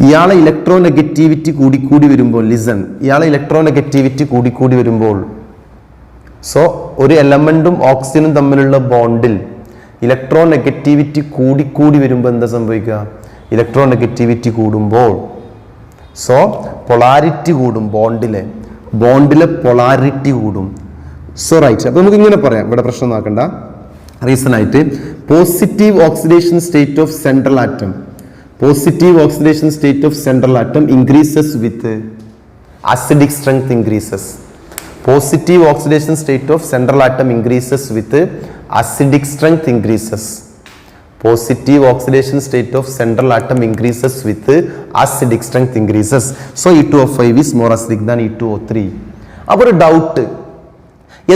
S1: ഇയാളെ ഇലക്ട്രോ നെഗറ്റിവിറ്റി കൂടിക്കൂടി വരുമ്പോൾ, ലിസൺ, ഇയാളെ ഇലക്ട്രോ നെഗറ്റിവിറ്റി കൂടിക്കൂടി വരുമ്പോൾ, സോ ഒരു എലമെന്റും ഓക്സിജനും തമ്മിലുള്ള ബോണ്ടിൽ ഇലക്ട്രോ നെഗറ്റിവിറ്റി കൂടിക്കൂടി വരുമ്പോൾ എന്താ സംഭവിക്കുക? ഇലക്ട്രോ നെഗറ്റിവിറ്റി കൂടുമ്പോൾ സോ പൊളാരിറ്റി കൂടും. ബോണ്ടിലെ പൊളാരിറ്റി കൂടും. So right. അപ്പൊ നമുക്ക് ഇങ്ങനെ പറയാം, ഇവിടെ പ്രശ്നം നോക്കണ്ട. റീസൺ ആയിട്ട് positive oxidation state of central atom, positive oxidation state of central atom increases with acidic strength increases. Positive oxidation state of central atom increases with acidic strength increases. Positive oxidation state of central atom increases with acidic strength increases. So E2O5 is more acidic than E2O3. അപ്പോൾ ഒരു doubt,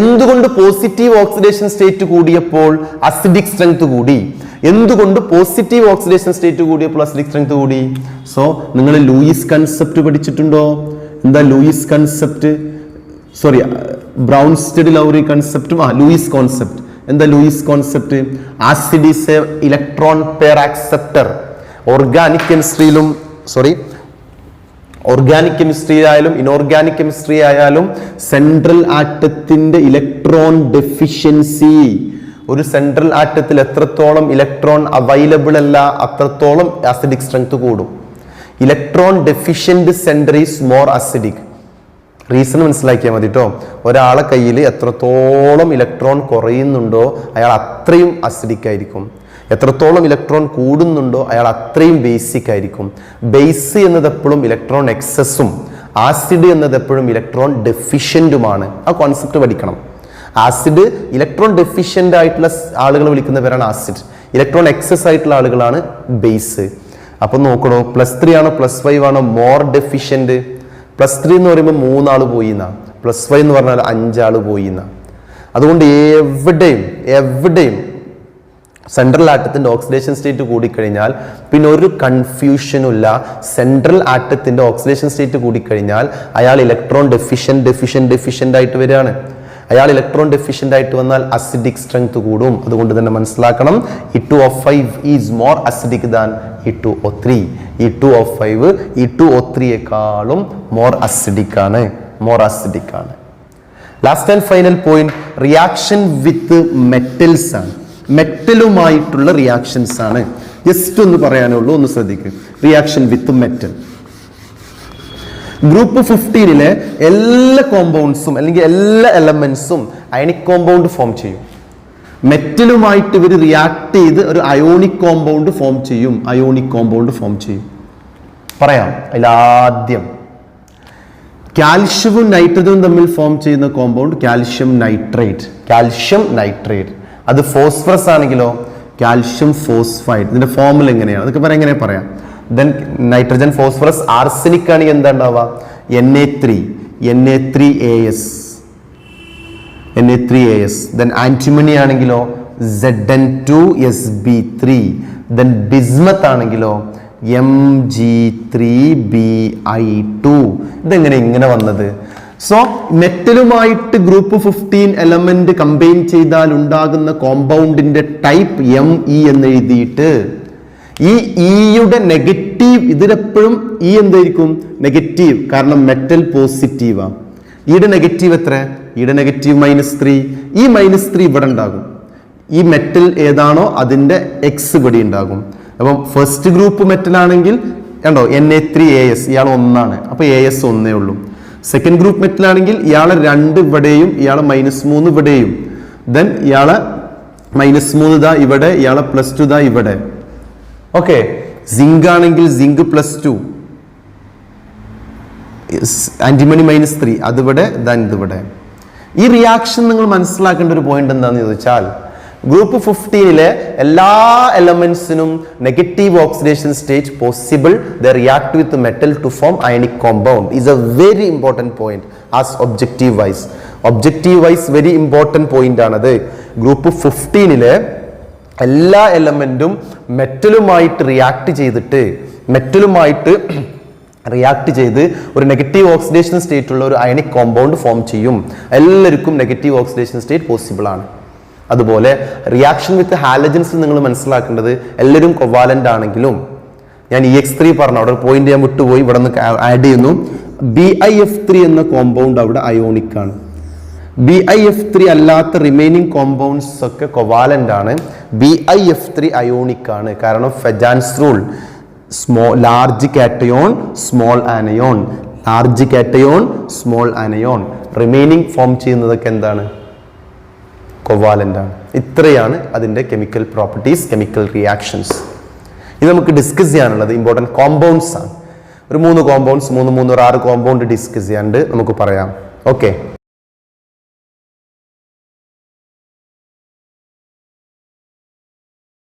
S1: എന്തുകൊണ്ട് positive oxidation state കൂടിയപ്പോൾ acidic strength കൂടി? എന്തുകൊണ്ട് positive oxidation state കൂടിയപ്പോൾ acidic strength കൂടി? So നിങ്ങൾ Lewis concept പഠിച്ചിട്ടുണ്ടോ? എന്താ Lewis concept? Sorry, Bronsted Lowry കൺസെപ്റ്റും ലൂയിസ് കോൺസെപ്റ്റ്. എന്താ Lewis concept? Acid is a electron pair acceptor. Organic chemistry ആയാലും ഇനോർഗാനിക് കെമിസ്ട്രി ആയാലും സെൻട്രൽ ആറ്റത്തിന്റെ ഇലക്ട്രോൺ ഡെഫിഷ്യൻസി ഒരു സെൻട്രൽ ആറ്റത്തിൽ എത്രത്തോളം ഇലക്ട്രോൺ അവൈലബിൾ അല്ല അത്രത്തോളം അസിഡിക് സ്ട്രെങ്ത് കൂടും. Electron deficient centre is more acidic. Reason മനസ്സിലാക്കിയാൽ മതി കേട്ടോ. ഒരാളെ കയ്യിൽ എത്രത്തോളം ഇലക്ട്രോൺ കുറയുന്നുണ്ടോ അയാൾ അത്രയും അസിഡിക് ആയിരിക്കും. എത്രത്തോളം ഇലക്ട്രോൺ കൂടുന്നുണ്ടോ അയാൾ അത്രയും ബേസിക് ആയിരിക്കും. ബേസ് എന്നത് എപ്പോഴും ഇലക്ട്രോൺ എക്സസും ആസിഡ് എന്നത് എപ്പോഴും ഇലക്ട്രോൺ ഡെഫിഷ്യന്റുമാണ്. ആ കോൺസെപ്റ്റ് പഠിക്കണം. ആസിഡ് ഇലക്ട്രോൺ ഡെഫിഷ്യന്റ് ആയിട്ടുള്ള ആളുകൾ വിളിക്കുന്ന പേരാണ് ആസിഡ്. ഇലക്ട്രോൺ എക്സസ് ആയിട്ടുള്ള ആളുകളാണ് ബേസ്. അപ്പൊ നോക്കണോ, +3 ആണോ +5 ആണോ മോർ ഡെഫിഷ്യന്റ്? +3 എന്ന് പറയുമ്പോൾ 3 ആള് പോയി എന്നാ, +5 എന്ന് പറഞ്ഞാൽ 5 ആള് പോയി എന്നാ. അതുകൊണ്ട് എവിടെയും സെൻട്രൽ ആറ്റത്തിന്റെ ഓക്സിഡേഷൻ സ്റ്റേറ്റ് കൂടിക്കഴിഞ്ഞാൽ പിന്നെ ഒരു കൺഫ്യൂഷനും ഇല്ല. സെൻട്രൽ ആറ്റത്തിന്റെ ഓക്സിഡേഷൻ സ്റ്റേറ്റ് കൂടിക്കഴിഞ്ഞാൽ അയാൾ ഇലക്ട്രോൺ ഡെഫിഷ്യന്റ് ആയിട്ട് വരികയാണ്. അയാൾ ഇലക്ട്രോൺ ഡെഫിഷ്യന്റ് ആയിട്ട് വന്നാൽ അസിഡിക് സ്ട്രെങ്ത് കൂടും. അതുകൊണ്ട് തന്നെ മനസ്സിലാക്കണം, E2O5 is more acidic than E2O3. E2O5 E2O3യേക്കാളും മോർ അസിഡിക് ആണ്. Last and final point, reaction with metals ആണ്. മെറ്റലുമായിട്ടുള്ള റിയാക്ഷൻസ് ആണ്. ജസ്റ്റ് ഒന്ന് പറയാനുള്ളൂ, ഒന്ന് ശ്രദ്ധിക്കുക. Reaction with metal. ഗ്രൂപ്പ് 15 എല്ലാ കോമ്പൗണ്ട്സും അല്ലെങ്കിൽ എല്ലാ എലമെന്റ്സും അയണിക് കോമ്പൗണ്ട് ഫോം ചെയ്യും. മെറ്റലുമായിട്ട് ഇവർ റിയാക്ട് ചെയ്ത് ഒരു അയോണിക് കോമ്പൗണ്ട് ഫോം ചെയ്യും. പറയാം. അതിലാദ്യം കാൽഷ്യവും നൈട്രജനും തമ്മിൽ ഫോം ചെയ്യുന്ന കോമ്പൗണ്ട് കാൽഷ്യം നൈട്രേറ്റ്. അത് ഫോസ്ഫറസ് ആണെങ്കിലോ കാൽഷ്യം ഫോസ്ഫൈഡ്. ഇതിന്റെ ഫോർമുല എങ്ങനെയാണ് അതൊക്കെ എങ്ങനെ പറയാം. ദെൻ നൈട്രജൻ ഫോസ്ഫറസ് ആർസനിക് ആണെങ്കിൽ എന്താ ഉണ്ടാവുക? Na3AS. ദെൻ ആന്റിമണി ആണെങ്കിലോ Zn2sb3. ദെൻ ബിസ്മത്ത് ആണെങ്കിലോ Mg3bi2. ഇതെങ്ങനെ വന്നത്? സോ മെറ്റലുമായിട്ട് ഗ്രൂപ്പ് 15 എലമെന്റ് കമ്പൈൻ ചെയ്താൽ ഉണ്ടാകുന്ന കോമ്പൗണ്ടിന്റെ ടൈപ്പ് Me എന്ന് എഴുതിയിട്ട് ഈ ഇയുടെ നെഗറ്റീവ്, ഇതിലെപ്പോഴും ഇ എന്തായിരിക്കും? നെഗറ്റീവ്. കാരണം മെറ്റൽ പോസിറ്റീവാ. ഇയുടെ നെഗറ്റീവ് എത്ര? ഇയുടെ നെഗറ്റീവ് -3. ഈ -3 ഇവിടെ ഉണ്ടാകും. ഈ മെറ്റൽ ഏതാണോ അതിന്റെ എക്സ് ഇവിടെ ഉണ്ടാകും. അപ്പം ഫസ്റ്റ് ഗ്രൂപ്പ് മെറ്റൽ ആണെങ്കിൽ കണ്ടോ Na3AS, ഇയാൾ 1 ആണ്. അപ്പൊ AS 1 ഉള്ളൂ. സെക്കൻഡ് ഗ്രൂപ്പ് മെറ്റൽ ആണെങ്കിൽ ഇയാളെ 2 ഇവിടെയും ഇയാളെ -3 ഇവിടെയും. ദെൻ ഇയാളെ -3 ഇതാ ഇവിടെ, ഇയാളെ +2 ഇതാ ഇവിടെ. ഓക്കെ. സിങ്ക് ആണെങ്കിൽ സിങ്ക് +2, ആന്റിമണി -3, അതിവിടെ, ദെൻ ഇതിവിടെ. ഈ റിയാക്ഷൻ നിങ്ങൾ മനസ്സിലാക്കേണ്ട ഒരു പോയിന്റ് എന്താണെന്ന് ചോദിച്ചാൽ, ഗ്രൂപ്പ് 15 എല്ലാ എലമെന്റ്സിനും negative oxidation state possible. They react with metal to form ionic compound. Is a very important point as objective wise very important point ആണത്. ഗ്രൂപ്പ് 15 എല്ലാ എലമെന്റും മെറ്റലുമായിട്ട് റിയാക്ട് ചെയ്ത് ഒരു നെഗറ്റീവ് ഓക്സിഡേഷൻ സ്റ്റേറ്റ് ഉള്ള ഒരു അയണിക് കോമ്പൗണ്ട് ഫോം ചെയ്യും. എല്ലാവർക്കും negative oxidation state possible ആണ്. അതുപോലെ റിയാക്ഷൻ വിത്ത് ഹാലജൻസ് നിങ്ങൾ മനസ്സിലാക്കേണ്ടത്, എല്ലാവരും കൊവാലന്റ് ആണെങ്കിലും, ഞാൻ EX3 പറഞ്ഞു, അവിടെ പോയിന്റ് ഞാൻ വിട്ടുപോയി, ഇവിടെ നിന്ന് ആഡ് ചെയ്യുന്നു. BiF3 എന്ന കോമ്പൗണ്ട് അവിടെ അയോണിക് ആണ്. BiF3 അല്ലാത്ത റിമൈനിങ് കോമ്പൗണ്ട്സ് ഒക്കെ കൊവാലന്റ് ആണ്. BiF3 അയോണിക് ആണ്. കാരണം Fajans rule, large cation small anion. Remaining form ചെയ്യുന്നതൊക്കെ എന്താണ്? കൊവാലന്റ് ആണ്. ഇത്രയാണ് അതിന്റെ കെമിക്കൽ പ്രോപ്പർട്ടീസ്, കെമിക്കൽ റിയാക്ഷൻസ്. ഇത് നമുക്ക് ഡിസ്കസ് ചെയ്യാനുള്ളത് ഇമ്പോർട്ടൻറ്റ് കോമ്പൗണ്ട്സ് ആണ്. ഒരു 3 കോമ്പൗണ്ട്സ്, 6 കോമ്പൗണ്ട് ഡിസ്കസ് ചെയ്യാണ്ട് നമുക്ക് പറയാം. ഓക്കെ.